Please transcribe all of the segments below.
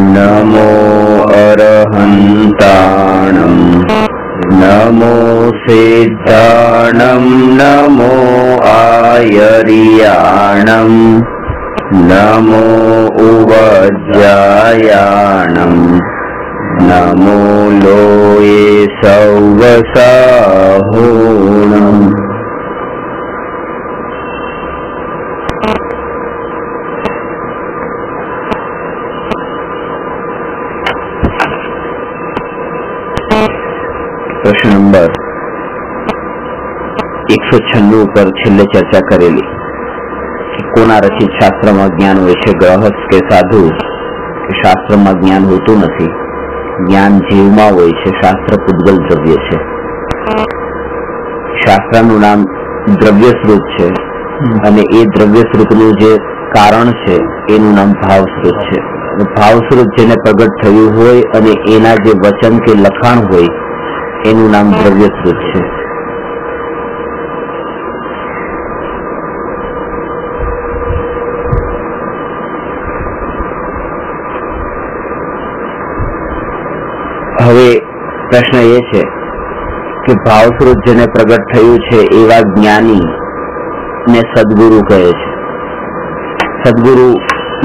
नमो अरहन्ताणं नमो सिद्धाणं नमो आयर्याणं नमो उवज्जायाणं नमो लोये सौवसाहोणम्। प्रश्न नंबर 196 पर छेल्ले चर्चा करेली कि कोना रचित शास्त्र में ज्ञान होय छे, गृहस्थ के साधु के शास्त्र में ज्ञान होतुं नथी। ज्ञान जीव में होय छे, शास्त्र पूतगल द्रव्य छे। शास्त्रनुं नाम द्रव्य स्रोत छे अने ए द्रव्य स्रोतनुं जे कारण छे एनुं नाम भाव स्रोत छे। भाव स्रोत जेने प्रगट थयुं होय अने एना जे वचन के लखाण होय एनुं नाम द्रव्य स्रोत छे। हवे प्रश्न ए छे कि भाव स्रोत जेने प्रगट थयुं छे एवा ज्ञानी ने सद्गुरु कहे छे। सद्गुरु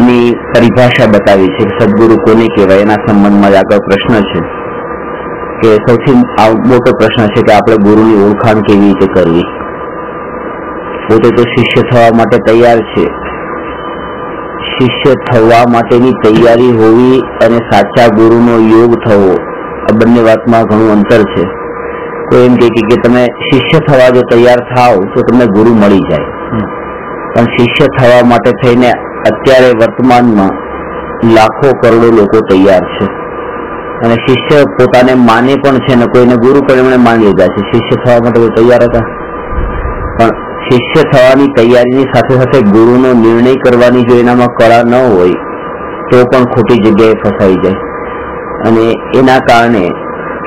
नी परिभाषा बतावी छे। सद्गुरु कोने कहेवाय एना संबंध में आगळ प्रश्न छे कि सौथी मोटो प्रश्न है कि आपणे गुरुनी ओळखाण केवी रीते करवी। पोते तो शिष्य थवा माटे तैयार छे। शिष्य थवा माटेनी तैयारी होवी अने साचा गुरुनो योग थवो आ बंने वातमां घणुं अंतर छे। कोई एम कहे कि तमे शिष्य थवा जो तैयार थाव तो तमने गुरु मळी जाय, पण शिष्य थवा माटे थईने अत्यारे वर्तमानमां लाखो करोड़ो लोको तैयार छे અને શિષ્ય પોતાને માને પણ છે ને કોઈને ગુરુ પણ એમણે માની લીધા છે। શિષ્ય થવા માટે તૈયાર હતા, પણ શિષ્ય થવાની તૈયારીની સાથે સાથે ગુરુનો નિર્ણય કરવાની જો એનામાં કળા ન હોય તો પણ ખોટી જગ્યાએ ફસાઈ જાય। અને એના કારણે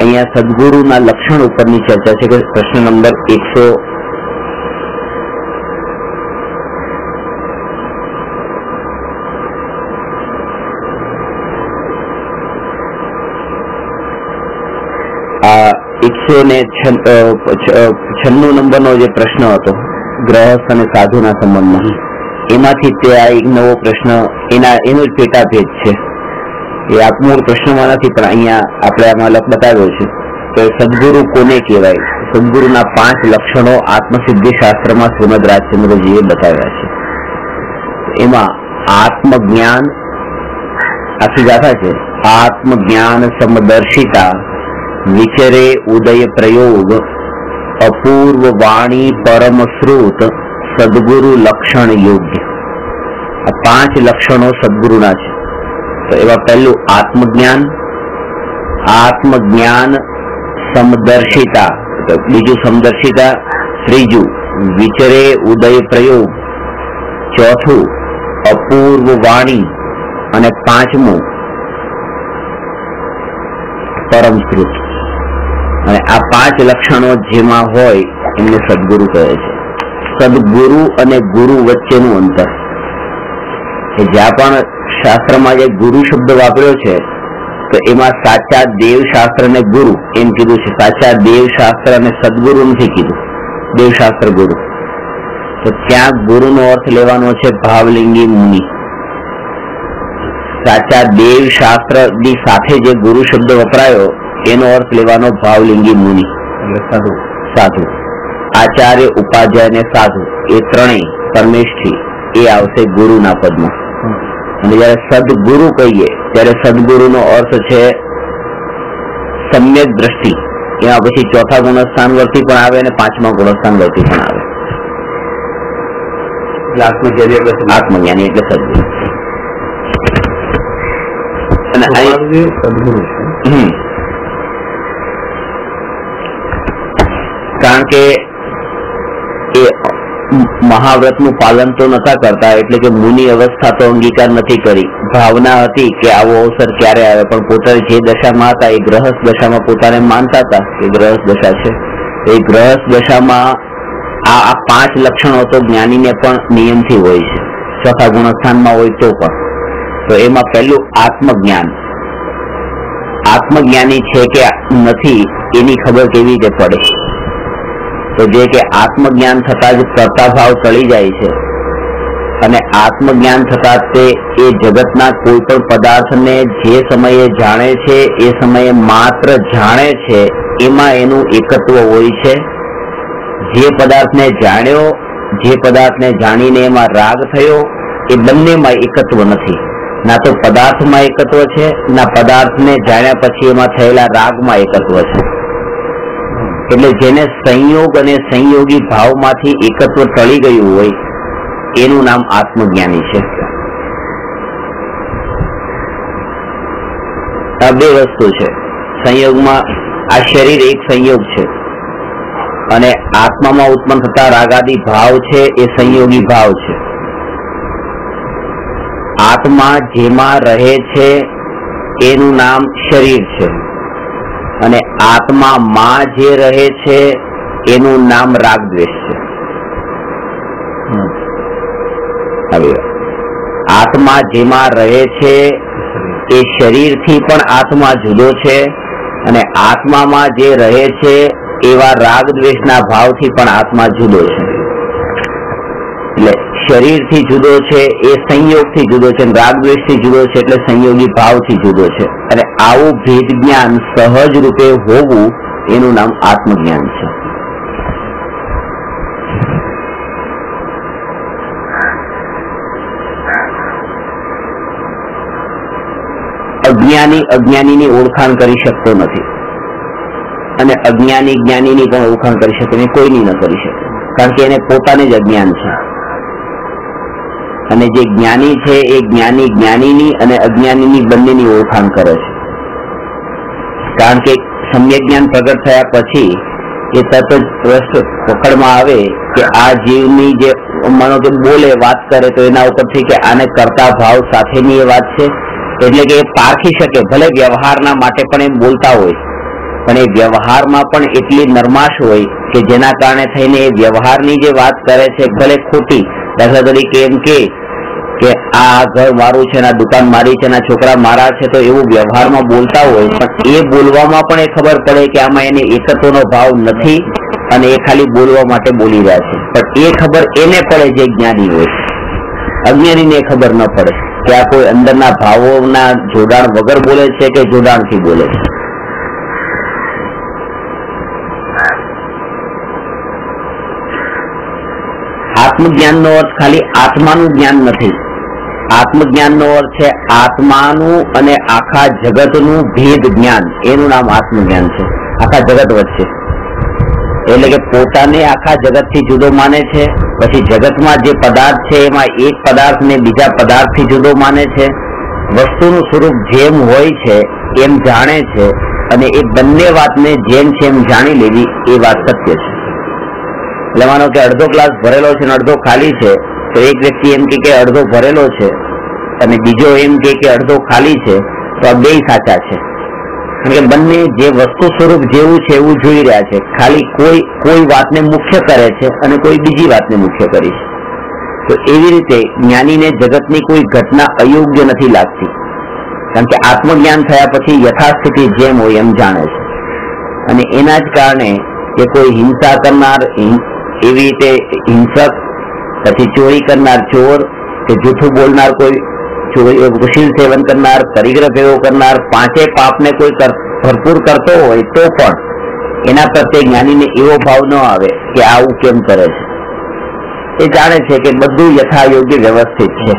અહીંયા સદગુરુના લક્ષણ ઉપરની ચર્ચા છે કે પ્રશ્ન નંબર 100 196 नंबरનો જે પ્રશ્ન હતો ગ્રહસ્થ અને સાધુના સંબંધમાં, એમાંથી તે આ એક નવો પ્રશ્ન એનો જ પેટાભેદ છે। એ આ મૂળ પ્રશ્નમાં નથી, પણ અહીંયા આપણે આમાં બતાવ્યો છે કે સદગુરુ કોને કહેવાય। સદગુરુના 5 લક્ષણો આત્મસિદ્ધિ શાસ્ત્રમાં શ્રીમદ રાજચંદ્રજીએ બતાવ્યા છે। એમાં આત્મજ્ઞાન આખી ગાથા છે। આત્મજ્ઞાન સમદર્શિતા विचरे उदय प्रयोग अपूर्व वाणी परम श्रुत सद्गुरु लक्षण योग्य। आ 5 लक्षणों सद्गुरुना छे। तो एवा पहलू आत्मज्ञान, आत्मज्ञान समदर्शिता, बीजू समदर्शिता, त्रीजू विचरे उदय प्रयोग, चौथू अपूर्व वाणी अने 5मू परम श्रुत। અને આ 5 લક્ષણો જેમાં હોય એમને સદગુરુ કહે છે। સદગુરુ અને ગુરુ વચ્ચેનું અંતર કે જ્યાં પણ શાસ્ત્રમાં જે ગુરુ શબ્દ વાપર્યો છે તો એમાં સાચા દેવશાસ્ત્ર અને ગુરુ એમ કીધું છે। સાચા દેવશાસ્ત્ર અને સદગુરુ નથી કીધું, દેવશાસ્ત્ર ગુરુ। તો ત્યાં ગુરુનો અર્થ લેવાનો છે ભાવલિંગી મુનિ। સાચા દેવશાસ્ત્રની સાથે જે ગુરુ શબ્દ વપરાયો એનો અર્થ લેવાનો ભાવલિંગી મુનિ એટલે સાધુ। સાધુ, આચાર્ય, ઉપાધ્યાય અને સાધુ એ ત્રણેય પરમેશથી એ આવશે ગુરુના પદમાં। અને જયારે સદગુરુ કહીએ ત્યારે સદગુરુનો અર્થ છે સમ્યક દ્રષ્ટિ। એમાં પછી ચોથા ગુણસ્થાનવર્તી પણ આવે અને 5મા ગુણસ્થાનવર્તી પણ આવે। આત્મજ્ઞાની એટલે સદગુરુ। અને સદગુરુ કારણ કે એ મહાવ્રતનું પાલન તો નતા કરતા, એટલે કે મુનિ અવસ્થા તો અંગીકાર નથી કરી। ભાવના હતી કે આવો અવસર ક્યારે આવે, પણ પોતે જે દશામાં હતા એ ગ્રહસ્થ દશામાં પોતાને માનતા હતા કે ગ્રહસ્થ દશા છે। એ ગ્રહસ્થ દશામાં આ 5 લક્ષણો તો જ્ઞાનીને પણ નિયમથી હોય છે, ચોથા ગુણસ્થાનમાં હોય તો પણ। તો એમાં પહેલું આત્મજ્ઞાન। આત્મજ્ઞાની છે કે નથી એની ખબર કેવી રીતે પડે? તો જે કે આત્મજ્ઞાન થતા જ કર્તા ભાવ ટળી જાય છે અને આત્મજ્ઞાન થતા તે એ જગતના કોઈ પણ પદાર્થને જે સમયે જાણે છે એ સમયે માત્ર જાણે છે, એમાં એનું એકત્વ હોય છે. જે પદાર્થને જાણ્યો, જે પદાર્થને જાણીને એમાં રાગ થયો, એ બંનેમાં એકત્વ નથી. ના તો પદાર્થમાં એકત્વ છે, ના પદાર્થને જાણ્યા પછી એમાં થયેલા રાગમાં એકત્વ છે. એટલે જેને સંયોગ અને સંયોગી ભાવમાંથી એકત્વ ટળી ગયું હોય એનું નામ આત્મજ્ઞાની છે. આ બે વસ્તુ છે. સંયોગમાં આ શરીર એક સંયોગ છે અને આત્મામાં ઉત્પન્ન થતા રાગાદી ભાવ છે એ સંયોગી ભાવ છે. આત્મા જેમાં રહે છે એનું નામ શરીર છે અને આત્મામાં જે રહે છે એનું નામ રાગ દ્વેષ છે. હવે આત્મા જેમાં રહે છે એ શરીરથી પણ આત્મા જુદો છે અને આત્મામાં જે રહે છે એવા રાગ દ્વેષના ભાવથી પણ આત્મા જુદો છે. એટલે શરીરથી જુદો છે એ સંયોગથી જુદો છે, રાગ દ્વેષથી જુદો છે એટલે સંયોગી ભાવથી જુદો છે. અને આવું ભેદ જ્ઞાન સહજ રૂપે હોવું એનું નામ આત્મજ્ઞાન છે. અજ્ઞાની અજ્ઞાનીની ઓળખાણ કરી શકતો નથી અને અજ્ઞાની જ્ઞાનીની પણ ઓળખાણ કરી શકે નહીં, કોઈની ન કરી શકે, કારણ કે એને પોતાને જ અજ્ઞાન છે. અને જે જ્ઞાની છે એ જ્ઞાની જ્ઞાનીની અને અજ્ઞાનીની બંનેની ઓળખાણ કરે છે. કારણ કે સમ્યક જ્ઞાન પ્રગટ થયા પછી એ તરત જ પકડમાં આવે કે આ જીવની જે માનો કે બોલે, વાત કરે તો એના ઉપરથી કે આને કરતા ભાવ સાથેની એ વાત છે, એટલે કે એ પારખી શકે. ભલે વ્યવહારના માટે પણ એમ બોલતા હોય પણ એ વ્યવહારમાં પણ એટલી નરમાશ હોય કે જેના કારણે થઈને એ વ્યવહારની જે વાત કરે છે ભલે ખોટી, દાખલા તરીકે એમ કે આ ઘર મારું છે, આ દુકાન મારી છે, આ છોકરા મારા છે, તો એવું વ્યવહારમાં બોલતા હોય પણ એ બોલવામાં પણ એ ખબર પડે કે આમાં એને એકત્વનો ભાવ નથી અને એ ખાલી બોલવા માટે બોલી રહ્યા છે. પણ એ ખબર એને પડે જે જ્ઞાની હોય, અજ્ઞાનીને ખબર ન પડે કે આ કોઈ અંદરના ભાવોના જોડાણ વગર બોલે છે કે જોડાણથી બોલે છે. આત્મજ્ઞાનનો અર્થ ખાલી આત્માનું જ્ઞાન નથી. આત્મજ્ઞાનનો અર્થ છે આત્માનું અને આખા જગતનું ભેદ જ્ઞાન, એનું નામ આત્મજ્ઞાન છે. આખા જગત વચ્ચે એટલે કે પોતાને આખા જગતથી જુદો માને છે, પછી જગતમાં જે પદાર્થ છે એમાં એક પદાર્થને બીજા પદાર્થથી જુદો માને છે, વસ્તુનું સ્વરૂપ જેમ હોય છે એમ જાણે છે અને એ બંને વાતને જેમ છે એમ જાણી લેવી એ વાત સત્ય છે. એટલે માનો કે અડધો ગ્લાસ ભરેલો છે અને અડધો ખાલી છે, તો એક વ્યક્તિ એમ કે અડધો ભરેલો છે અને બીજો એમ કે અડધો ખાલી છે, તો આ બે સાચા છે. કારણ કે બંને જે વસ્તુ સ્વરૂપ જેવું છે એવું જોઈ રહ્યા છે, ખાલી કોઈ વાતને મુખ્ય કરે છે અને કોઈ બીજી વાતને મુખ્ય કરી છે. તો એવી રીતે જ્ઞાનીને જગતની કોઈ ઘટના અયોગ્ય નથી લાગતી, કારણ કે આત્મજ્ઞાન થયા પછી યથાસ્થિતિ જેમ હોય એમ જાણે છે. અને એના જ કારણે કે કોઈ હિંસા કરનાર એવી રીતે હિંસક, પછી ચોરી કરનાર ચોર, કે જૂઠું બોલનાર કોઈ કુશીલ સેવન કરનાર, પરિગ્રહ ભેગો કરનાર, પાંચે પાપને કોઈ ભરપૂર કરતો હોય તો પણ એના પ્રત્યે જ્ઞાનીને એવો ભાવ ન આવે કે આવું કેમ કરે છે. એ જાણે છે કે બધું યથાયોગ્ય વ્યવસ્થિત છે.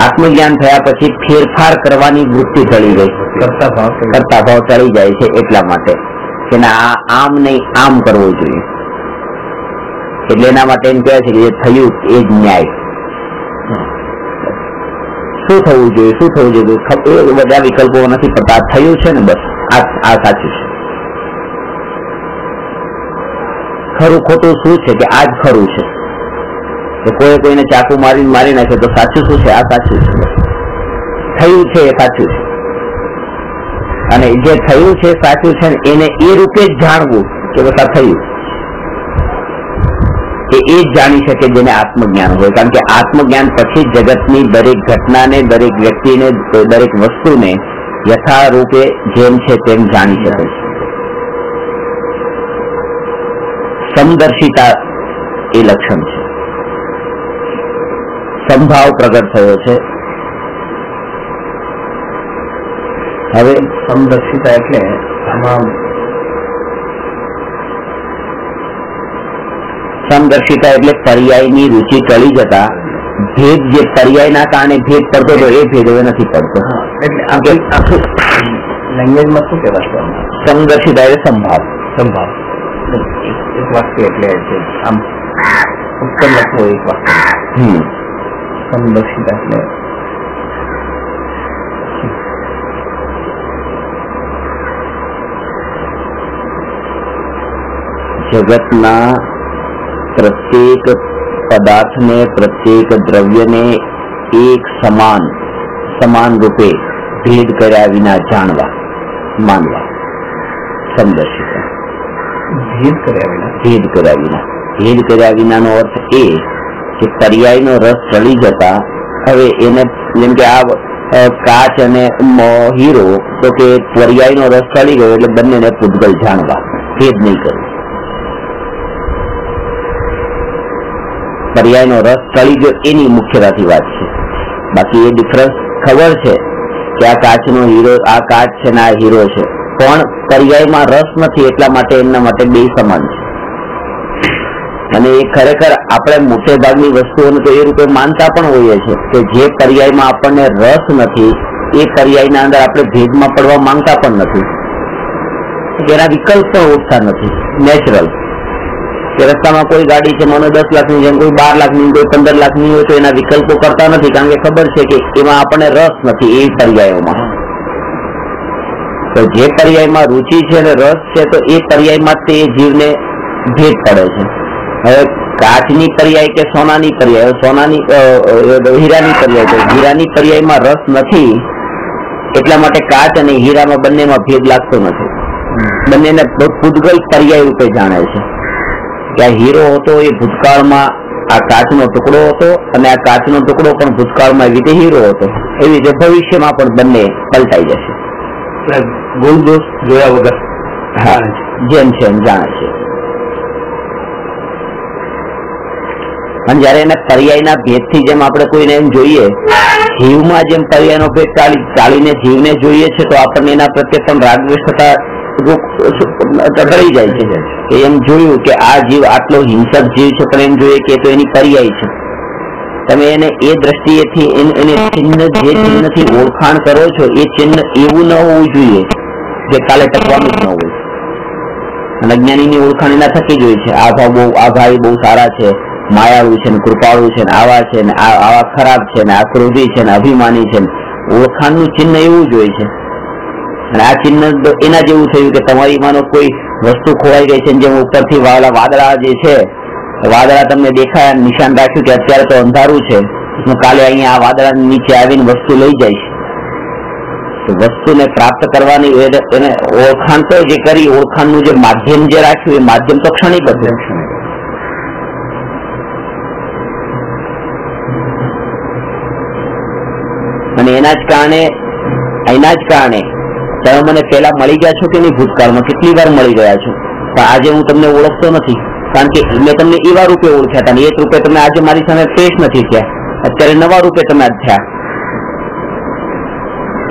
આત્મજ્ઞાન થયા પછી ફેરફાર કરવાની વૃત્તિ ટળી ગઈ, કરતા ભાવ ટળી જાય છે. એટલા માટે કે ના, આમ નહીં આમ કરવું જોઈએ. એટલે એના માટે એમ કહે છે કે જે થયું એ જ ન્યાય. શું થવું જોઈએ, શું થવું જોઈએ, એ બધા વિકલ્પો નથી પડતા. થયું છે ને બસ આ સાચું છે. ખરું ખોટું શું છે કે આ જ ખરું છે. તો કોઈને ચાકુ મારી નાખે તો સાચું શું છે? આ સાચું છે. થયું છે એ સાચું છે. અને જે થયું છે સાચું છે એને એ રૂપે જ જાણવું કે બધા થયું એ જ જાણી શકે જેને આત્મજ્ઞાન હોય. કારણ કે આત્મજ્ઞાન પછી જગતની દરેક ઘટનાને, દરેક વ્યક્તિને, દરેક વસ્તુને યથારૂપે જેમ છે તેમ જાણી શકે છે. સમદર્શિતા એ લક્ષણ છે. સંભાવ પ્રગટ થયો છે. હવે સમદર્શિતા એટલે આમાં સમદર્શિતા એટલે પર્યાયની રુચિ ટળી જતા ભેદ, જે પર્યાયના કારણે ભેદ પડતો હતો એ ભેદ હવે નથી પડતો. એટલે આખું લેંગ્વેજમાં શું કહેવાય? સમદર્શિતા એટલે સંભાવ. સંભાવ એક વાક્ય એટલે આમ ઉત્તર લખવું એક વાક્ય. સમદર્શિતા એટલે જગતના પ્રત્યેક પદાર્થને, પ્રત્યેક દ્રવ્યને એક સમાન રૂપે ભેદ કર્યા વિના જાણવા, માનવા. સમદર્શિતા ભેદ કર્યા વિનાનો અર્થ એ કે પર્યાયનો રસ ચડી જતા હવે એને, જેમ કે આ કાચ અને હીરો, તો કે પર્યાયનો રસ ચડી ગયો એટલે બંનેને પૂતગલ જાણવા, ભેદ નહીં કરવું. પર્યાયનો રસ ચડી ગયો એની મુખ્યતાથી વાત છે. બાકી એ ડિફરન્સ ખબર છે કે આ કાચનો હીરો, આ કાચ છે ને આ હીરો છે, પણ પર્યાયમાં રસ નથી એટલા માટે એમના માટે બે સમાન છે. અને એ ખરેખર આપણે મોટે ભાગની વસ્તુઓને તો એ રૂપે માનતા પણ હોઈએ છીએ કે જે પર્યાયમાં આપણને રસ નથી એ પર્યાયના અંદર આપણે ભેદમાં પડવા માંગતા પણ નથી. એના વિકલ્પ પણ ઓછા નથી. નેચરલ કે રસ્તામાં કોઈ ગાડી છે, મને 10 લાખની છે, કોઈ 12 લાખની, કોઈ 15 લાખની હોય તો એના વિકલ્પો કરતા નથી, કારણ કે ખબર છે કે એમાં આપણને રસ નથી એ પર્યાયોમાં. તો જે પર્યાયમાં રુચિ છે અને રસ છે તો એ પર્યાયમાં તે જીવને ભેદ પડે છે. હવે કાચની પર્યાય કે સોનાની પર્યાય, હીરાની પર્યાય, તો હીરાની પર્યાયમાં રસ નથી એટલા માટે કાચ અને હીરામાં બંનેમાં ભેદ લાગતો નથી. બંનેને પૂતગલ પર્યાય રૂપે જાણે છે કે આ હીરો હતો એ ભૂતકાળમાં આ કાચનો ટુકડો હતો અને આ કાચનો ટુકડો પણ ભૂતકાળમાં એવી રીતે હીરો હતો. એવી રીતે ભવિષ્યમાં પણ બંને પલટાઈ જશે. ગુણ દોષ જોયા વગર જેમ છે એમ જાણે છે. અને જયારે એને પર્યાયના ભેદથી જેમ આપણે કોઈને એમ જોઈએ, જીવમાં જેમ પર્યાયનો ભેદ ચાલીને જીવને જોઈએ છે તો આપણને એના પ્રત્યે પણ રાગદ્વેષ થતા ટળી જાય છે. એમ જોયું કે આ જીવ આટલો હિંસક જીવ છે પણ એમ જોઈએ કે તો એની પર્યાય છે. તમે એને એ દ્રષ્ટિએથી એને ચિહ્ન, જે ચિહ્નથી ઓળખાણ કરો છો એ ચિહ્ન એવું ન હોવું જોઈએ જે કાલે ટકવાનું જ ન હોય. અને અજ્ઞાનીની ઓળખાણ એના થકી જ હોય છે. આ ભાઈ બહુ સારા છે, માયાળુ છે, ને કૃપાળુ છે, ને આવા છે, ને આવા ખરાબ છે, ને આ ક્રોધી છે, ને અભિમાની છે. ઓળખાણનું ચિહ્ન એવું જ હોય છે. અને આ ચિહ્ન એના જેવું થયું કે તમારી માનો કોઈ વસ્તુ ખોવાઈ ગઈ છે, જેમ ઉપરથી વાદળા જે છે, વાદળા તમને દેખાય, નિશાન રાખ્યું કે અત્યારે તો અંધારું છે, હું કાલે અહીંયા આ વાદળા નીચે આવીને વસ્તુ લઈ જઈશ. તો વસ્તુને પ્રાપ્ત કરવાની એને ઓળખાણ તો જે કરી, ઓળખાણનું જે માધ્યમ જે રાખ્યું એ માધ્યમ તો ક્ષણિક હતું. અને એના જ કારણે તમે મને પેલા મળી ગયા છો કે નહીં? ભૂતકાળમાં કેટલી વાર મળી ગયા છો, પણ આજે હું તમને ઓળખતો નથી, કારણ કે મેં તમને એવા રૂપે ઓળખ્યા હતા, એક રૂપે તમે આજે મારી સામે પેશ નથી થયા, અત્યારે નવા રૂપે તમે આજ થયા.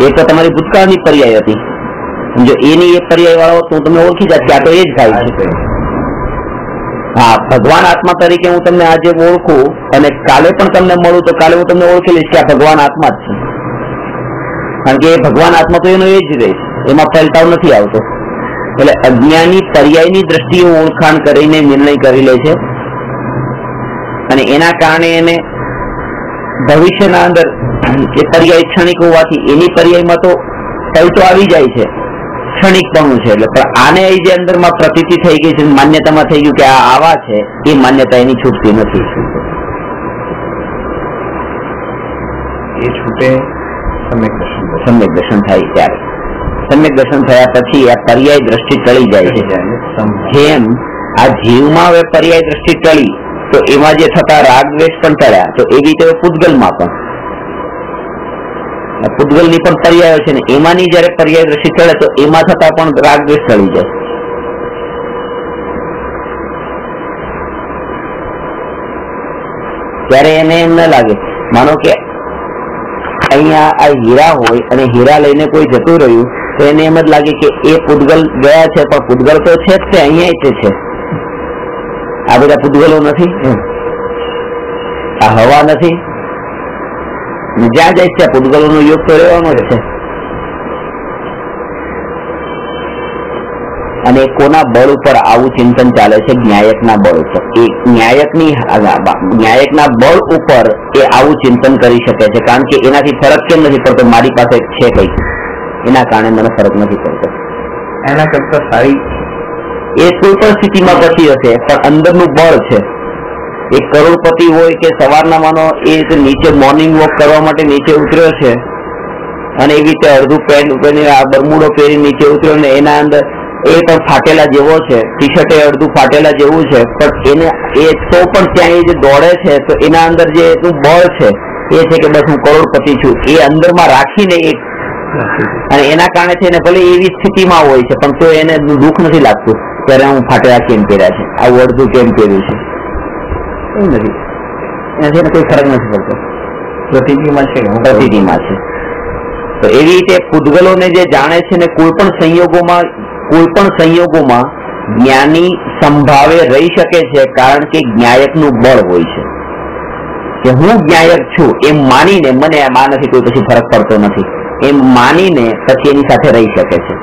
એ તો તમારી ભૂતકાળની પર્યાય હતી. જો એની એક પર્યાય વાળો તો હું તમને ઓળખી જાય કે આ તો એ જ થાય છે. હા, ભગવાન આત્મા તરીકે હું તમને આજે ઓળખું અને કાલે પણ તમને મળું તો કાલે હું તમને ઓળખી લઈશ કે આ ભગવાન આત્મા જ છે, કારણ કે એ ભગવાન આત્મા તો એનો એ જ રહે, એમાં પલટાવ નથી આવતો. એટલે અજ્ઞાની પર્યાયની દ્રષ્ટિએ ઓળખાણ કરીને નિર્ણય કરી લે છે અને એના કારણે એને ભવિષ્યના અંદર એ પર્યાય ક્ષણિક હોવાથી એની પર્યાયમાં તો પલટો આવી જાય છે, ક્ષણિકપણું છે. એટલે પણ આને જે અંદરમાં પ્રતીતિ થઈ ગઈ છે, માન્યતામાં થઈ ગયું કે આ આવા છે, એ માન્યતા એની છૂટતી નથી. એ છૂટે સમ્યક દર્શન થાય ત્યારે. સમ્યક દર્શન થયા પછી આ પર્યાય દ્રષ્ટિ ટળી જાય છે. જેમ આ જીવમાં હવે પર્યાય દ્રષ્ટિ ટળી તો એમાં જે થતા રાગ દ્વેષ પણ ટળ્યા, તો એવી રીતે પૂતગલમાં પણ પૂતગલની પણ પર્યાયો છે ને એમાંની જયારે પર્યાય દ્રષ્ટિ ચડે તો એમાં થતા પણ રાગ દ્વેષ ચડી જાય. ત્યારે એને એમ ન લાગે, માનો કે અહીંયા આ હીરા હોય અને હીરા લઈને કોઈ જતું રહ્યું તો એને એમ જ લાગે કે એ પૂતગલ ગયા છે, પણ પૂતગલ તો છે જ તે, અહીંયા જ છે. આ બધા પૂતગલો નથી, આ હવા નથી, જ્યાં જાય ત્યાં પૂતગલો નો યોગ તો રહેવાનો જ છે. અને કોના બળ ઉપર આવું ચિંતન ચાલે છે? ન્યાયકના બળ ઉપર. એ ન્યાયકના બળ ઉપર એ આવું ચિંતન કરી શકે છે, કારણ કે એનાથી ફરક કેમ નથી પડતો? મારી પાસે છે કઈ, એના કારણે મને ફરક નથી પડતો. એના કરતા સારી એ કોઈ પણ સ્થિતિમાં પતી હશે, પણ અંદરનું બળ છે. એક કરોડપતિ હોય કે સવારના માનો એ નીચે મોર્નિંગ વોક કરવા માટે નીચે ઉતર્યો છે અને એવી રીતે અડધું પેન્ટ બરમુડો પહેરી નીચે ઉતર્યો ને એના અંદર એ પણ ફાટેલા જેવો છે, ટી શર્ટ એ અડધું ફાટેલા જેવું છે, પણ એને એ તો પણ ત્યાં એ જે દોડે છે તો એના અંદર જે એનું બળ છે એ છે કે બસ હું કરોડપતિ છું, એ અંદરમાં રાખીને એક, અને એના કારણે છે એને ભલે એવી સ્થિતિમાં હોય છે પણ તો એને દુઃખ નથી લાગતું ત્યારે હું ફાટેલા કેમ પહેર્યા છે, આવું અડધું કેમ પહેર્યું છે, એવું નથી. એનાથી એને કોઈ ફરક નથી પડતો, પ્રતિજ્ઞામાં છે. તો એવી રીતે પૂતગલોને જે જાણે છે ને કોઈ પણ સંયોગોમાં જ્ઞાની સંભાવે રહી શકે છે, કારણ કે જ્ઞાયકનું બળ હોય છે કે હું જ્ઞાયક છું એમ માનીને, મને આમાં નથી કોઈ પછી ફરક પડતો નથી એમ માનીને પછી એની સાથે રહી શકે છે.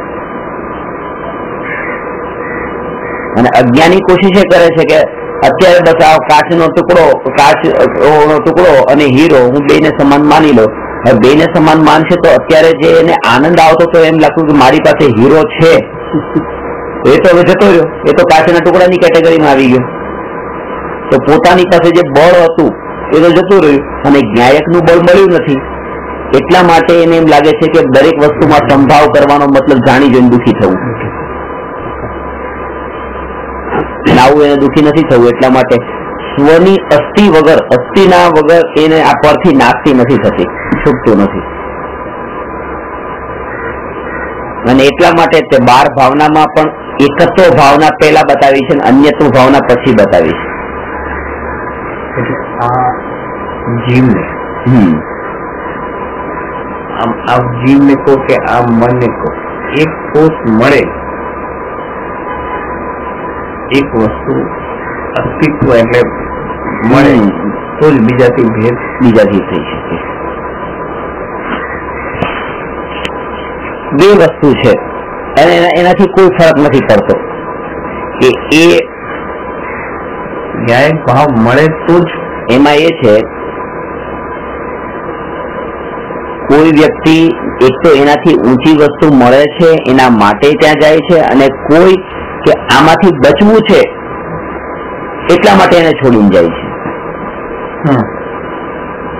અને અજ્ઞાની કોશિશ કરે છે કે અત્યારે બસ આ કાચનો ટુકડો અને હીરો હું બેને સમાન માની લો. હવે બેને સમાન માનશે તો અત્યારે જે એને આનંદ આવતો તો એમ લાગતું કે મારી પાસે હીરો છે, એ તો હવે જતો રહ્યો, એ તો કાચના ટુકડાની કેટેગરીમાં આવી ગયો. તો પોતાની પાસે જે બળ હતું એ તો જતું રહ્યું અને જ્ઞાયકનું બળ મળ્યું નથી. એટલા માટે એને એમ લાગે છે કે દરેક વસ્તુમાં સંભાવ કરવાનો મતલબ જાણી જોઈને દુઃખી થવું. આવું એને દુઃખી નથી થવું, એટલા માટે સ્વની અસ્થિના વગર એને આ પરથી નાખતી નથી થતી, છૂટતું નથી. અને એટલા માટે તે 12 ભાવનામાં પણ એકત્વ ભાવના પહેલા બતાવી છે અને અન્યત્વ ભાવના પછી બતાવી છે. આ જીવને આ જીવને કહો કે આ મનને કહો, એક કોષ મળે, એક વસ્તુ અસ્તિત્વ એટલે મળે તો જ બીજાથી થઈ શકે. બે વસ્તુ છે અને એનાથી કોઈ ફરક નથી પડતો કે એ ન્યાયિક ભાવ મળે તો જ. એમાં એ છે કોઈ વ્યક્તિ એક તો એનાથી ઊંચી વસ્તુ મળે છે એના માટે ત્યાં જાય છે, અને કોઈ કે આમાંથી બચવું છે એટલા માટે એને છોડીને જાય છે.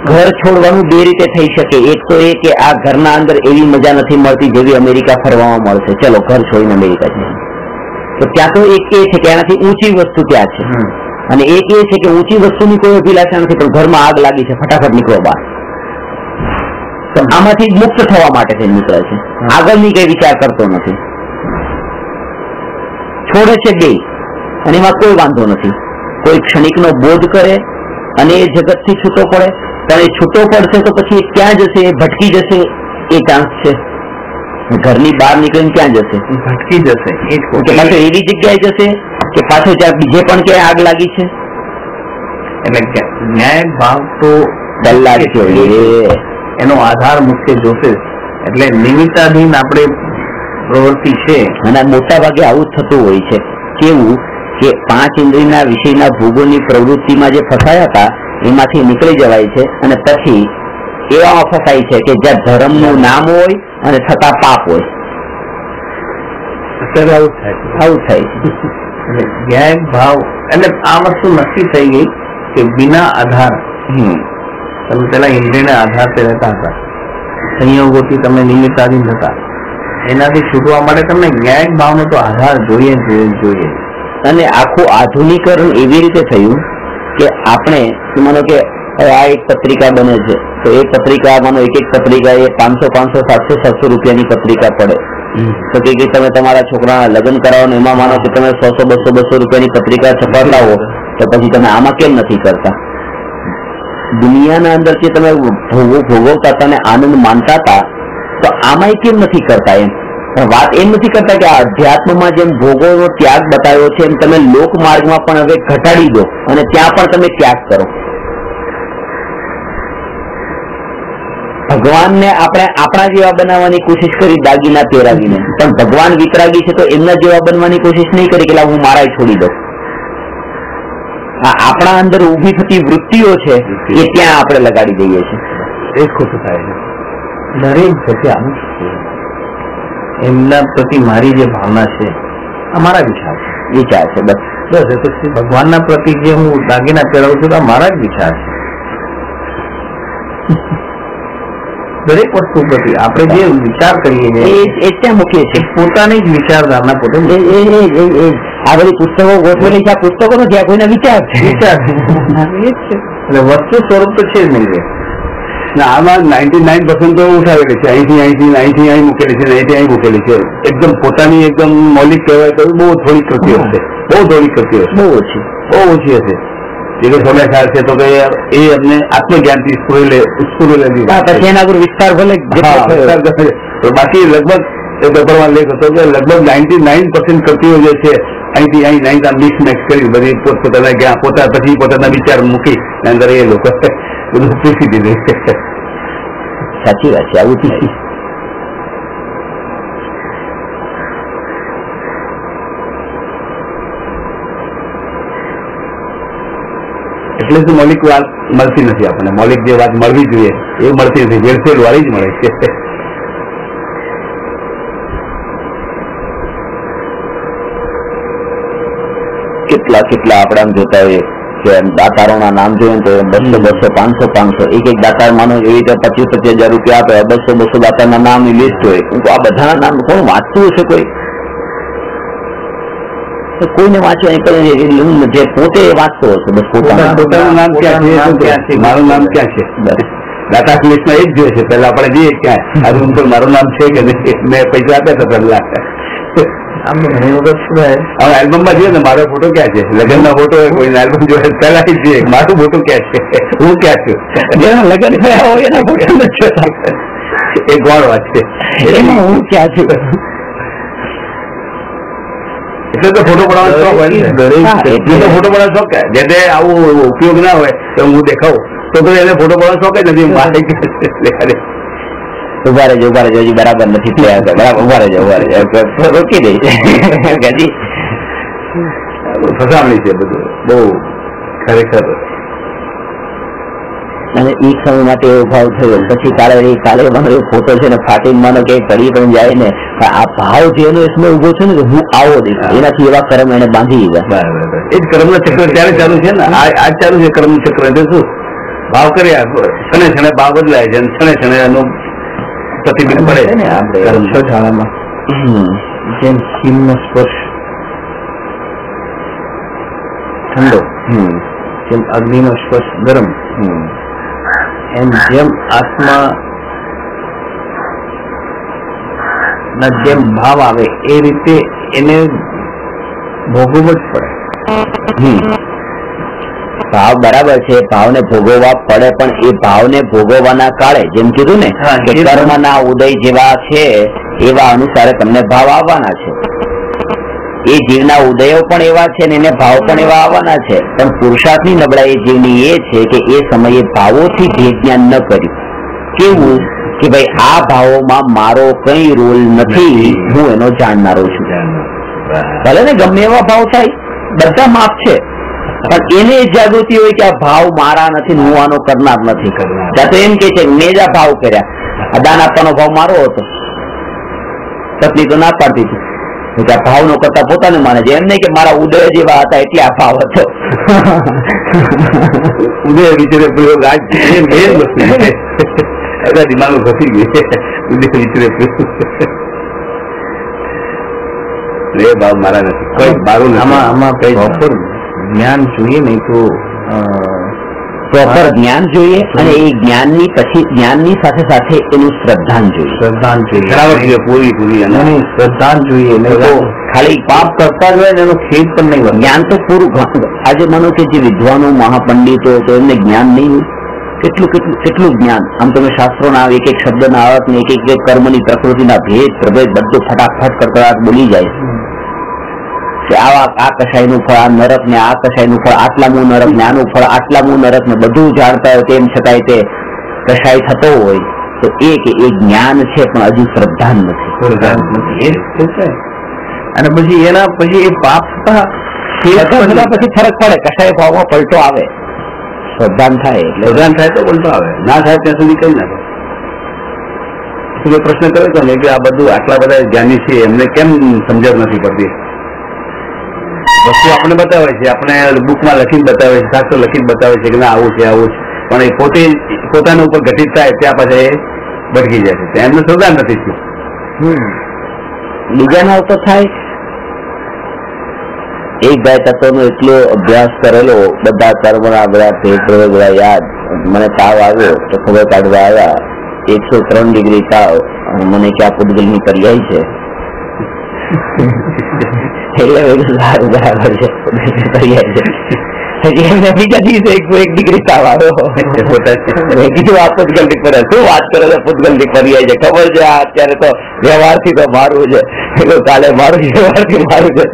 ઘર છોડવાનું બે રીતે થઈ શકે. એક તો એ કે આ ઘરના અંદર એવી મજા નથી મળતી જેવી અમેરિકા ફરવામાં મળશે, ચલો ઘર છોડીને અમેરિકા છે. તો ત્યાં તો એક એ છે કે એનાથી ઊંચી વસ્તુ ત્યાં છે, અને એક એ છે કે ઊંચી વસ્તુની કોઈ અભિલાષા નથી પણ ઘરમાં આગ લાગી છે, ફટાફટ નીકળો બહાર. તો આમાંથી મુક્ત થવા માટે તે નીકળે છે, આગળની કઈ વિચાર કરતો નથી. છોડે છે બે અને એમાં કોઈ વાંધો નથી. કોઈ ક્ષણિકનો બોધ કરે અને એ જગતથી છૂટો પડે, પણ એ છૂટો પડશે તો પછી ક્યાં જશે? એ ભટકી જશે એ ચાન્સ છે. ઘરની બહાર નીકળીને ક્યાં જશે? ભટકી જશે. પાછો એવી જગ્યાએ જશે કે પાછો જ્યાં બીજે પણ ક્યાંય આગ લાગી છે. એટલે ન્યાય ભાવ તો કલાક જોઈએ, એનો આધાર મુખ્ય જોશે. એટલે નિમિત્તાધીન આપણે પ્રવૃત્તિ છે, અને મોટા ભાગે આવું જ થતું હોય છે. કેવું કે 5 ઇન્દ્રિયના વિષયના ભોગોની પ્રવૃત્તિમાં જે ફસાયા હતા એમાંથી નીકળી જવાય છે, અને પછી એવામાં ફસાય છે કે જ્યાં ધર્મનું નામ હોય અને છતાં પાપ હોય. આવું થાય છે. ન્યાય ભાવ એટલે આ વસ્તુ નક્કી થઈ ગઈ કે વિના આધાર તમે પેલા ઇન્દ્રિયના આધાર પર રહેતા હતા, સંયોગોથી તમે નિમિત્તાધીન હતા, એનાથી છૂટવા માટે તમને ન્યાય ભાવનો તો આધાર જોઈએ. અને આખું આધુનિકરણ એવી રીતે થયું કે આપણે માનો કે આ એક પત્રિકા બને છે, तो एक पत्रिका मानो एक पत्रिका ये 500 700 રૂપિયાની પત્રિકા પડે તો કે તમે તમારા છોકરાના લગ્ન કરાવો ને એમાં માનો કે તમે 100 200 રૂપિયાની પત્રિકા છપાવતા હો તો પછી તમે આમાં કેમ નથી કરતા? દુનિયાના અંદર જે તમે ભોગવતા હતા ને આનંદ માનતા હતા તો આમાં કેમ નથી કરતા? એમ પણ વાત એમ નથી કરતા કે આ અધ્યાત્મમાં જેમ ભોગોનો ત્યાગ બતાવ્યો છે એમ તમે લોક માર્ગમાં પણ હવે ઘટાડી દો અને ત્યાં પણ તમે ત્યાગ કરો. ભગવાનને આપણે આપણા જેવા બનાવવાની કોશિશ કરી દાગીના પહેરાવીને, પણ ભગવાન વિતરાગી છે તો એમના જેવા બનવાની કોશિશ નહીં કરી કે હું મારા છોડી દઉં. આપણા અંદર ઉભી થતી વૃત્તિઓ છે એ ત્યાં આપણે લગાડી દઈએ છીએ. એ ખોટું થાય છે. દરેક જગ્યા એમના પ્રતિ મારી જે ભાવના છે અમારા વિચાર છે બસ. ભગવાનના પ્રતિ જે હું દાગીના પહેરાવું છું તો મારા જ વિચાર છે. દરેક વસ્તુ પ્રતિ આપણે જે વિચાર કરીએ એ ત્યાં મૂકીએ છીએ પોતાની જ વિચારધારણા પોતે. આ બધી પુસ્તકો ગોઠવેલી છે, આ પુસ્તકો નથી, આ કોઈના વિચાર છે. એટલે વસ્તુ સ્વરૂપ તો છે જ નહીં. આમાં 99% તો ઉઠાવેલી છે, અહીંથી અહીં મૂકેલી છે, અહીંથી અહીં મૂકેલી છે. એકદમ પોતાની એકદમ મૌલિક કહેવાય તો બહુ થોડી કૃતિઓ હશે, બહુ ઓછી હશે. જેનો સમય ખ્યાલ છે તો કે એ અમને આત્મજ્ઞાનથી સ્ફુરેલી પછી એના પર વિસ્તાર ભલે તો બાકી લગભગ એ પેપરમાં લેખ હતો કે લગભગ 99% કૃતિઓ જે છે અહીંથી અહીં મિક્સ મેક્સ કરી બધી પોતપોતાના જ્ઞાન પોતાના વિચાર મૂકી અંદર એ લોકો બધું પૂછી દીધું. સાચી વાત છે. આવું થયું. એટલે જ મૌલિક વાત મળતી નથી આપણને. મૌલિક જે વાત મળવી જોઈએ એ મળતી નથી, વેરસેલ વાળી જ મળે છે. કેટલા આપણે આમ જોતા હોઈએ કે દાતારોના નામ જોઈએ તો 200 500 એક દાતાર માનો એવી રીતે 25,000 રૂપિયા આપે, 200 દાતારના નામની લિસ્ટ હોય. તો આ બધાના નામ કોણ વાંચતું હશે? કોઈને વાંચવા જે પોતે વાંચતો હશે બસ પોતાનું નામ ક્યાં છે, મારું નામ ક્યાં છે, દાતા લિસ્ટમાં એ જ જોઈએ છે. પેલા આપણે જઈએ ક્યાં આ રૂમ પર મારું નામ છે કે નહીં, મેં પૈસા આપ્યા હતા પેલા. એલ્બમમાં જોઈએ ને મારો ફોટો ક્યાં છે, લગ્નનો ફોટો હોય કોઈ એલ્બમ જોઈએ પેલા જ જોઈએ મારું ફોટો ક્યાં છે, હું ક્યાં છું. જેના લગ્ન થયા હોય એના ફોટો નથી, એ ગોળ વાત છે. એમાં હું ક્યાં છું એટલે તો ફોટો પડાવવાનો શોખ હોય ને, એટલે તો ફોટો પડાવવાનો શોખ. જે તે આવું ઉપયોગ ના હોય તો હું દેખાવું તો એને ફોટો પડાવવાનો શોખ જ નથી. ઉભા રહેજો હજી બરાબર નથી થયા, બરાબર ઉભા રહેજો રોકી દઈશ. ફસામણી છે બધું બહુ ખરેખર. અને એ સમય માટે એવો ભાવ થયો. પછી કાલે મારો ફોટો છે ને ફાટીને માનો કે પડી પણ જાય ને આ ભાવ જેનો સમય ઉભો છે ને હું આવો દેખાય, એનાથી એવા કર્મ એને બાંધી દીધા. એ જ કર્મનું ચક્ર ત્યારે ચાલુ છે ને, આજ ચાલુ છે કર્મનું ચક્ર. એટલે શું ભાવ કર્યા ક્ષણે ક્ષણે ભાવ બદલાય છે, ક્ષણે ક્ષણે એનું પ્રતિબિંબ પડે છે ને. આપણે શાળામાં જેમ ખીમનો સ્પર્શ ઠંડો, જેમ અગ્નિનો સ્પર્શ ગરમ, એમ જેમ આત્મા ના જેમ ભાવ આવે એ રીતે એને ભોગવવો જ પડે. ભાવ બરાબર છે, ભાવને ભોગવવા પડે, પણ એ ભાવને ભોગવવાના કાળે જેમ કીધું ને કે કર્મના ઉદય જેવા છે એવા અનુસારે તમને ભાવ આવવાના છે. એ જીવના ઉદયો પણ એવા છે ને એને ભાવ પણ એવા આવવાના છે. પણ પુરુષાર્થની નબળાઈ જીવની એ છે કે એ સમયે ભાવોથી ભેદ જ્ઞાન ન કર્યું. કેવું કે ભાઈ આ ભાવોમાં મારો કઈ રોલ નથી, હું એનો જાણનારો છું. ભલે ને ગમે એવા ભાવ થાય બધા માપ છે, પણ એને જાગૃતિ હોય કે આ ભાવ મારા નથી, હું આનો કરનાર નથી. ત્યાં તો એમ કે છે મેં જ આ ભાવ કર્યા, આ દાન આપવાનો ભાવ મારો હતો, પત્ની તો ના પાડતી હતી. ભાવ નો કરતા પોતાને માને છે, એમ નહીં કે મારા ઉદય જેવા હતા એટલે આ ભાવ હતો. ઉદય વિચારે પ્રયોગ આજ દિમાગ ઘસી ગયું. ઉદય વિચારે એ ભાવ મારા નથી, કોઈ મારું આમાં કઈ જ્ઞાન જોઈએ નહીં તો પ્રોપર જ્ઞાન જોઈએ અને એ જ્ઞાનની પછી જ્ઞાનની સાથે સાથે એનું શ્રદ્ધાન જોઈએ. પૂરી શ્રદ્ધાન જોઈએ ખાલી પાપ કરતા જ હોય ને એનો ખેદ પણ નહીં હોય. જ્ઞાન તો પૂરું. આજે માનો કે જે વિદ્વાનો મહાપંડિતો તો એમને જ્ઞાન નહીં હોય. કેટલું જ્ઞાન. આમ તમે શાસ્ત્રોના એક એક શબ્દના અર્થ ને એક એક કર્મની પ્રકૃતિના ભેદ પ્રભેદ બધું ફટાફટ કડકડાટ બોલી જાય કે આ કસાયનું ફળ આ નરક ને આ કસાયનું ફળ આટલામું નરક ને આનું ફળ આટલામું નરક ને બધું જાણતા હોય તેમ છતાંય તે કસાય થતો હોય તો એ જ્ઞાન છે પણ હજુ શ્રદ્ધાન નથી. અને પછી એના પછી એ પાપ પછી ફરક પડે. કસાય ભાવમાં પલટો આવે. શ્રદ્ધાન થાય તો પલટો આવે. ના થાય ત્યાં સુધી કઈ ના થાય. પ્રશ્ન કર્યો હતો ને કે આ બધું આટલા બધા જ્ઞાની છે એમને કેમ સમજણ નથી પડતી. વસ્તુ આપણે બતાવે છે, આપણે બુકમાં લખીને બતાવે છે, શાસ્ત્ર લખીને બતાવે છે કે ના આવું છે આવું છે, પણ એ પોતે પોતાના ઉપર ઘટિત થાય ત્યાં પછી ભટકી જાય છે. એમને શ્રદ્ધા નથી થયું. બીજાના ઉપર થાય. એક ગાય તત્વનો એટલો અભ્યાસ કરેલો, બધા કર્મના બધા ભેદ યાદ. મને તાવ આવ્યો તો ખબર કાઢવા આવ્યા 103 ડિગ્રી તાવ અને મને ક્યાં પૂતગલની પર્યાય છે એટલે બરાબર છે પર્યાય છે. એમને બીજા દિવસે 101 ડિગ્રી તાવ આવ્યો. કીધું આ પૂતગલની પર શું વાત કરે છે? પૂતગલની પર્યાય છે ખબર છે. આ અત્યારે તો વ્યવહારથી તો મારું છે, કાલે મારું વ્યવહારથી મારું છે.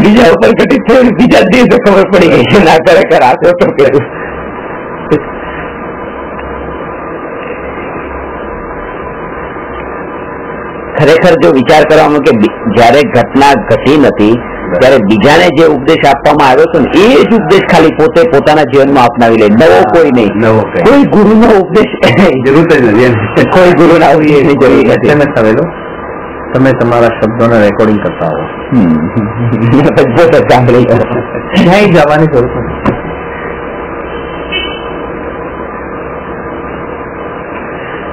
બીજા ઉપર ઘટિત થયું, બીજા દિવસે ખબર પડી ગઈ છે ના ખરેખર આ તો કર્યું. ખરેખર જો વિચાર કરવામાં કે જયારે ઘટના ઘટી નથી ત્યારે બીજાને જે ઉપદેશ આપવામાં આવ્યો હતો ને એ જ ઉપદેશ ખાલી પોતે પોતાના જીવનમાં અપનાવી લે. નવો કોઈ નહીં. કોઈ ગુરુનો ઉપદેશ જરૂર જ નથી. કોઈ ગુરુ ના હોય એની જરૂર નથી. તમે તમારા શબ્દોને રેકોર્ડિંગ કરતા હો સાંભળી ક્યાંય જવાની જરૂર નથી.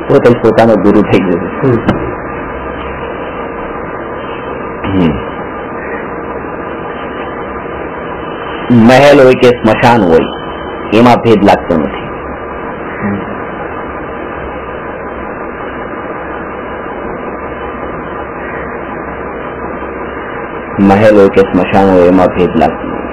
પોતે પોતાનો ગુરુ થઈ ગયો. મહેલ હોય કે સ્મશાન હોય એમાં ભેદ લાગતો નથી. મહેલ હોય કે સ્મશાન હોય એમાં ભેદ લાગતો નથી.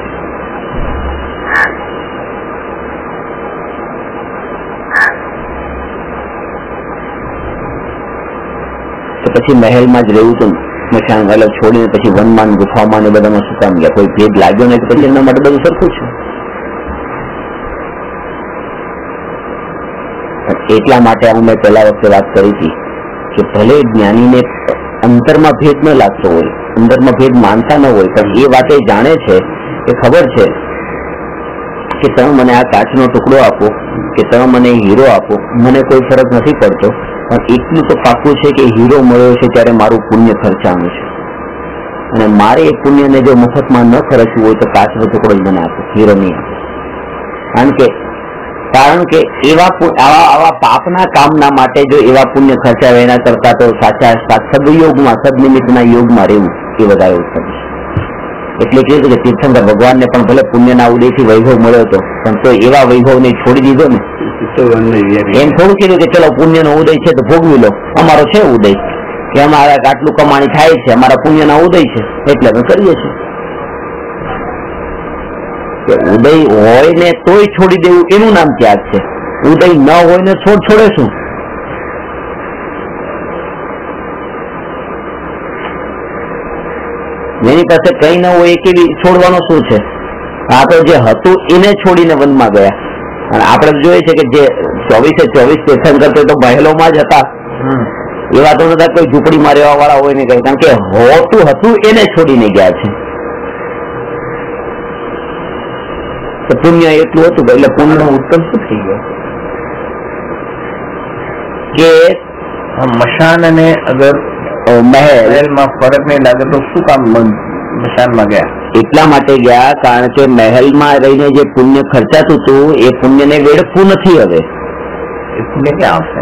તો પછી મહેલમાં જ રહેવું તો સ્મશાન વાળા છોડીને પછી વનમાં ગુફામાં ને બધામાં શું કામ ગયા? કોઈ ભેદ લાગ્યો નહીં તો પછી એના માટે બધું સરખું છે. એટલા માટે હું મેં પહેલા વખતે વાત કરી હતી કે ભલે જ્ઞાનીને અંતરમાં ભેદ ન લાગતો હોય, અંદરમાં ભેદ માનતા ન હોય, પણ એ વાતે જાણે છે કે ખબર છે કે તમે મને આ કાચનો ટુકડો આપો કે તમે મને હીરો આપો, મને કોઈ ફરક નથી પડતો, પણ એટલું તો પાકું છે કે હીરો મળ્યો છે ત્યારે મારું પુણ્ય ખર્ચાનું છે અને મારે એ પુણ્યને જો મફતમાં ન ખર્ચવું હોય તો કાચનો ટુકડો જ મને આપો, હીરો નહીં આપો. કારણ કે આવા પાપના કામના માટે જો એવા પુણ્ય ખર્ચાવે એના કરતા તો સાચા સદયોગમાં સદનિમિત્તના યોગમાં રહેવું એ વધારે ઉત્તમ છે. એટલે કહ્યું કે તીર્થંકર ભગવાનને પણ ભલે પુણ્યના ઉદયથી વૈભવ મળ્યો હતો પણ તો એવા વૈભવને છોડી દીધો ને. એમ થોડું કીધું કે ચલો પુણ્યનો ઉદય છે તો ભોગવી લો, અમારો છે ઉદય કે અમારા આટલું કમાણી થાય છે, અમારા પુણ્યના ઉદય છે એટલે અમે કરીએ છીએ. ઉદય હોય ને તોય છોડી દેવું એનું નામ ત્યાગ છે. ઉદય ન હોય ને છોડે શું? એની પાસે કઈ ન હોય એ કેવી છોડવાનો શું છે? આ તો જે હતું એને છોડીને વનમાં ગયા. અને આપણે જોઈએ છે કે જે 24/24 તીર્થંકર તો મહેલોમાં જ હતા. એવા તો નતા કોઈ ઝૂંપડીમાં રહેવા વાળા હોય ને કઈ, કારણ કે હોતું હતું એને છોડીને ગયા છે. પુણ્ય એટલું હતું એટલે પુણ્ય નો ઉત્તમ શું થઈ ગયો કે મશાન અને અગર મહેલમાં ફરક નહીં લાગે તો શું કામ મશાનમાં ગયા? એટલા માટે ગયા કારણ કે મહેલમાં રહીને જે પુણ્ય ખર્ચાતું હતું એ પુણ્યને વેડફવું નથી. હવે એ પુણ્ય ક્યાં આવશે?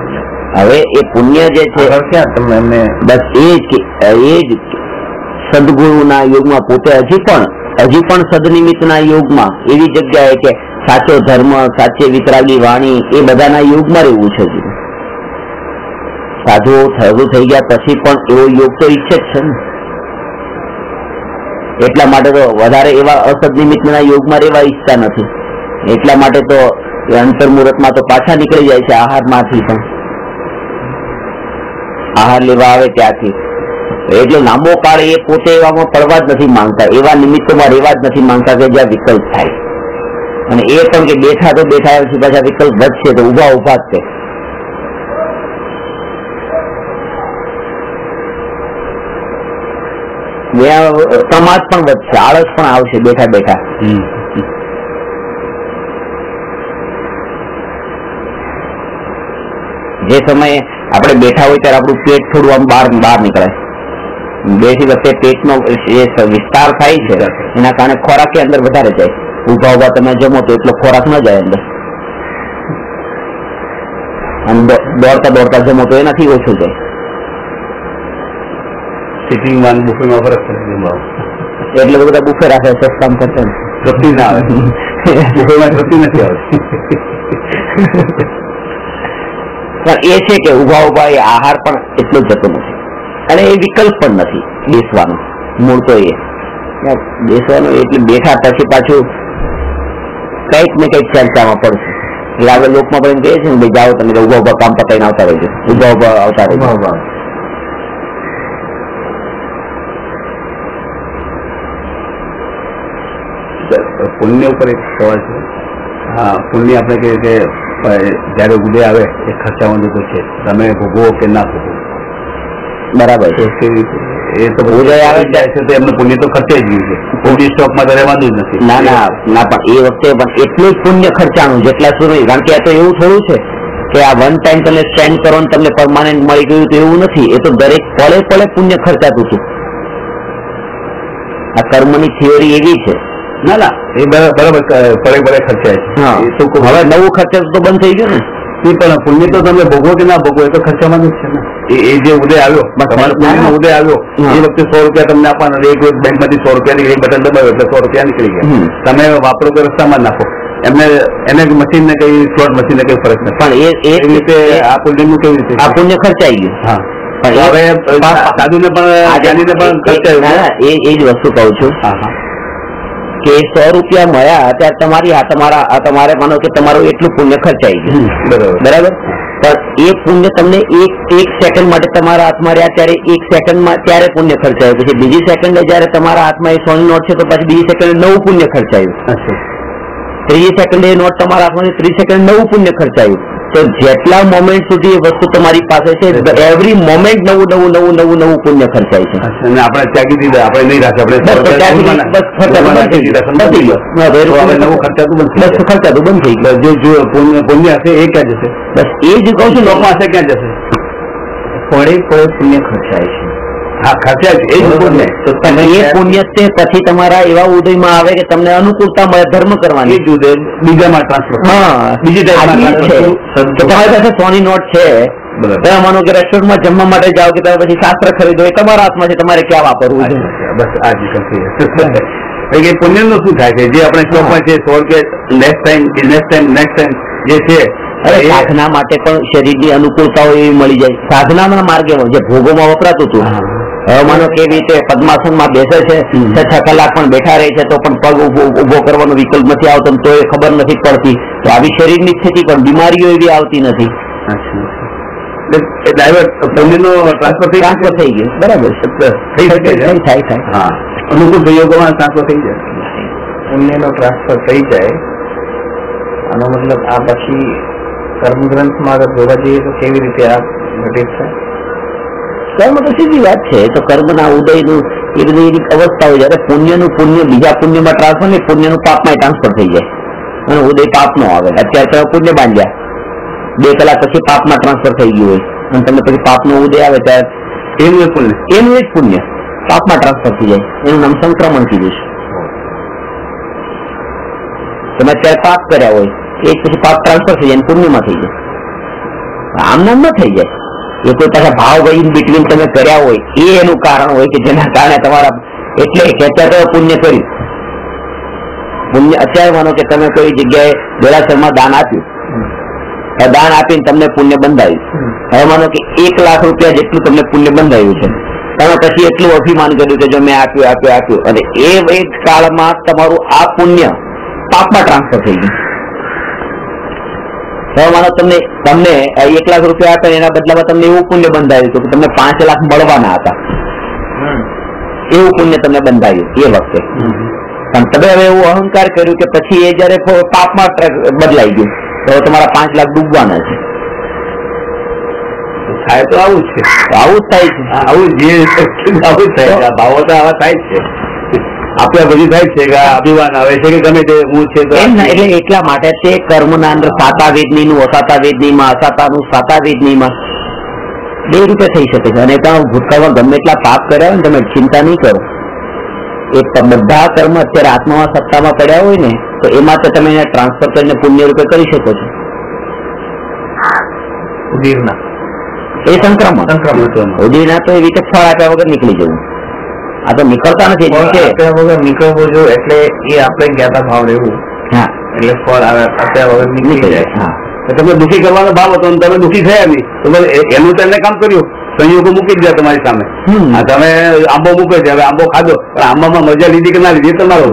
હવે એ પુણ્ય જે છે ક્યાં તમે બસ એ જ સદગુરુના યુગમાં પોતે હજી પણ હજી પણ સદનિમિત્તના યુગમાં એવી જગ્યાએ કે સાચો ધર્મ, સાચી વિતરાગી વાણી એ બધાના યુગમાં રહેવું છે. સાધુઓ સાધુ થઈ ગયા પછી પણ એવો યોગ તો ઈચ્છે જ છે ને. એટલા માટે તો વધારે એવા અસદનિમિત્તના યોગમાં રહેવા ઈચ્છતા નથી. એટલા માટે તો અંતર્મુહૂર્તમાં તો પાછા નીકળી જાય છે આહારમાંથી, પણ આહાર લેવા આવે ત્યાંથી. એટલે લાંબો કાળ એ પોતે એવામાં પડવા જ નથી માંગતા, એવા નિમિત્તોમાં રહેવા જ નથી માંગતા કે જ્યાં વિકલ્પ થાય. અને એ પણ કે બેઠા તો બેઠા પછી પાછા વિકલ્પ વધશે તો ઉભા ઉભા જ છે. સમાજ પણ વધશે, આળસ પણ આવશે બેઠા બેઠા. જે સમયે આપણે બેઠા હોય ત્યારે આપણું પેટ થોડું આમ બહાર નીકળે. બેઠી વખતે પેટનો જે વિસ્તાર થાય છે એના કારણે ખોરાક અંદર વધારે જાય. ઉભા ઉભા તમે જમો તો એટલો ખોરાક ન જાય અંદર, અને દોડતા દોડતા જમો તો એનાથી ઓછું જાય. સિટિંગમાં બુફેમાં ફરક પડે. એટલે બધા બુફે રાખે સસ્તામ કરતા તૃપ્તિ ના આવે. બુફેમાં તૃપ્તિ નથી આવતી. પણ એ છે કે ઉભા ઉભા એ આહાર પણ એટલો જતો નથી, અને એ વિકલ્પ પણ નથી બેસવાનો. મૂળ તો એ બેસવાનું એટલે બેઠા પછી પાછું કઈક ને કઈક ચર્ચામાં પડશે. એટલે આગળ લોકમાં પણ એમ કહે છે ને ભાઈ જાઓ તમે ઉભા ઉભા કામ પતાવીને આવતા રહેજો, ઉભા ઉભા આવતા રહેજો. પુણ્ય ઉપર એક સવાલ છે. હા, પુણ્ય આપણે કહીએ કે જયારે ઉદય આવે એ ખર્ચાવાનું તો છે, તમે ભોગવો કે ના ભોગવો. બરાબર છે. એ તો ઉદય આવે જાય છે તો એમને પુણ્ય તો ખર્ચે જ ગયું છે. પુણ્ય સ્ટોકમાં તો રહેવાનું જ નથી. ના ના ના, પણ એ વખતે પણ એટલું જ પુણ્ય ખર્ચાનું જેટલા સુધી. કારણ કે આ તો એવું થોડું છે કે આ વન ટાઈમ તમે સ્પેન્ડ કરો ને તમને પરમાનન્ટ મળી ગયું તો એવું નથી. એ તો દરેક પળે પળે પુણ્ય ખર્ચાતું હતું. આ કર્મની થિયરી એવી છે. ના ના, એ બરાબર પડે પડે ખર્ચાય છે. હવે નવું ખર્ચા તો બંધ થઈ ગયું ને. એ પણ પુણ્ય તો તમે ભોગવો કે ના ભોગવો એ તો ખર્ચામાં જ છે ને. એ જે ઉદય આવ્યો, તમારા પુણ્યનો ઉદય આવ્યો એ વખતે 100 રૂપિયા તમને આપવાના, એક બેંકમાંથી 100 રૂપિયા નીકળી, બટન દબાવ્યો એટલે 100 રૂપિયા નીકળી ગયા. તમે વાપરો કે રસ્તામાં નાખો, એને મશીન ને કઈ સ્લોટ મશીન ને કઈ ફરક નથી. પણ એ રીતે આ પુણ્યનું કેવી રીતે આ પુણ્ય ખર્ચાઈ ગયું. હા, હવે સાધુ ને પણ જ્ઞાની ને પણ ખર્ચાયું. એ જ વસ્તુ કહું છું કે 100 રૂપિયા મળ્યા ત્યારે તમારે માનો કે તમારું એટલું પુણ્ય ખર્ચાઈ ગયું. બરાબર. પણ એ પુણ્ય તમને એક સેકન્ડ માટે તમારા હાથમાં રહ્યા ત્યારે એક સેકન્ડમાં ત્યારે પુણ્ય ખર્ચાયું. પછી બીજી સેકન્ડે જયારે તમારા હાથમાં એ 100 નોટ છે તો પછી બીજી સેકન્ડે નવું પુણ્ય ખર્ચાયું. ત્રીજી સેકન્ડે એ નોટ તમારા હાથમાં, 30 સેકન્ડ નવું પુણ્ય ખર્ચાયું. તો જેટલા મોમેન્ટ સુધી એ વસ્તુ તમારી પાસે છે એવરી મોમેન્ટ નવું નવું નવું નવું નવું પુણ્ય ખર્ચાય છે. આપણે ત્યાગી દીધા, આપણે નહીં રાખે, આપણે ખર્ચાતું બંધ થઈ ગયું. જો પુણ્ય હશે એ ક્યાં જશે? બસ એ જ કહું છું, લોકમાં હશે ક્યાં જશે? પડે પડે પુણ્ય ખર્ચાય છે. હા, ખર્ચાય છે. એ પુણ્ય તે પછી તમારા એવા ઉદયમાં આવે કે તમને અનુકૂળતા મળે ધર્મ કરવાની. બીજામાં ટ્રાન્સફર. હા, બીજી તમારી પાસે 100 ની નોટ છે, તમે માનો કે રેસ્ટોરન્ટમાં જમવા માટે જાઓ કે તમે પછી શાસ્ત્ર ખરીદો, એ તમારા હાથમાં છે, તમારે ક્યાં વાપરવું છે. બસ આ જ પુણ્ય નું શું થાય છે? જે આપણે સ્ટોકમાં છે 100 રૂપિયા નેક્સ્ટ ટાઈમ જે છે સાધના માટે પણ શરીરની અનુકૂળતાઓ એવી મળી જાય. સાધનાના માર્ગે જે ભોગોમાં વપરાતું હતું, હવે માનો કેવી રીતે પદ્માસનમાં બેસે છે, 6 કલાક પણ બેઠા રહે છે તો પણ પગ ઉભો કરવાનો વિકલ્પ નથી આવતો, તો એ ખબર નથી પડતી. તો આવી શરીરની સ્થિતિ પણ બીમારીઓ એવી આવતી નથી. ટ્રાન્સફર થઈ ગયું. બરાબર થાય. હા, અનુકૂળ સંયોગોમાં ટ્રાન્સફર થઈ જાય. પુણ્યનો ટ્રાન્સફર થઈ જાય. આનો મતલબ આ પછી કર્મગ્રંથમાં આગળ જોવા જઈએ તો કેવી રીતે આ ઘટિત થાય? કર્મ તો સીધી વાત છે. તો કર્મના ઉદયનું એ બધી એની અવસ્થાઓ જયારે પુણ્ય બીજા પુણ્યમાં ટ્રાન્સફર નહીં, પુણ્યનું પાપમાં ટ્રાન્સફર થઈ જાય અને ઉદય પાપ નો આવે. અત્યારે તમે પુણ્ય બાંધ્યા, 2 કલાક પછી પાપમાં ટ્રાન્સફર થઈ ગયું હોય અને તમને પછી પાપનો ઉદય આવે ત્યારે એનું જ પુણ્ય પાપમાં ટ્રાન્સફર થઈ જાય. એનું નામ સંક્રમણ કીધું છે. તમે અત્યારે પાપ કર્યા હોય એ પછી પાપ ટ્રાન્સફર થઈ જાય, પુણ્યમાં થઈ જાય. આમ નામ ન થઈ જાય. એ કોઈ પાછા ભાવ ઇન બિટવીન તમે કર્યા હોય એ એનું કારણ હોય કે જેના કારણે તમારા એટલે કે અત્યારે પુણ્ય કર્યું પુણ્ય અત્યારે માનો કે તમે કોઈ જગ્યાએ દેરાસરમાં દાન આપ્યું, દાન આપીને તમને પુણ્ય બંધાયું. હવે માનો કે 1 લાખ રૂપિયા જેટલું તમને પુણ્ય બંધાયું છે, તમે પછી એટલું અભિમાન કર્યું કે જો મેં આપ્યું અને એ એક કાળમાં તમારું આ પુણ્ય પાપમાં ટ્રાન્સફર થઈ ગયું. હવે માનો તમને 1 લાખ રૂપિયા આપ્યા, એના બદલામાં તમને એવું પુણ્ય બંધાયું હતું કે તમને 5 લાખ મળવાના હતા, એવું પુણ્ય તમને બંધાયું એ વખતે. પણ તમે હવે એવું અહંકાર કર્યું કે પછી એ જયારે પાપમાં બદલાઈ ગયું તો તમારા 5 લાખ ડૂબવાના છે. થાય તો આવું જ છે, આવું જ થાય છે, આવું જે આવું જ થાય છે. ભાવો તો આવા થાય જ છે, આપણે બધી થાય છે કે અભિમાન આવે છે કે ગમે તે હું છે. એટલે એટલા માટે તે કર્મના અંદર સાતા વેદની નું અસાતા વેદનીમાં, અસાતાનું સાતા વેદનીમાં 2 રીતે થઈ શકે છે. અને ત્યાં ભૂતકાળમાં ગમે એટલા પાપ કર્યા હોય ને, તમે ચિંતા નહીં કરો, એ બધા કર્મ અત્યારે આત્મામાં સત્તામાં પડ્યા હોય ને તો એમાં તો તમે એને ટ્રાન્સફર કરીને પુણ્ય રૂપે કરી શકો છો. ઉદીરના એ સંક્રમણ ઉદીરના તો એવી રીતે ફળ આપ્યા વગર નીકળી જવું. આ તો નીકળતા નથી વગર નીકળવું જો એટલે એ આપણે જ્ઞાતા ભાવ રહેવું. હા, એટલે ફળ આપ્યા વગર નીકળી જાય. હા, તમે દુઃખી કરવાનો ભાવ હતો, તમે દુઃખી થયા નહીં તો એનું તો એને કામ કર્યું, સંયોગો મૂકી જ જાય તમારી સામે. તમે આંબો મૂકે છે, હવે આંબો ખાધો, પણ આંબામાં મજા લીધી કે ના લીધી તમારો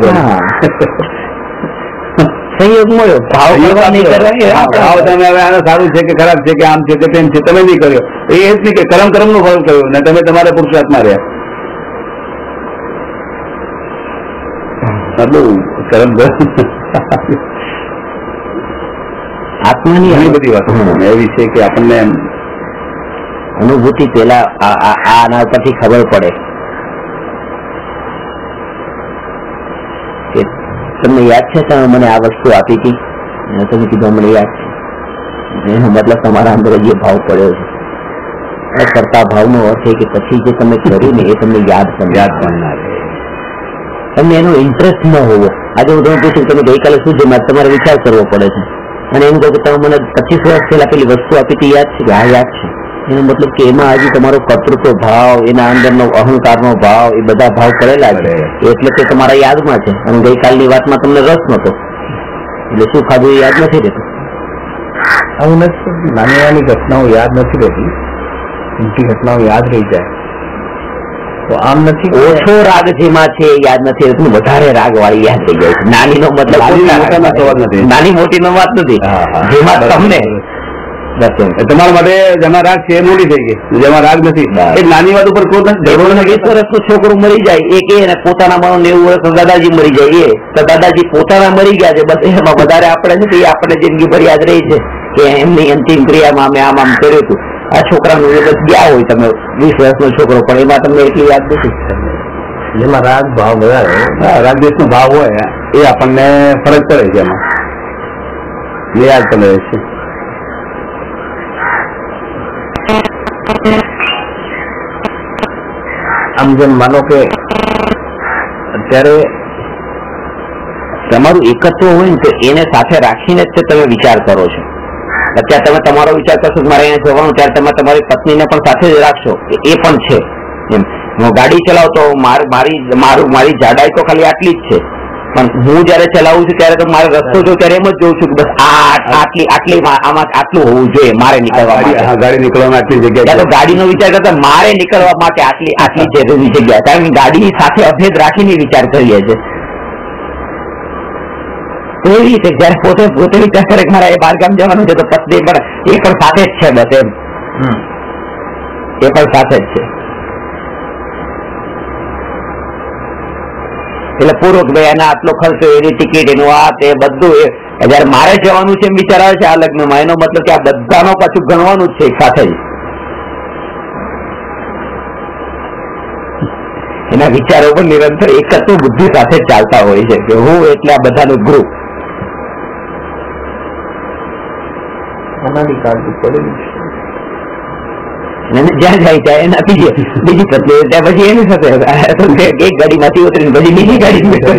સંયોગ મળ્યો. ભાવ તમે હવે આને સારું છે કે ખરાબ છે કે આમ છે કે તેમ છે તમે નહીં કર્યો, એ જ નહીં કે કર્મ નું ફળ કર્યું ને તમે તમારા પુરુષાર્થમાં રહ્યા. કર્મ આત્માની ઘણી બધી વાતો એવી છે કે આપણને અનુભૂતિ પેલા આના પરથી ખબર પડે કે તમને યાદ છે તમે મને આ વસ્તુ આપી હતી, તમે કીધું મને યાદ છે, એનો મતલબ તમારા અંદર જે ભાવ પડ્યો છે. કરતા ભાવનો અર્થ છે કે પછી જે તમે કર્યું ને એ તમને યાદ પણ ના રહે, તમને એનો ઇન્ટરેસ્ટ ન હોવો. આજે હું તમે પૂછું તમે ગઈકાલે શું જમ્યા, તમારે વિચાર કરવો પડે છે. અને એમ કહું કે તમે મને 25 વર્ષ પહેલા પેલી વસ્તુ આપી હતી, યાદ છે કે હા યાદ છે. એનો મતલબ કે એમાં હજી તમારો કર્તૃત્વ ભાવ, એના અંદરનો અહંકારનો ભાવ, એ બધા ભાવ પડેલા છે, એટલે તે તમારા યાદમાં છે. અને ગઈકાલની વાતમાં તમને રસ નતો, એટલે શું ખાધું એ યાદ નથી રહેતું. આવું નથી, નાની નાની ઘટનાઓ યાદ નથી રહેતી, મોટી ઘટનાઓ યાદ રહી જાય. તો આમ નથી, ઓછો રાગ જેમાં છે એ યાદ નથી રહેતું, વધારે રાગ વાળી યાદ થઈ જાય છે. નાની નો મતલબ નાની મોટી નો વાત નથી, જેમાં તમને તમારા માટે જેમાં રાગ છે એ મોટી થઈ ગઈ, જેમાં રાગ નથી એ નાની વાત ઉપર કોઈ 20 વર્ષનું છોકરું મરી જાય, એક એને પોતાના 90 વર્ષ દાદાજી મરી જાય, એ તો દાદાજી પોતાના મરી ગયા છે, બસ એમાં વધારે આપણે છે એ આપણે જિંદગી ભર યાદ રહી છે કે એમની અંતિમ ક્રિયામાં અમે આમ કર્યું હતું. આ છોકરાનું એ બસ ગયા હોય તમે 20 વર્ષનો છોકરો, પણ એમાં તમને એટલી યાદ નથી. જેમાં રાગ ભાવ વધારે, રાગદેશ નો ભાવ હોય એ આપણને ફરક પડે છે, એમાં એ યાદ પડે છે. આમ જેમ માનો કે અત્યારે તમારું એકત્વ હોય ને તો એને સાથે રાખીને જ તમે વિચાર કરો છો. અત્યારે તમે તમારો વિચાર કરશો મારે અહીંયા જવાનું, ત્યારે તમે તમારી પત્નીને પણ સાથે જ રાખશો, એ પણ છે. એમ હું ગાડી ચલાવતો મારી જાડાઈ તો ખાલી આટલી જ છે, પણ હું જયારે ચલાવું છું ત્યારે તો મારે રસ્તો જો ત્યારે એમ જ જોઉં છું કે બસ આટલી આમાં આટલું હોવું જોઈએ મારે નીકળવા માટે. ગાડી નીકળવા આટલી જગ્યા, તો ગાડીનો વિચાર કરતા મારે નીકળવા માટે આટલી જરૂરી જગ્યા, કારણ કે ગાડી સાથે અભેદ રાખીને વિચાર કરીએ છીએ. એવી રીતે જયારે પોતે વિચાર કરે કે મારા એ બહારગામ જવાનું છે તો પત્ની પણ એ પણ સાથે જ છે, બસ એમ એ પણ સાથે જ છે. એટલે પૂરો કે ભાઈ એના આટલો ખર્ચો, એની ટિકિટ, એનું આ તે બધું જયારે મારે જવાનું છે એમ વિચાર આવે છે આ લગ્નમાં, એનો મતલબ કે આ બધાનો પાછું ગણવાનું જ છે સાથે જ. એના વિચારો પણ નિરંતર એકત્વ બુદ્ધિ સાથે ચાલતા હોય છે કે હું એટલે આ બધાનું ગ્રુપ. જ્યાં જાય ત્યાં એના બીજી પત્ની, ત્યાં પછી એની સાથે એક ગાડીમાંથી ઉતરીને પછી બીજી ગાડી બેઠો.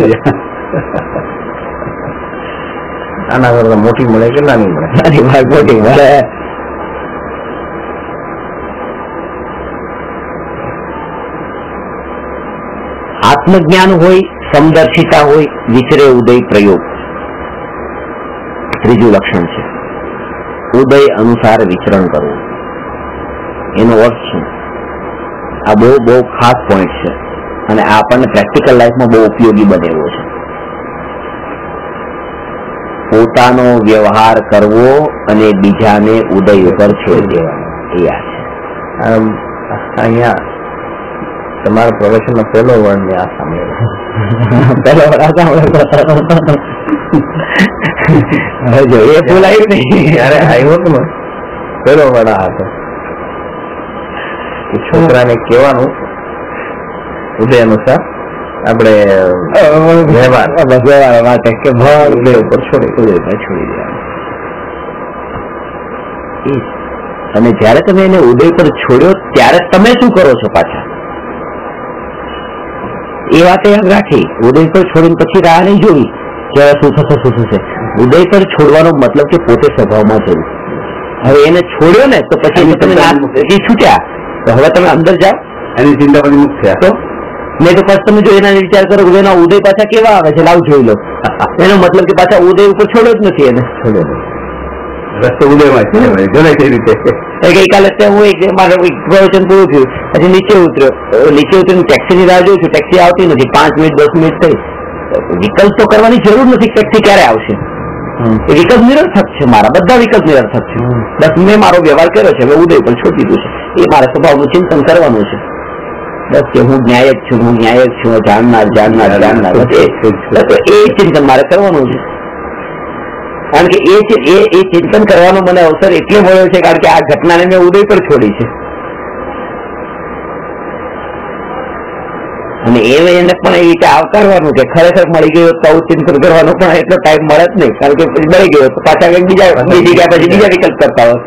આના કરતા મોટી મળે કે નાની મળે? મોટી મળે. આત્મજ્ઞાન હોય સમદર્શિતા હોય, વિચરે ઉદય પ્રયોગ. ત્રીજું લક્ષણ છે ઉદય અનુસાર વિચરણ કરવું. એનો અર્થ શું? આ બહુ ખાસ પોઈન્ટ છે અને આ આપણને પ્રેક્ટિકલ લાઈફમાં બહુ ઉપયોગી બને એવો છે. પોતાનો વ્યવહાર કરવો અને બીજાને ઉદય ઉપર છોડી દેવાનો, એ આ છે. અહીંયા તમારા પ્રોફેશનનો પહેલો વર્ડ ને આ સામે પહેલો વર્ડ જો એ બોલાયું નહીં, જયારે આવ્યો હતો ને પહેલો વર્ડ આ હતો કે છોકરાને કહેવાનું ઉદય અનુસાર આપણે વ્યવહાર માટે કે ઉદય ઉપર છોડી દેવાનું. અને જયારે તમે એને ઉદય પર છોડ્યો ત્યારે તમે શું કરો છો પાછા, એ વાત યાદ રાખી. ઉદય પર છોડીને પછી રાહ નહીં જોવી કે શું થશે. ઉદય પર છોડવાનો મતલબ કે પોતે સ્વભાવમાં જવું. હવે એને છોડ્યો ને તો પછી તમે છૂટ્યા, તો હવે તમે અંદર જાઓ, એની ચિંતા પછી મુક્ત થયા. તો નહીં તો પછી તમે જો એના વિચાર કરો કે એના ઉદય પાછા કેવા આવે છે, લાવ જોઈ લો. એનો મતલબ કે પાછા ઉદય ઉપર છોડ્યો જ નથી, એને છોડ્યો રસ્તો ઉદયમાં છે ગમે તે રીતે. ગઈકાલે મારે પ્રવચન પૂરું થયું, પછી નીચે ઉતરીને ટેક્સીની રાહ જોઉં છું, ટેક્સી આવતી નથી. 5 મિનિટ 10 મિનિટ થઈ. વિકલ્પ તો કરવાની જરૂર નથી, ટેક્સી ક્યારે આવશે. એ વિકલ્પ નિરર્થક છે, મારા બધા વિકલ્પ નિરર્થક છે. બસ મેં મારો વ્યવહાર કર્યો છે, હવે ઉદય પર છોડી દીધું છે. એ મારા સ્વભાવનું ચિંતન કરવાનું છે. બસ કે હું ન્યાયક છું, જાણનાર. એ ચિંતન મારે કરવાનું છે. કારણ કે એ ચિંતન કરવાનો મને અવસર એટલે મળ્યો છે કારણ કે આ ઘટનાને મેં ઉદય પર છોડી છે. અને એને પણ એવી રીતે આવકારવાનું કે ખરેખર મળી ગયો તો ચિંતન કરવાનો પણ એટલો ટાઈમ મળે જ નહીં, કારણ કે મળી ગયો તો પાછા બીજા વિકલ્પ કરતા હોય.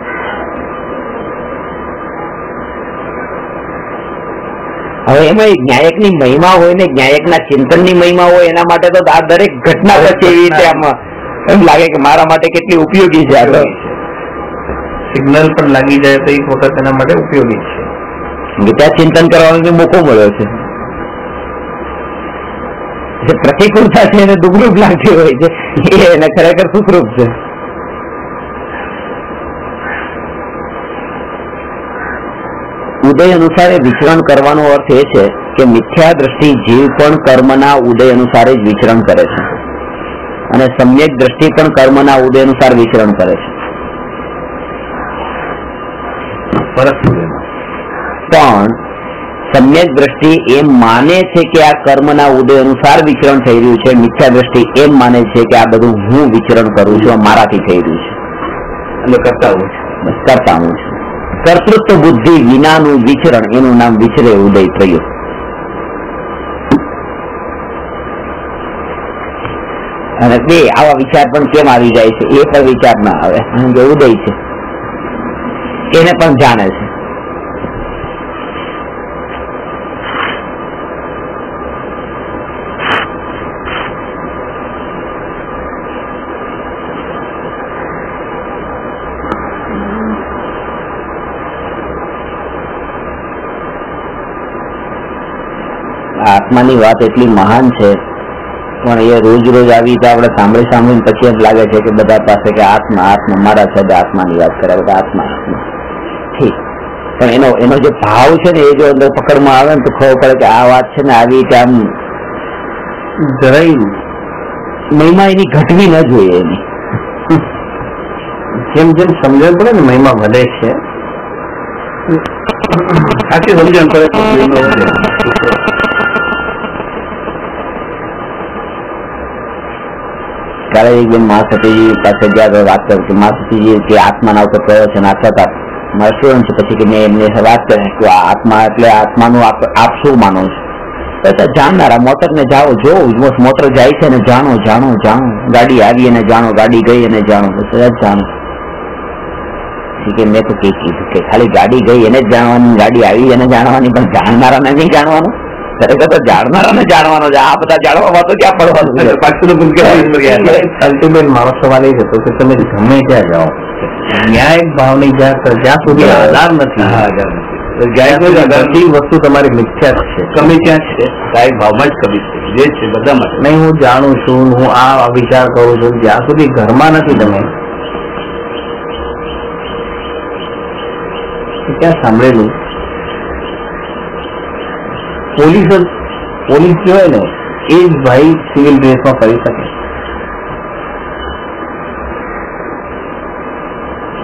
હવે એમાં ન્યાયકની મહિમા હોય ને ન્યાયકના ચિંતનની મહિમા હોય, એના માટે તો આ દરેક ઘટના પછી એવી રીતે આમાં એમ લાગે કે મારા માટે કેટલી ઉપયોગી છે. સિગ્નલ પણ લાગી જાય તો એક વખત એના માટે ઉપયોગી છે. ત્યાં ચિંતન કરવાનો મોકો મળ્યો છે. પ્રતિકૂળતા છે એને દુઃખરૂપ લાગતી હોય છે, એને ખરેખર સુખરૂપ છે. ઉદય અનુસાર વિચરણ કરવાનો અર્થ એ છે કે મિથ્યા દ્રષ્ટિ જીવ પણ કર્મના ઉદય અનુસાર જ વિચરણ કરે છે અને સમ્યક દ્રષ્ટિ પણ કર્મના ઉદય અનુસાર વિચરણ કરે છે. પણ સમ્યક દ્રષ્ટિ એમ માને છે કે આ કર્મના ઉદય અનુસાર વિચરણ થઈ રહ્યું છે, મિથ્યા દ્રષ્ટિ એમ માને છે કે આ બધું હું વિચરણ કરું છું, મારાથી થઈ રહ્યું છે અને કરતા હું છું. કર્તૃત્વ બુદ્ધિ વિનાનું વિચરણ, એનું નામ વિચરે ઉદય પ્રયોગ. અને બે આવા વિચાર પણ કેમ આવી જાય છે એ પણ વિચાર ના આવે. જે ઉદય છે એને પણ જાણે છે. આત્માની વાત એટલી મહાન છે પણ એ રોજ રોજ આવી તો આપણે સાંભળીને પછી એમ લાગે છે કે બધા પાસે કે આત્મા મારા છે, આત્માની વાત કરે બધા આત્મા. ઠીક, પણ એનો જે ભાવ છે ને એ જો અંદર પકડમાં આવે ને તો ખબર પડે કે આ વાત છે ને આવી રીતે આમ જરાય મહિમા એની ઘટવી ન જોઈએ. એની જેમ જેમ સમજણ પડે ને મહિમા વધે છે, આખી સમજણ પડે તો ત્યારે એક બેન મહાસતીજી પાસે ગયા વાત કરી કે મહાસતીજી કે આત્માના ઉપર પ્રવચન આપતા હતા, મારા સ્ટુડન્ટ છે. પછી કે મેં એમને વાત કરી કે આત્મા એટલે આત્માનું આપ શું માનો છો? જાણનારા મોટરને જાઓ, જોવો મોટર જાય છે ને જાણો, ગાડી આવી અને જાણો, ગાડી ગઈ અને જાણો, સહેજ જાણો. કે મેં તો કીધું કે ખાલી ગાડી ગઈ એને જ જાણવાની, ગાડી આવી એને જાણવાની, પણ જાણનારાને નહીં જાણવાનું. ખરેખર તો જાણનારાને જાણવાનો છે. આ બધા જાણવામાં તો ક્યાં પડવાનું? અલ્ટિમેટ મારો સવાલ એ હતો કે તમે ગમે ત્યાં જાઓ, ન્યાય ભાવની જ્યાં સુધી આધાર નથી બધી વસ્તુ તમારી મિથ્યા છે. કમી ક્યાં છે? ગાયક ભાવમાં જ કમી છે, જે છે બધા માટે. નહીં, હું જાણું છું, હું આ વિચાર કરું છું, જ્યાં સુધી ઘરમાં નથી તમે ક્યાં સાંભળેલું. પોલીસ જે હોય ને એ જ ભાઈ સિવિલ ડ્રેસમાં ફરી શકે.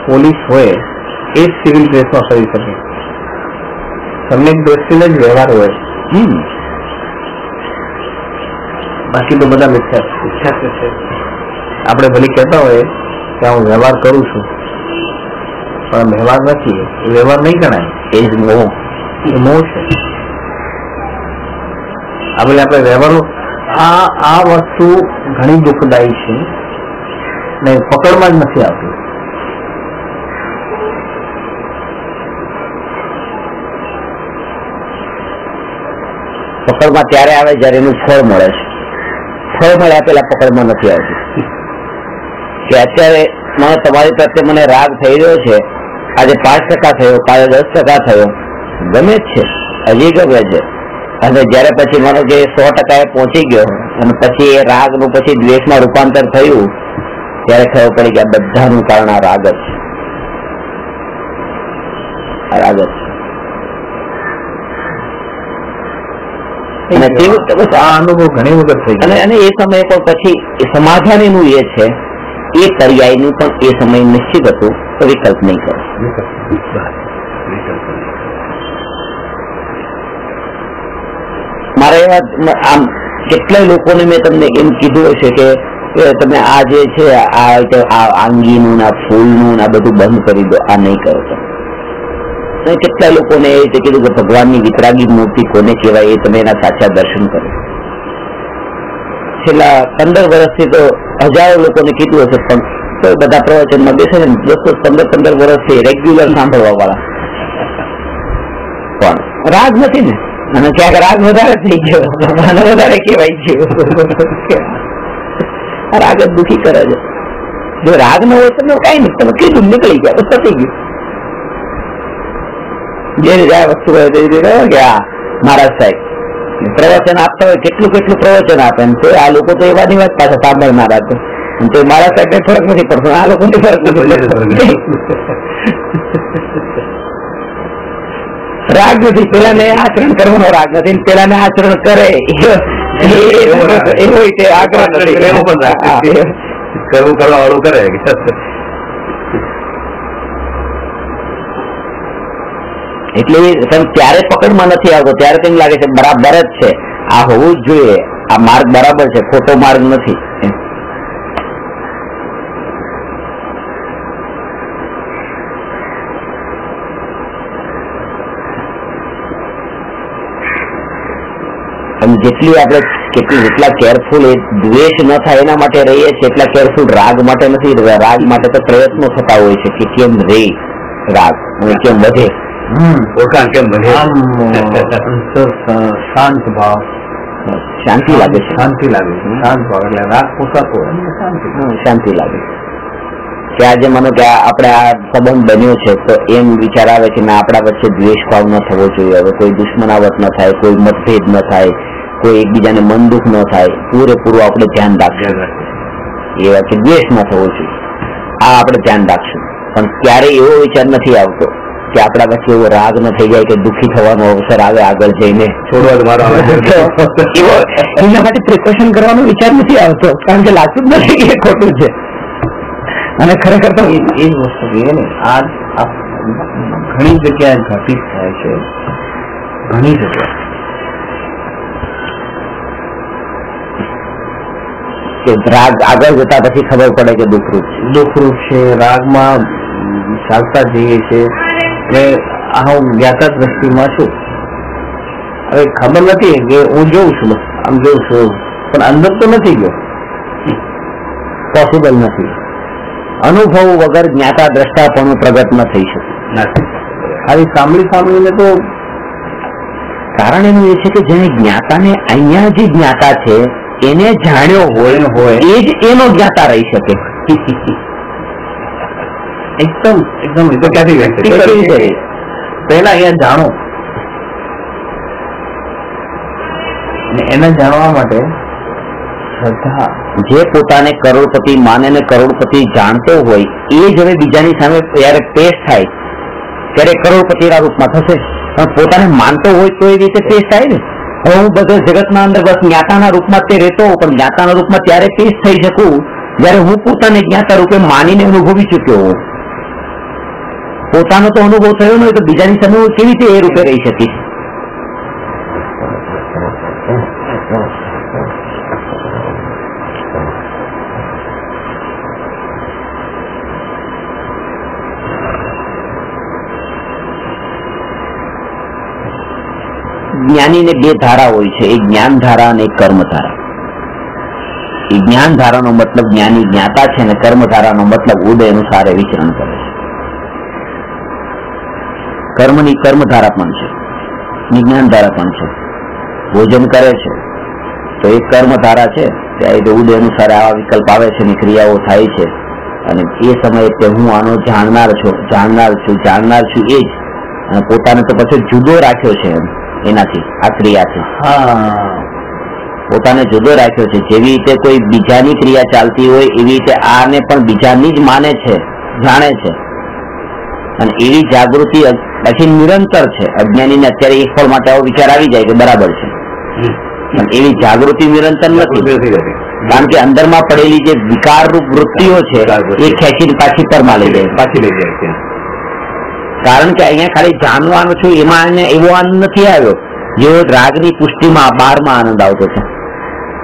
પોલીસ હોય એ જ સિવિલ ડ્રેસમાં ફરી શકે. તમને દ્રષ્ટિને જ વ્યવહાર હોય, બાકી તો બધા મિથ્યા છે. આપણે ભલે કહેતા હોય કે હું વ્યવહાર કરું છું, પણ વ્યવહાર નથી, એ વ્યવહાર નહીં ગણાય, એ જ મોહ. એ મોહ છે. આપણે વ્યવહારનું આ વસ્તુ ઘણી દુઃખદાયી છે ને પકડમાં જ નથી આવતી. પકડમાં ત્યારે આવે જયારે એનું ફળ મળે છે. ફળ મળ્યા પેલા પકડમાં નથી આવતી. કે અત્યારે તમારી પ્રત્યે મને રાગ થઈ રહ્યો છે, આજે 5% થયો, કાલે 10% થયો, ગમે જ છે, હજી ગમે છે. અને જયારે પછી માનો કે 100% પહોંચી ગયો અને પછી એ રાગ નું પછી દ્વેષમાં રૂપાંતર થયું, ત્યારે ખબર પડી કે આ બધાનું કારણ આ રાગ જ છે. રાગ જ છે. આ અનુભવ ઘણી વખત થઈ ગયો. અને એ સમયે પણ પછી સમાધાન એનું એ છે, એ પર્યાયનું પણ એ સમય નિશ્ચિત હતું, તો વિકલ્પ નહીં કરો. મારે એવા આમ કેટલાય લોકોને મેં તમને એમ કીધું હશે કે તમે આ જે છે આ આંગીનું આ ફૂલનું આ બધું બંધ કરી દો, આ નહીં કરો. તો કેટલા લોકોને એ રીતે કીધું કે ભગવાનની વિતરાગી મૂર્તિ કોને કહેવાય, એ તમે એના સાચા દર્શન કરો. છેલ્લા 15 વર્ષથી તો હજારો લોકોને કીધું હશે, પણ તો બધા પ્રવચનમાં બેસે ને 10-15 વર્ષથી રેગ્યુલર સાંભળવા વાળા પણ રાગ નથી ને, અને ક્યાંક રાગ વધારે થઈ ગયો, વધારે કહેવાય ગયો. રાગ જ દુઃખી કરે છે. જો રાગ ન હોય તમે કઈ નહીં, તમે કીધું નીકળી ગયા, બસ થઈ ગયું. જે રીતે આ વસ્તુ કે મહારાજ સાહેબ પ્રવચન આપતા હોય, કેટલું પ્રવચન આપે, તો આ લોકો તો એવા ની વાત પાછા સાંભળનારા છે. તો મહારાજ સાહેબ ને ફરક નથી પડતો, આ લોકો ફરક નથી. રાગ નથી, પેલા ને આચરણ કરવાનો રાગ નથી, પેલા ને આચરણ કરે એવો આગ્રહ નથી. કરવું કરવા વાળું કરે. એટલે ત્યારે પકડમાં નથી આવતો, ત્યારે તેમ લાગે છે બરાબર જ છે, આ હોવું જ જોઈએ, આ માર્ગ બરાબર છે, ખોટો માર્ગ નથી. જેટલી આપણે જેટલા કેરફુલ દ્વેષ ન થાય એના માટે રહીએ છીએ, એટલા કેરફુલ રાગ માટે નથી. રાગ માટે તો પ્રયત્નો થતા હોય છે કે કેમ રે રાગ અને કેમ વધે, ઓળખાણ કેમ બને, શાંત ભાવ, શાંતિ લાગે છે. શાંત ભાવ એટલે રાગ પોસાતો શાંતિ લાગે કે આજે માનો કે આપણે આ સંબંધ બન્યો છે, તો એમ વિચાર આવે કે ના આપણા વચ્ચે દ્વેષ ભાવ ન થવો જોઈએ, હવે કોઈ દુશ્મનાવટ ન થાય, કોઈ મતભેદ ન થાય, કોઈ એકબીજાને મન દુઃખ ન થાય, પૂરેપૂરું આપણે ધ્યાન રાખશું. એવા કે દ્વેષ ન થવો જોઈએ, આ આપણે ધ્યાન રાખશું. પણ ક્યારેય એવો વિચાર નથી આવતો કે આપણા વચ્ચે એવો રાગ ન થઈ જાય કે દુઃખી થવાનો અવસર આવે આગળ જઈને, છોડવા મારો એવો એના માટે પ્રિકોશન કરવાનો વિચાર નથી આવતો, કારણ કે લાગતું જ નથી કે ખોટું છે. અને ખરેખર તો એ જ વસ્તુ છે ને, આ ઘણી જગ્યાએ ઘટિત થાય છે, ઘણી જગ્યાએ કે રાગ આગળ જતા પછી ખબર પડે કે દુઃખરૂપ છે. રાગમાં ચાલતા જઈએ છે અને હું જ્ઞાતા દ્રષ્ટિમાં છું, હવે ખબર નથી કે હું જોઉં છું, આમ જોઉં છું, પણ અંદર તો નથી ગયો, પોસિબલ નથી. અનુભવ વગર જ્ઞાતા દ્રષ્ટા પણ પ્રગટ ન થઈ શકે. ખાલી સાંભળીને તો. કારણ એનું એ છે કે જેને જ્ઞાતાને અહીંયા જે જ્ઞાતા છે એને જાણ્યો હોય એ જ એનો જ્ઞાતા રહી શકે. એકદમ એ તો ક્યાંથી વ્યક્તિ પહેલા અહીંયા જાણો, અને એને જાણવા માટે શ્રદ્ધા. જે પોતાને કરોડપતિ માને ને કરોડપતિ જાણતો હોય એ જ હવે બીજાની સામે જ્યારે ટેસ્ટ થાય ત્યારે કરોડપતિના રૂપમાં થશે. પણ પોતાને માનતો હોય તો એ રીતે ટેસ્ટ થાય ને. હવે હું બધે જગતના અંદર બસ જ્ઞાતાના રૂપમાં તે રહેતો, પણ જ્ઞાતાના રૂપમાં ત્યારે ટેસ્ટ થઈ શકું જયારે હું પોતાને જ્ઞાતા રૂપે માનીને અનુભવી ચૂક્યો હોઉં. પોતાનો તો અનુભવ થયો ન હોય તો બીજાની સામે હું કેવી રીતે એ રૂપે રહી શકીશ? જ્ઞાનીને બે ધારા હોય છે, એક જ્ઞાન ધારા અને એક કર્મ ધારા. એ જ્ઞાન ધારાનો મતલબ જ્ઞાની જ્ઞાતા છે અને કર્મ ધારાનો મતલબ ઉદય અનુસાર વિચરણ કરે છે. કર્મની કર્મ ધારા પણ છે, જ્ઞાન ધારા પણ છે. ભોજન કરે છે તો એક કર્મ ધારા છે, ત્યારે ઉદય અનુસાર આવા વિકલ્પ આવે છે અને ક્રિયાઓ થાય છે. અને એ સમયે તે હું આનો જાણનાર છું એ જ. અને પોતાને તો પછી જુદો રાખ્યો છે એનાથી, આ ક્રિયાથી પોતાને જુદો રાખ્યો છે. જેવી રીતે કોઈ બીજાની ક્રિયા ચાલતી હોય એવી રીતે આને પણ બીજાની જ માને છે, જાણે છે. અને એવી જાગૃતિ પછી નિરંતર છે. અજ્ઞાનીને અત્યારે એક ફળ માટે આવો વિચાર આવી જાય કે બરાબર છે, પણ એવી જાગૃતિ નિરંતર નથી. કારણ કે અંદરમાં પડેલી જે વિકારરૂપ વૃત્તિઓ છે એ ખેંચીને પાછી પરમાં લઈ જાય છે. કારણ કે અહીંયા ખાલી જાણવાનું છું એમાં એવો આનંદ નથી આવ્યો જેવો રાગની પુષ્ટિમાં 12માં આનંદ આવતો છે.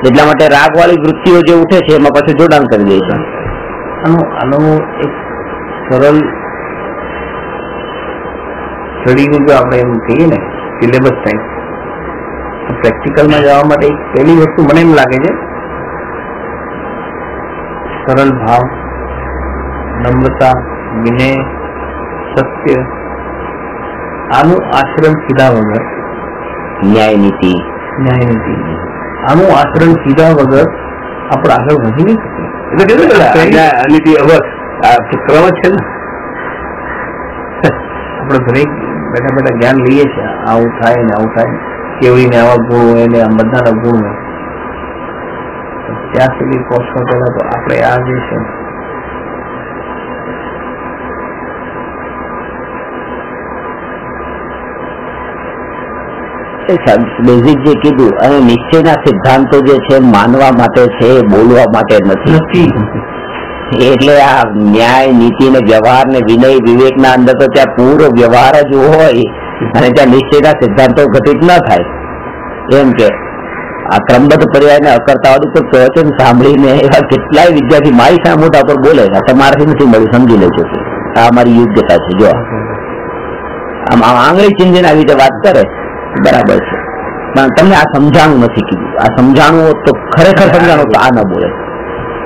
એટલા માટે રાગ વાળી વૃત્તિઓ જે ઉઠે છે એમાં પાછું જોડાણ કરી દે છે. આનો એક સરળ સ્ટડીનું જો આપણે એમ કહીએ ને સિલેબસ ટાઈમ, પ્રેક્ટિકલમાં જવા માટે એક પહેલી વસ્તુ મને એમ લાગે છે સરળ ભાવ, નમ્રતા, વિનય, સત્ય, આનું આચરણ કીધા વગર, ન્યાય નીતિ આનું આચરણ કીધા વગર આપણે આગળ વધી નહીં શકીએ. નીતિ ક્રમ છે ને. આપણે દરેક બેઠા બેઠા જ્ઞાન લઈએ છીએ, આવું થાય ને આવું થાય, કેવડીને આવા ગુણ હોય ને આમ બધાના ગુણ હોય. ત્યાં સુધી પહોંચવા પહેલા તો આપણે આ જે છે બેઝિક જે કીધું, અને નિશ્ચયના સિદ્ધાંતો જે છે માનવા માટે છે, બોલવા માટે નથી. એટલે આ ન્યાય, નીતિ ને વ્યવહાર ને વિનય વિવેક ના અંદર તો ત્યાં પૂરો વ્યવહાર જ હોય અને ત્યાં નિશ્ચયના સિદ્ધાંતો ઘટિત ન થાય. એમ કે આ ક્રમબદ્ધ પર્યાય ને અકર્તાવાદ ઉપર પ્રવચન સાંભળીને એવા કેટલાય વિદ્યાર્થી મારી સામે મોટા પર બોલે, તમારાથી નથી મળ્યું, સમજી લેજો આ અમારી યોગ્યતા છે. જો આમ આંગળી ચીંધીને આવી રીતે વાત કરે બરાબર છે, પણ તમને આ સમજાણું નથી કીધું. આ સમજાણું તો ખરેખર સમજાણું તો આ ન બોલે.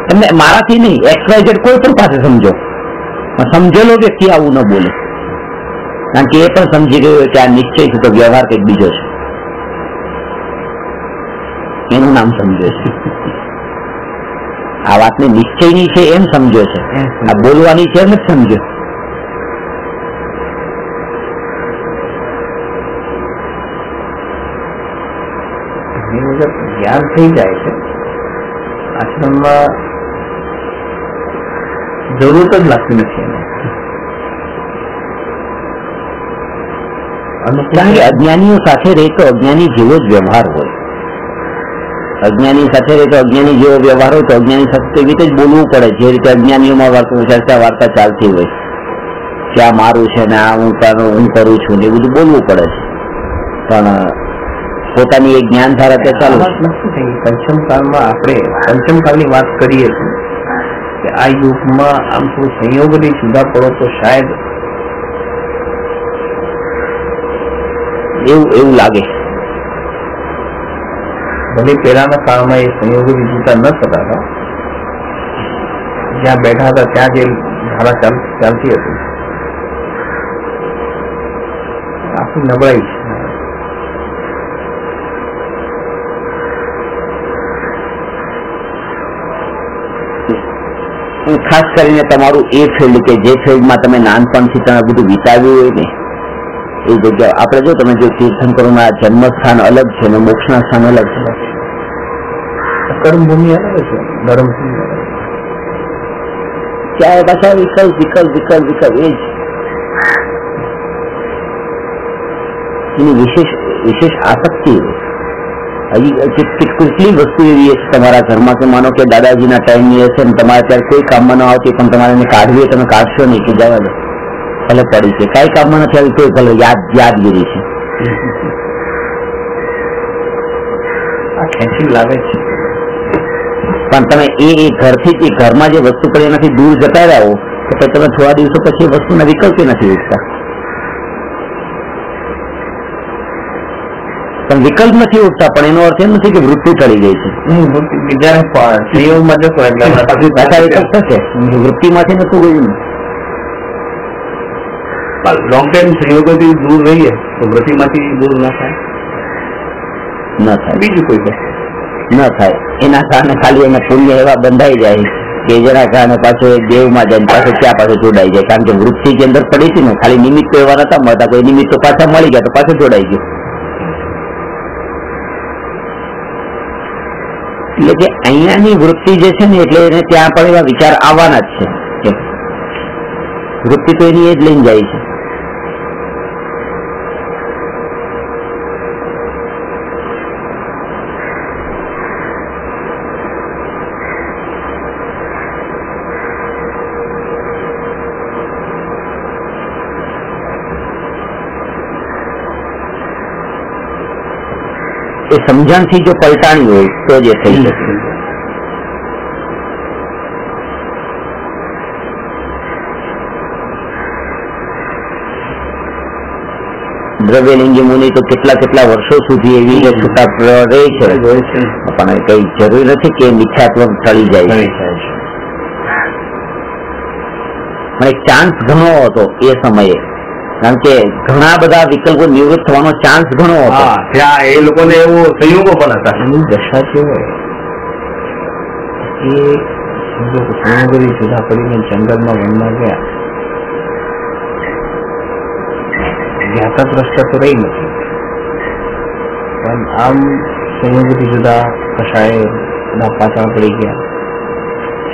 તમને મારાથી નહીં, XYZ કોઈ પણ પાસે સમજો, સમજેલો વ્યક્તિ આવું ન બોલે. કારણ કે એ પણ સમજી ગયો કે આ નિશ્ચય છે તો વ્યવહાર કંઈક બીજો છે, એનું નામ સમજે છે. આ વાતને નિશ્ચયની છે એમ સમજો છે, આ બોલવાની છે એમ જ સમજો. જ્ઞાન થઈ જાય છે, આશ્રમમાં જરૂરત જ લાગતી નથી. કારણ કે અજ્ઞાનીઓ સાથે રહેતો અજ્ઞાની જેવો જ વ્યવહાર હોય. અજ્ઞાની સાથે રહેતો અજ્ઞાની જેવો વ્યવહાર હોય તો અજ્ઞાની સાથે એવી રીતે જ બોલવું પડે જે રીતે અજ્ઞાનીઓમાં વાર્તા ચાલતી હોય કે આ મારું છે ને આ હું કરું છું ને એ બધું બોલવું પડે છે. પણ પોતાની એક જ્ઞાન ધારા તે ચાલુ નથી થઈ. પંચમકાળમાં આપણે પંચમકાળની વાત કરીએ છીએ કે આ યુગમાં આમ થોડું સંયોગથી જુદા પડો તો શાયદ એવું લાગે. ભલે પહેલાના કાળમાં એ સંયોગોથી જુદા ન થતા હતા, જ્યાં બેઠા હતા ત્યાં જે ધારા ચાલતી હતી આખી નબળાઈ છે. ખાસ કરીને તમારું એ ફિલ્ડ કે જે ફિલ્ડમાં તમે નાનપણથી તમે બધું વિતાવ્યું હોય ને એ જગ્યા આપણે જો તમે જો તીર્થંકરોના જન્મસ્થાન અલગ છે ને મોક્ષના સ્થાન અલગ છે. કર્મભૂમિ અલગ છે, ધર્મભૂમિ અલગ. ત્યારે પાછા વિકલ્પ વિકલ્પ વિકલ્પ વિકલ્પ એ જ એની વિશેષ આસક્તિ. હજી કેટલી વસ્તુ એવી છે તમારા ઘરમાં કે માનો કે દાદાજીના ટાઈમની હશે ને તમારે ત્યારે કોઈ કામમાં ન આવતી પણ તમારે એને કાઢવી તમે કાઢશો નહીં કે જવા દો ભલે પડી છે, કઈ કામમાં નથી આવી કોઈ ભલે યાદગીરી છે. આ ખેંચી લાગે છે. પણ તમે એ ઘરથી એ ઘરમાં જે વસ્તુ પડી એનાથી દૂર જતા રહો તો પછી તમે થોડા દિવસો પછી એ વસ્તુના વિકલ્પે નથી ઉઠતા. પણ વિકલ્પ નથી ઉઠતા પણ એનો અર્થ એમ નથી કે વૃત્તિ ટળી ગઈ છે. સંયોગમાં જશો એટલે વિકલ્પ થશે, વૃત્તિમાંથી નતું ગયું. લોંગ ટાઈમ સંયોગોથી દૂર રહીએ તો વૃત્તિમાંથી દૂર ના થાય. બીજું કોઈ વસ્તુ ન થાય. એના કારણે ખાલી એના પુણ્ય એવા બંધાઈ જાય કે જેના કારણે પાછો એ દેવમાં જાય પાછો ત્યાં પાછો જોડાઈ જાય. કારણ કે વૃત્તિ જે અંદર પડી હતી ને ખાલી નિમિત્તો એવા નતા મળતા, કોઈ નિમિત્તો પાછા મળી ગયા તો પાછો જોડાઈ ગયો. એટલે કે અહીંયાની વૃત્તિ જે છે ને એટલે એને ત્યાં પણ એવા વિચાર આવવાના જ છે. વૃત્તિ તો એની એ જ લઈને જાય છે. એ સમજણથી જો પલટાણી હોય તો જે થઈ શકે. દ્રવ્યલિંગી મુનિ તો કેટલા વર્ષો સુધી એવી છૂટા રહે છે પણ કઈ જરૂરી નથી કે મિથ્યાત્વ ટળી જાય. પણ એક ચાન્સ ઘણો હતો એ સમયે, કારણ કે ઘણા બધા વિકલ્પો નિવૃત્ત થવાનો ચાન્સ ઘણો હતો. ત્યાં એ લોકોને એવો સંયોગો પણ હતા. એની દશા જે હોય એ સંયોગોથી જુદા પડીને જંગલમાં વનમાં ગયા, જ્ઞાતા દ્રષ્ટા તો રહી નથી પણ આમ સંયોગોથી જુદા કશાય પાછળ પડી ગયા.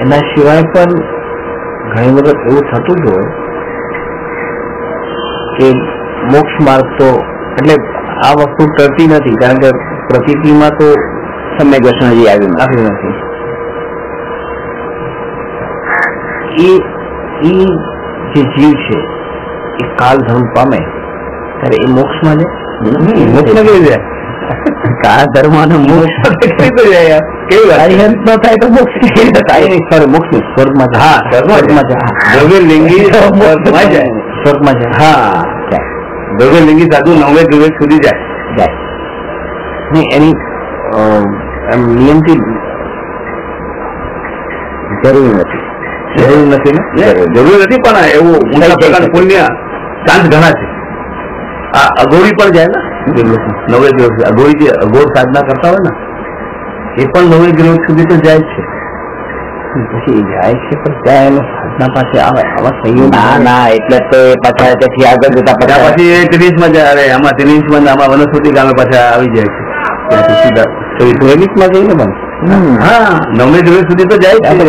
એના સિવાય પણ ઘણી વખત એવું થતું જ હોય કે મોક્ષ માર્ગ તો એટલે આ વસ્તુ ટળતી નથી, કારણ કે પ્રતિતિમાં તો સમ્યક દર્શન હજી આવ્યું નથી. એ જે જીવ છે એ કાલ ધર્મ પામે ત્યારે એ મોક્ષમાં જાય. મોક્ષમાં કેવી જાય? કાળ ધર્મ અને મોક્ષ જાય કેવી વાત? અરિહંત ન થાય તો મોક્ષ કેવી રીતે થાય? સોરી મોક્ષ સ્વર્ગમાં જાય. હા, સ્વર્ગમાં જાય. દ્રવ્યલિંગી સ્વર્ગમાં જાય. સ્વર્ગમાં જાય. હા, દ્રવ્યલિંગી સાધુ 9 દ્રવ્ય સુધી જાય. નહીં એની નિયમથી જરૂર નથી. જરૂર નથી ને? જરૂર નથી પણ એવું ઊંચા પ્રકારનું પુણ્ય ચાન્સ ઘણા છે. આ અઘોરી પણ જાય ને 9 દિવસ. અઘોરી જે અઘોર સાધના કરતા હોય ને એ પણ 9 દિવસ સુધી તો જાય છે. પછી જાય છે પણ ત્યાં એનો સાધના પાસે આવે આવા સંયોગ ના એટલે તો એ પાછા ત્યાંથી આગળ જતા પછી એ 30 માં જાય. આમાં 30 માં આમાં વનસ્પતિ ગામે પાછા આવી જાય છે. ત્યાંથી સીધા પ્રેમિકમાં જઈને પણ હા 9 દિવસ સુધી તો જાય છે.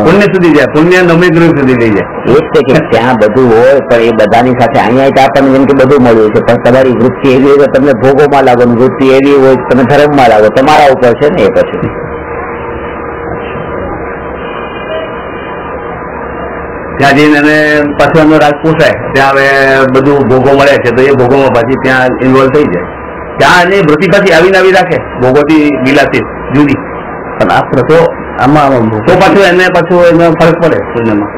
પુણ્ય સુધી જાય. પુણ્ય 9 દિવસ સુધી લઈ જાય. એ જ છે કે ત્યાં બધું હોય પણ એ બધાની સાથે અહીંયા આપણને જેમ કે બધું મળ્યું છે પણ તમારી વૃત્તિ એવી હોય તો તમને ભોગોમાં લાગો, વૃત્તિ એવી હોય તમે ધર્મમાં લાગો, તમારા ઉપર છે ને. એ પછી ત્યાં જઈને એને પાછું એમનો રાગ પોસાય. ત્યાં હવે બધું ભોગો મળે છે તો એ ભોગોમાં પાછી ત્યાં ઇન્વોલ્વ થઈ જાય. ત્યાં એને વૃત્તિ પાછી આવીને આવી રાખે ભોગોથી ગિલાથી જુદી. પણ આપણે તો આમાં તો પાછું એને ફરક પડે પુણ્યમાં.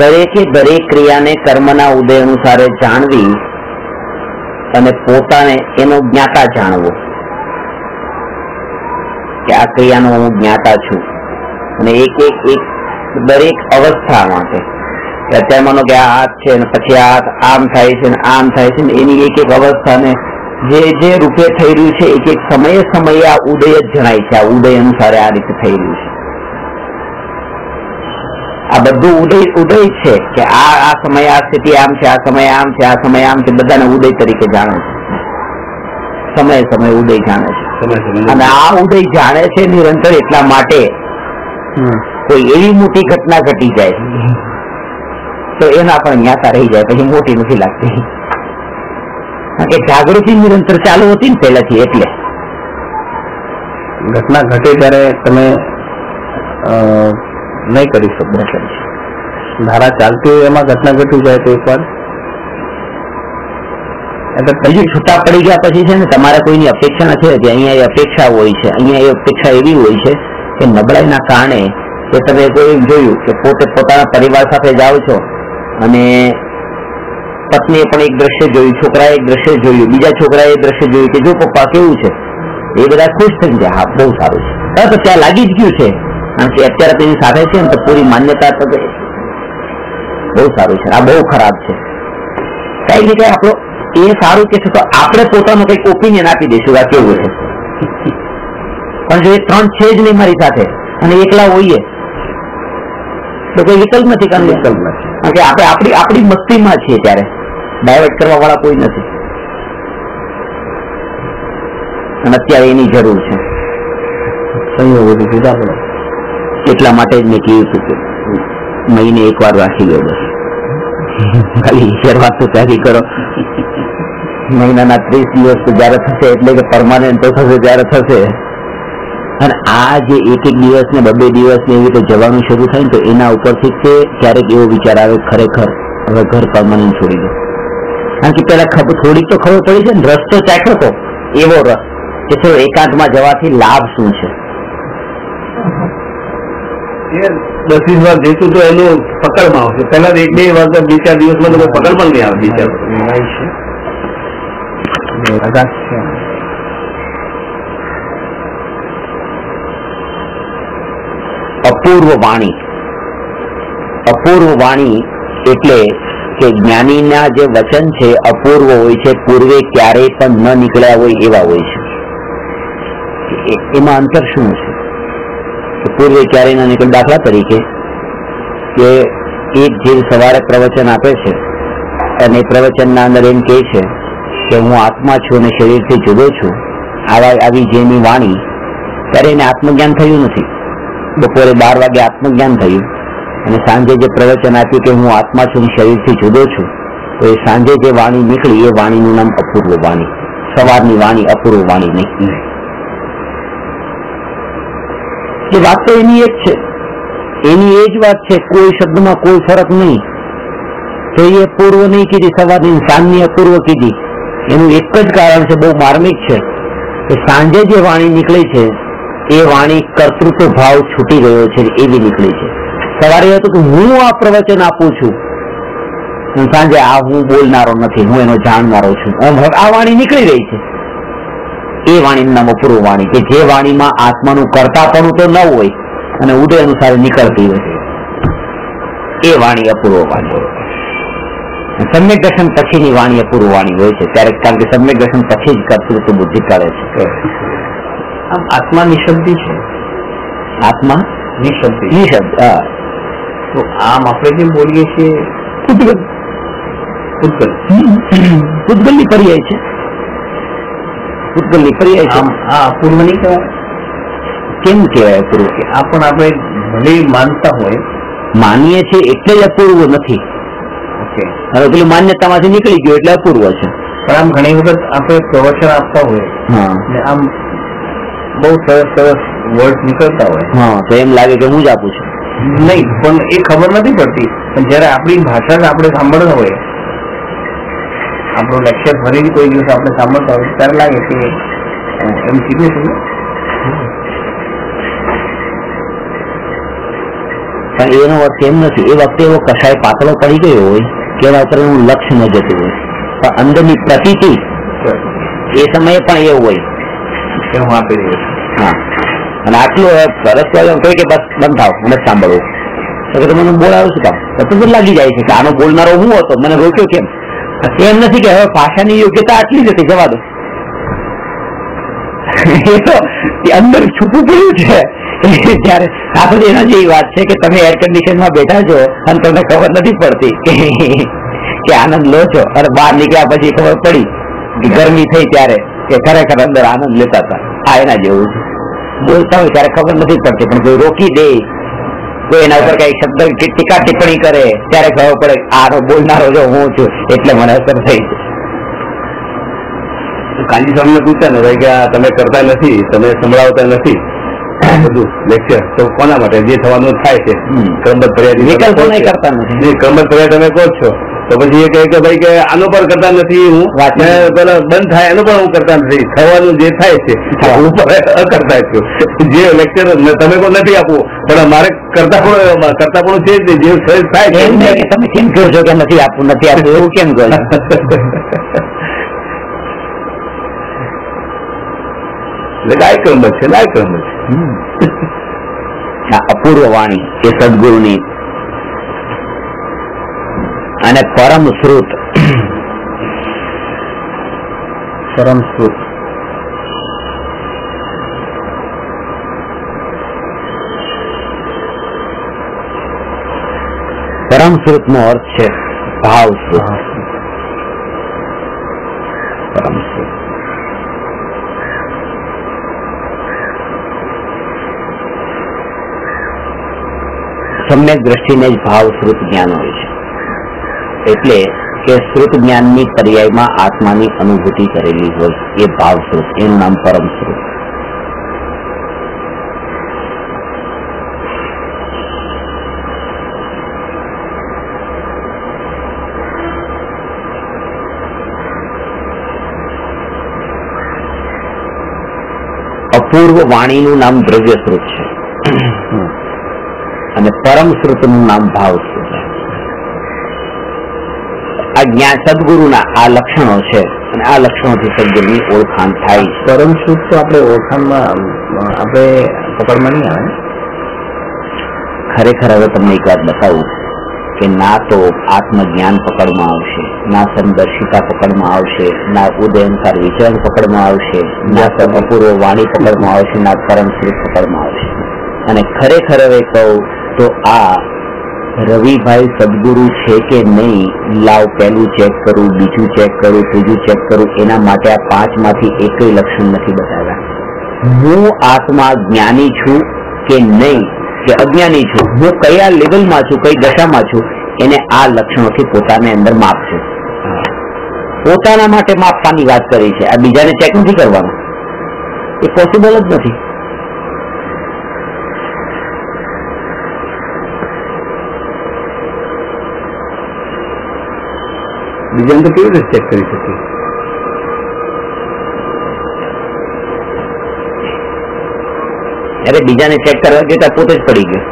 દરેકે દરેક ક્રિયાને કર્મના ઉદય અનુસારે જાણવી અને પોતાને એનો જ્ઞાતા જાણવો કે આ ક્રિયાનો હું જ્ઞાતા છું. અને એક દરેક અવસ્થા માટે અત્યારે માનો કે આ હાથ છે ને પછી આ આમ થાય છે ને આમ થાય છે ને એની એક અવસ્થાને જે રૂપે થઈ રહ્યું છે એક સમયે આ ઉદય જ જણાય છે. આ ઉદય અનુસારે આ રીતે થઈ રહ્યું છે. આ બધું ઉદય છે કે આ સમય આ સ્થિતિ આમ છે, આ સમય આમ છે, આ સમય આમ છે, બધાને ઉદય તરીકે જાણે છે, સમય ઉદય જાણે છે. અને આ ઉદય જાણે છે નિરંતર એટલા માટે કોઈ એવી મોટી ઘટના ઘટી જાય તો એના પણ જ્ઞાતા રહી જાય, પછી મોટી નથી લાગતી. કારણ કે જાગૃતિ નિરંતર ચાલુ હતી ને પહેલાથી, એટલે ઘટના ઘટે ત્યારે તમે નહીં કરી શકો. ધારા ચાલતી હોય એમાં ઘટના ઘટી જાય તો એકવાર બીજું છૂટા પડી ગયા પછી છે ને તમારે કોઈની અપેક્ષા નથી રહેતી. અહીંયા એ અપેક્ષા હોય છે, અહીંયા એ અપેક્ષા એવી હોય છે કે નબળાઈના કારણે કે તમે કોઈ જોયું કે પોતે પોતાના પરિવાર સાથે જાઓ છો અને પત્નીએ પણ એક દ્રશ્ય જોયું, છોકરાએ એક દ્રશ્ય જોયું, બીજા છોકરાએ એક દ્રશ્ય જોયું કે જો પપ્પા કેવું છે, એ બધા ખુશ થઈ જાય, હા બહુ સારું છે, તો ત્યાં લાગી જ ગયું છે. કારણ કે અત્યારે તેની સાથે છે ને તો પૂરી માન્યતા તો બહુ સારું છે, આ બહુ ખરાબ છે, કઈ રીતે આપણો એ સારું કે છે તો આપણે પોતાનું કઈક ઓપિનિયન આપી દઈશું આ કેવું છે. પણ જો એ ત્રણ છે જ નહીં મારી સાથે અને એકલા હોઈએ તો કોઈ વિકલ્પ નથી. કારણ કે આપણે આપણી મસ્તીમાં છીએ, ત્યારે ડાયવર્ટ કરવા વાળા કોઈ નથી અને અત્યારે એની જરૂર છે. સંયોગોથી જુદા પડે એટલા માટે જ મેં કહ્યું હતું કે મહિને એકવાર રાખી લો, બસ ખાલી શરૂઆત તો ત્યાંથી કરો. મહિનાના 30 દિવસ તો જયારે થશે એટલે કે પરમાનન્ટ તો થશે ત્યારે થશે. અને આ જે એક દિવસ ને 2 દિવસ ને એવી રીતે જવાનું શરૂ થાય ને તો એના ઉપરથી તે ક્યારેક એવો વિચાર આવે ખરેખર હવે ઘર પરમાનન્ટ છોડી દો. કારણ કે પેલા થોડીક તો ખબર પડી છે ને, રસ તો ચાખ્યો હતો એવો રસ કે ચલો એકાંતમાં જવાથી લાભ શું છે. 10-20 વાર જઈશું તો એનું પકડમાં આવશે. પેલા 1-2 વાર 2-4 દિવસમાં તો પકડ પણ નહીં આવતી. અપૂર્વ વાણી, અપૂર્વ વાણી એટલે કે જ્ઞાનીના જે વચન છે અપૂર્વ હોય છે, પૂર્વે ક્યારેય પણ ન નીકળ્યા હોય એવા હોય છે. એમાં અંતર શું છે? પૂર્વે ક્યારેય ન નીકળે. દાખલા તરીકે કે એક જીવ સવારે પ્રવચન આપે છે અને પ્રવચનના અંદર એમ કહે છે કે હું આત્મા છું અને શરીરથી જુદો છું, આવી જેની વાણી, ત્યારે એને આત્મજ્ઞાન થયું નથી. બપોરે 12 વાગે આત્મજ્ઞાન થયું અને સાંજે જે પ્રવચન આપ્યું કે હું આત્મા છું શરીરથી જુદો છું, તો એ સાંજે જે વાણી નીકળી એ વાણીનું નામ અપૂર્વ વાણી. સવારની વાણી અપૂર્વ વાણી નહીં. એ વાત તો એની એક છે, એની એ જ વાત છે, કોઈ શબ્દમાં કોઈ ફરક નહીં. તો એ પૂર્વ નહીં કીધી સવારની, સાંજની અપૂર્વ કીધી. એનું એક જ કારણ છે, બહુ માર્મિક છે, કે સાંજે જે વાણી નીકળી છે એ વાણી કર્તૃત્વ ભાવ છૂટી ગયો છે એવી નીકળી છે. સવારે હતું કે હું આ પ્રવચન આપું છું, સાંજે આ હું બોલનારો નથી, હું એનો જાણનારો છું, આ વાણી નીકળી રહી છે. એ વાણીનું નામ અપૂર્વ વાણી, કે જે વાણીમાં આત્માનું કર્તાપણું તો ન હોય અને ઉદય અનુસાર નીકળતી હોય, એ વાણી અપૂર્વ વાણી. સમ્યક દર્શન પછીની વાણી અપૂર્વ વાણી હોય છે ત્યારે, કારણ કે સમ્યક દર્શન પછી જ કર્તૃત્વ બુદ્ધિ કરે છે. આમ આત્મા નિશબ્દી છે, આત્મા નિશબ્દ. તો આમ આપણે જેમ બોલીએ છીએ પૂતગલની પર્યાય છે, પૂતગલની પર્યાય છે. આ અપૂર્વ નહીં કહેવાય? કેમ કહેવાય અપૂર્વ? કે આ પણ આપણે ભલે માનતા હોય, માનીએ છીએ એટલે જ અપૂર્વ નથી. ઓકે, હવે પેલું માન્યતામાંથી નીકળી ગયું એટલે અપૂર્વ છે. પણ આમ ઘણી વખત આપણે પ્રવચન આપતા હોય ને આમ બહુ સરસ વર્ડ નીકળતા હોય, તો એમ લાગે કે હું જ આપું છું. નહીં, પણ એ ખબર નથી પડતી. પણ જયારે આપણી ભાષા જ આપણે સાંભળતા હોય, આપણું લેક્ચર ફરીથી કોઈ દિવસ આપણે સાંભળતા હોય ત્યારે લાગે કે એમ કીધું છે. પણ એનો અર્થ એમ નથી, એ વખતે એવો કસાય પાતળો પડી ગયો હોય કે એના ઉપર એનું લક્ષ્ય ન જતું હોય, પણ અંદરની પ્રતીતિ એ સમયે પણ એવું હોય કે હું આપી રહ્યો છું. હા, અને આટલું સરસ કહે કે બસ બંધ થાવ, મને સાંભળવું. તો મને બોલાવું શું કામ? તો લાગી જાય છે કે આનો બોલનારો હું હતો, મને રોક્યો કેમ? એમ નથી કે હવે ભાષાની યોગ્યતા આટલી જ હતી, જવા દો. એ તો અંદર છૂપું પડ્યું છે ત્યારે આ બધી એના જેવી વાત છે કે તમે એર કન્ડિશનમાં બેઠા છો અને તમને ખબર નથી પડતી કે આનંદ લો છો, અને બહાર નીકળ્યા પછી ખબર પડી કે ગરમી થઈ ત્યારે કે ખરેખર અંદર આનંદ લેતા હતા. આ એના જેવું છે. બોલતા હોય ત્યારે ખબર નથી પડતી, પણ કોઈ રોકી દે, કોઈ એના ઉપર કઈ શબ્દ ટીકા ટિપ્પણી કરે ત્યારે ખબર પડે આનો બોલનારો જો હું છું, એટલે મને અસર થઈ છે. કાંજી સ્વામીને પૂછતા ને ભાઈ કે આ તમે કરતા નથી, તમે સંભળાવતા નથી બધું લેક્ચર, તો કોના માટે? જે થવાનું થાય છે ક્રમબદ્ધ ફરિયાદી વિકલ્પો નહીં કરતા નથી. ક્રમબદ્ધ ફરિયાદ તમે કહો છો તો પછી એ કહે કે ભાઈ કે આનો પણ કરતા નથી હું, પેલા બંધ થાય એનો પણ હું કરતા નથી, થવાનું જે થાય છે હું પણ કરતા છું. જે લેક્ચર તમે કોઈ નથી આપવું પણ મારે કરતા પણ છે જ, જે થાય છે. તમે કેમ કહો છો કે નથી આપવું એવું કેમ કહો? એટલે ગાય ક્રમ છે, લાય ક્રમ છે. અપૂર્વ વાણી એ સદગુરુની અને પરમ શ્રુત. પરમ શ્રુત પરમ શ્રુત નો અર્થ છે ભાવ શ્રુત. પરમ શ્રુત સમ્યક દ્રષ્ટિને જ ભાવ શ્રુત જ્ઞાન હોય છે. એટલે કે શ્રુત જ્ઞાનની પર્યાયમાં આત્માની અનુભૂતિ કરેલી હોય એ ભાવ શ્રુત, એનું નામ પરમ શ્રુત. અપૂર્વ વાણીનું નામ દ્રવ્ય શ્રુત છે અને પરમ શ્રુતનું નામ ભાવ શ્રુત. આ જ્ઞાન સદગુરુના આ લક્ષણો છે અને આ લક્ષણોથી સદગુરુની ઓળખાણ થાય છે. પરમ શ્રુત તો આપણે ઓળખાણમાં આપણે પકડમાં નહીં આવે. ખરેખર હવે તમને એક વાત બતાવું કે ના તો આત્મજ્ઞાન પકડમાં આવશે, ના સમદર્શિતા પકડમાં આવશે, ના ઉદયનકાર વિચરણ પકડમાં આવશે, ના અપૂર્વ વાણી પકડમાં આવશે, ના પરમ શ્રુત પકડમાં આવશે. અને ખરેખર હવે કહું તો આ રવિભાઈ સદગુરુ છે કે નહીં, લાવ પહેલું ચેક કરું, બીજું ચેક કરું, ત્રીજું ચેક કરું, એના માટે આ 5 માંથી એકય લક્ષણ નથી બતાવ્યા. હું આત્મા જ્ઞાની છું કે નહીં કે અજ્ઞાની છું, હું કયા લેવલમાં છું, કઈ દશામાં છું, એને આ લક્ષણોથી પોતાને અંદર માપશે. પોતાના માટે માપવાની વાત કરી છે, આ બીજાને ચેક નથી કરવાનું. એ પોસિબલ જ નથી. બીજાને તો કેવી રીતે ચેક કરી શકીએ? અરે બીજાને ચેક કરવા ગયો ત્યાં પોતે જ પડી ગયો.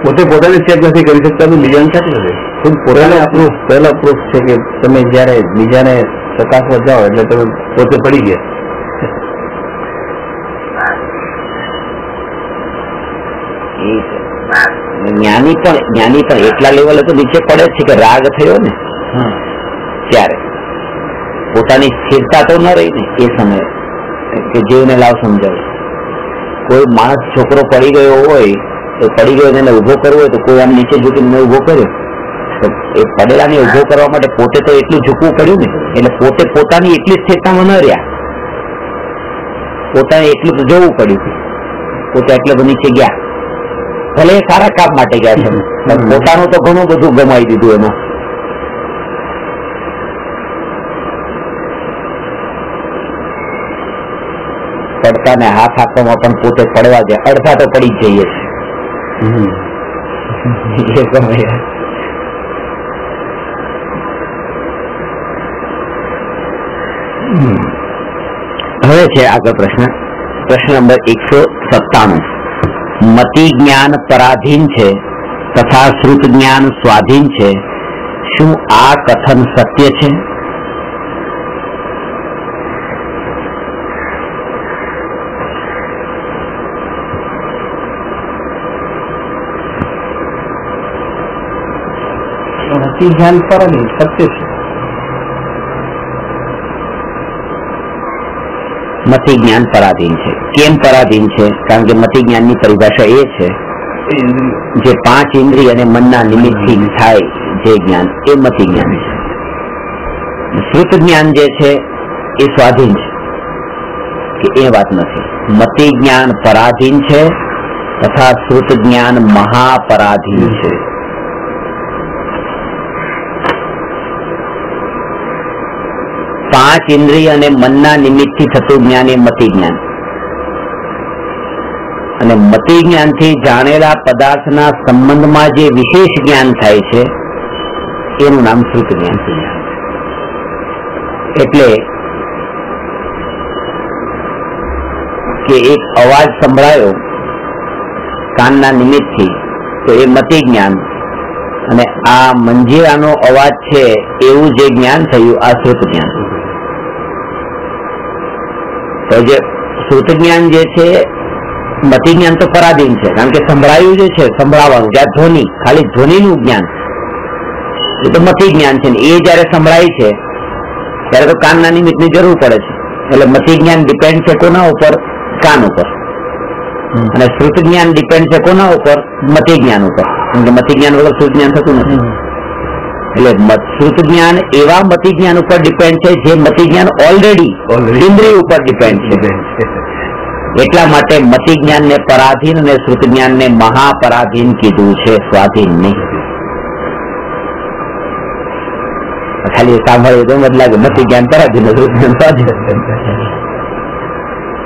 પોતે પોતાને ચેક નથી કરી શકતા તો બીજાને ક્યાંથી કરે? ખુદ પોતાને પ્રૂફ, પહેલો પ્રૂફ છે કે તમે જયારે બીજાને ચકાસવા જાઓ એટલે તમે પોતે પડી ગયા. જ્ઞાની પણ એટલા લેવલે તો નીચે પડે છે કે રાગ થયો ને ત્યારે પોતાની સ્થિરતા તો ન રહી ને એ સમયે કે જીવને લાવ સમજાવે. કોઈ માણસ છોકરો પડી ગયો હોય તો પડી ગયો એને ઉભો કરવો હોય તો કોઈ આમ નીચે ઝૂકીને ઉભો કર્યો તો એ પડેલાને ઉભો કરવા માટે પોતે તો એટલું ઝૂકવું પડ્યું ને, એટલે પોતે પોતાની એટલી સ્થિરતામાં ન રહ્યા, પોતાને એટલું તો જોવું પડ્યું, પોતે એટલે તો નીચે ગયા. ભલે સારા કામ માટે ગયા છે, પોતાનું તો ઘણું બધું ગમાઈ દીધું એમાં. પડતાને હાથ આપવામાં પણ પોતે પડવા જાય, અડધા તો પડી જ જઈએ છીએ. હવે છે આગળ પ્રશ્ન નંબર 197. મતિ જ્ઞાન પરાધીન છે તથા શ્રુત જ્ઞાન સ્વાધીન છે, શું આ કથન સત્ય છે? મતિ જ્ઞાન પરાધીન સત્ય છે. મતિ જ્ઞાન પરાધીન છે. કેમ પરાધીન છે? કારણ કે મતિ જ્ઞાનની પરિભાષા એ છે જે 5 ઇન્દ્રિય અને મનના નિમિત્તથી થાય જે જ્ઞાન, એ મતિ જ્ઞાન છે. શ્રુત જ્ઞાન જે છે એ સ્વાધીન છે, કે એ વાત નથી. મતિ જ્ઞાન પરાધીન છે તથા શ્રુત જ્ઞાન મહાપરાધીન છે. પાંચ ઇન્દ્રિય અને મનના નિમિત્તથી થતું જ્ઞાન એ મતિ જ્ઞાન, અને મતિ જ્ઞાનથી જાણેલા પદાર્થના સંબંધમાં જે વિશેષ જ્ઞાન થાય છે એનું નામ શ્રુત જ્ઞાન છે. એટલે કે એક અવાજ સંભળાયો કાનના નિમિત્તથી, તો એ મતિ જ્ઞાન, અને આ મંજીરાનો અવાજ છે એવું જે જ્ઞાન થયું આ શ્રુત જ્ઞાન. તો જે શ્રુત જ્ઞાન જે છે, મતિ જ્ઞાન તો પરાધીન છે, કારણ કે સંભળાયું જે છે સંભળાવાનું, જ્યાં ધ્વનિ, ખાલી ધ્વનિનું જ્ઞાન એ તો મતિ જ્ઞાન છે. એ જયારે સંભળાય છે ત્યારે તો કાનના નિમિત્તની જરૂર પડે છે. એટલે મતિ જ્ઞાન ડિપેન્ડ છે કોના ઉપર? કાન ઉપર. અને શ્રુત જ્ઞાન ડિપેન્ડ છે કોના ઉપર? મતિ જ્ઞાન ઉપર. કારણ કે મતિ જ્ઞાન વગર શ્રુત જ્ઞાન થતું નથી. એટલે શ્રુત જ્ઞાન એવા મતિ જ્ઞાન ઉપર ડિપેન્ડ છે જે મતિ જ્ઞાન ઓલરેડી ઇન્દ્રિય ઉપર ડિપેન્ડ છે. એટલા માટે મતિ જ્ઞાન ને પરાધીન અને શ્રુત જ્ઞાન ને મહાપરાધીન કીધું છે, સ્વાધીન નહીં. ખાલી સાંભળ્યું તો મત લાગે મતિ જ્ઞાન પરાધીન, શ્રુત જ્ઞાન સ્વાધીન.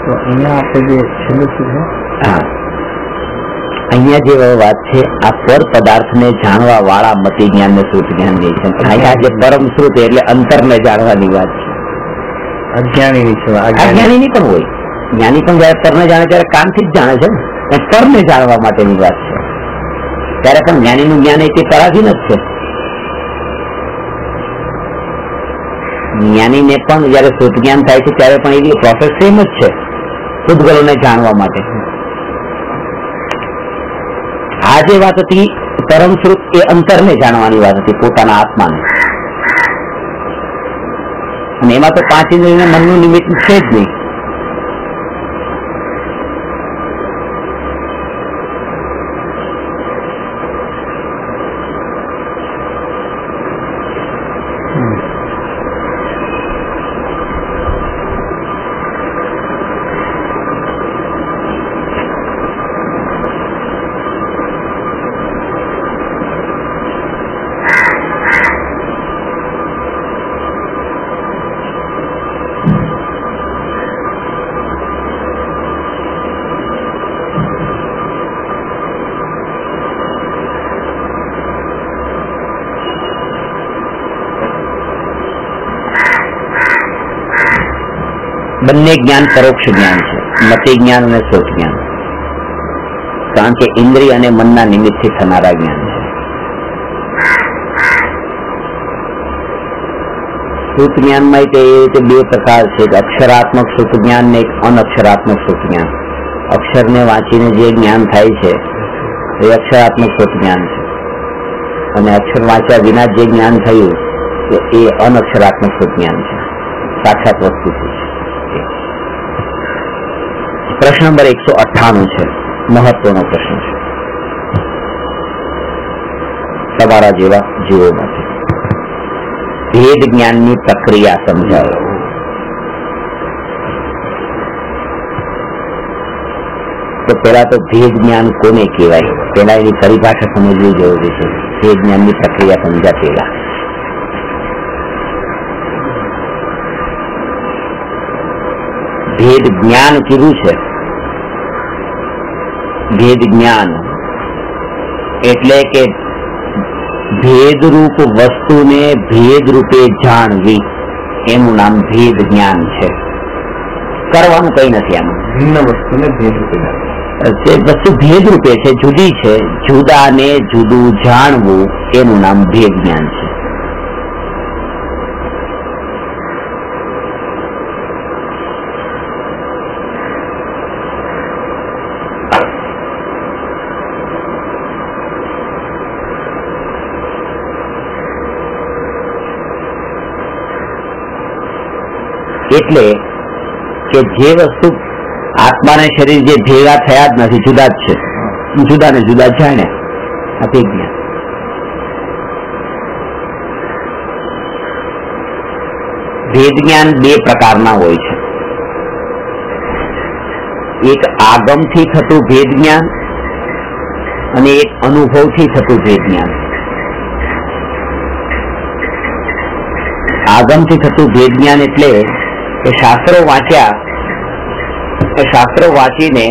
તો અહીંયા આપણે જે છેલ્લું છે, હા, અહીંયા જે વાત છે આ પર પદાર્થને જાણવા વાળા મતિ જ્ઞાન ને શ્રુત જ્ઞાન જે છે. અહીંયા જે પરમ શ્રુત એટલે અંતરને જાણવાની વાત છે. અજ્ઞાનીની છે. અજ્ઞાનીની પણ હોય. જ્ઞાની પણ જયારે પરને જાણે ત્યારે કાનથી જ જાણે છે ને, પરને જાણવા માટેની વાત છે. ત્યારે પણ જ્ઞાનીનું જ્ઞાન એ પરાધીન જ છે. જ્ઞાનીને પણ જયારે શ્રુત જ્ઞાન થાય છે ત્યારે પણ એવી પ્રોસેસ સેમ જ છે ભૂતગલોને જાણવા માટે. આ જે વાત હતી પરમ શ્રુત, એ અંતરને જાણવાની વાત હતી, પોતાના આત્માને. અને એમાં તો 5 ઇન્દ્રિયને મનનું નિમિત્ત છે જ નહીં. બંને જ્ઞાન પરોક્ષ જ્ઞાન છે, મતિ જ્ઞાન અને શ્રુત જ્ઞાન. કારણ કે ઇન્દ્રિય અને મનના નિમિત્તથી થનારા જ્ઞાન છે. શ્રુત જ્ઞાનમાં એ રીતે 2 પ્રકાર છે, એક અક્ષરાત્મક શ્રુત જ્ઞાન ને એક અનક્ષરાત્મક શ્રુત જ્ઞાન. અક્ષરને વાંચીને જે જ્ઞાન થાય છે એ અક્ષરાત્મક શ્રુત જ્ઞાન છે, અને અક્ષર વાંચ્યા વિના જે જ્ઞાન થયું તો એ અનક્ષરાત્મક શ્રુત જ્ઞાન છે, સાક્ષાત વસ્તુથી. પ્રશ્ન નંબર 198 છે, મહત્વનો પ્રશ્ન છે તમારા જેવા જીવો માટે. ભેદ જ્ઞાનની પ્રક્રિયા સમજાવો. તો પેલા તો ભેદ જ્ઞાન કોને કહેવાય, પેલા એની પરિભાષા સમજવી જરૂરી છે. ભેદ જ્ઞાનની પ્રક્રિયા સમજ્યા પેલા ભેદ જ્ઞાન કીધું છે. ભેદ જ્ઞાન એટલે કે ભેદરૂપ વસ્તુને ભેદ રૂપે જાણવી, એનું નામ ભેદ જ્ઞાન છે. કરવાનું કઈ નથી આમાં. ભિન્ન વસ્તુને ભેદ રૂપે તે વસ્તુ ભેદ રૂપે છે, જુદી છે, જુદાને જુદું જાણવું એનું નામ ભેદ જ્ઞાન છે. એટલે કે જે વસ્તુ આત્મા ને શરીર જે ભેગા થયા જ નથી, જુદા જ છે, જુદા ને જુદા જાણ્યા, આ ભેદ જ્ઞાન. ભેદ જ્ઞાન બે પ્રકારના હોય છે. એક આગમથી થતું ભેદ જ્ઞાન અને એક અનુભવથી થતું ભેદ જ્ઞાન. આગમથી થતું ભેદ જ્ઞાન એટલે કે શાસ્ત્રો વાંચ્યા, શાસ્ત્રો વાંચીને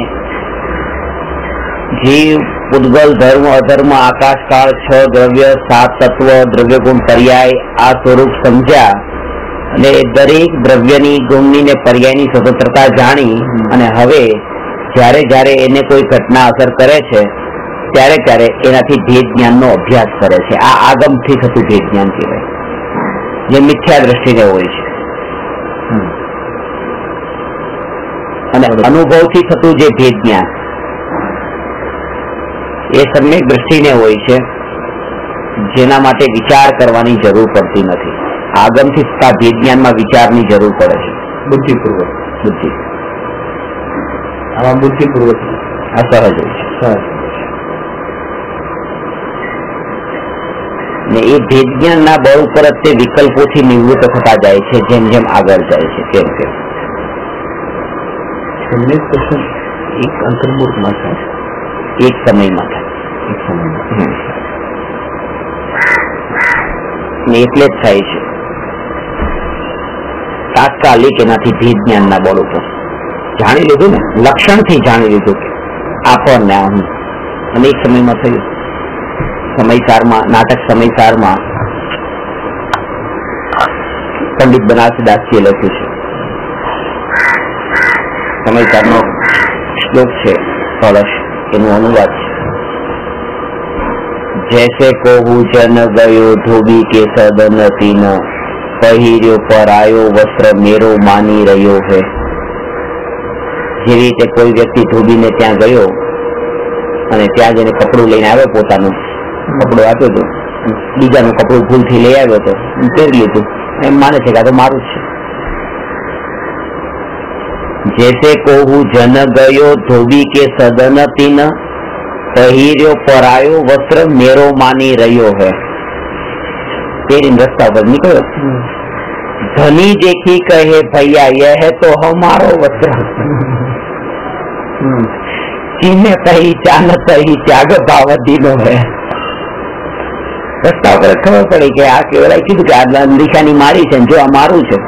જીવ, પૂતગલ, ધર્મ, અધર્મ, આકાશકાળ, છ દ્રવ્ય, સાત તત્વ, દ્રવ્ય ગુણ, પર્યાય આ સ્વરૂપ સમજ્યા અને દરેક દ્રવ્યની, ગુણની ને પર્યાયની સ્વતંત્રતા જાણી અને હવે જ્યારે જ્યારે એને કોઈ ઘટના અસર કરે છે ત્યારે ત્યારે એનાથી ભેદ જ્ઞાનનો અભ્યાસ કરે છે. આ આગમથી થતું ભેદ જ્ઞાન કહેવાય, જે મિથ્યા દ્રષ્ટિને હોય છે. અને અનુભવથી થતું જે ભેદ જ્ઞાન એ સમ્યક દ્રષ્ટિને હોય છે, જેના માટે વિચાર કરવાની જરૂર પડતી નથી. આગમથી થતા ભેદ જ્ઞાનમાં વિચારની જરૂર પડે છે. બુદ્ધિપૂર્વક, બુદ્ધિ આમાં બુદ્ધિપૂર્વક આ સહજ હોય છે. ને એ ભેદ જ્ઞાનના બળ ઉપર જ તે વિકલ્પોથી નિવૃત્ત થતા જાય છે, જેમ જેમ આગળ જાય છે તેમ તેમ. સમ્યક દર્શન એક અંતર્મુખમાં થાય, એક સમયમાં થાય. એક સમયમાં ને એટલે જ થાય છે તાત્કાલિક એનાથી ભેદ જ્ઞાનના બળ ઉપર જાણી લીધું ને, લક્ષણથી જાણી લીધું કે આપણને આમ, અને એક સમયમાં થયું. સમયસારમાં, નાટક સમયસારમાં પંડિત બનારસદાસજીએ લખ્યું છે. સમયસારનો શ્લોક છે કળશ, એનું અનુવાદ છે. जैसे कोहू जन गयो धोबी के सदन तीन पहिर्यो परायो वस्त्र मेरो मानी રહ્યો है. જેવી રીતે કોઈ વ્યક્તિ ધોબીને ત્યાં ગયો અને ત્યાં જઈને કપડું લઈને આવ્યો, પોતાનું કપડું આપ્યું હતું, બીજાનું કપડું ભૂલથી લઈ આવ્યો હતો, પહેરી લીધું, એમ માને છે કે આ તો મારું જ છે. जैसे कोहू जन गयो धोबी के सदन तीन पहिर्यो परायो वस्त्र मेरो मानी રહ્યો है. પહેરીને રસ્તા પર નીકળ્યો, ધनी देखी कहे भैया यह तो हमारो वस्त्र, चीने पहचान ही त्याग भाव दीनो है. રસ્તા પર ખબર પડી કે આ કેવડાય કીધું કે આ નિશાની મારી છે, જો આ મારું છે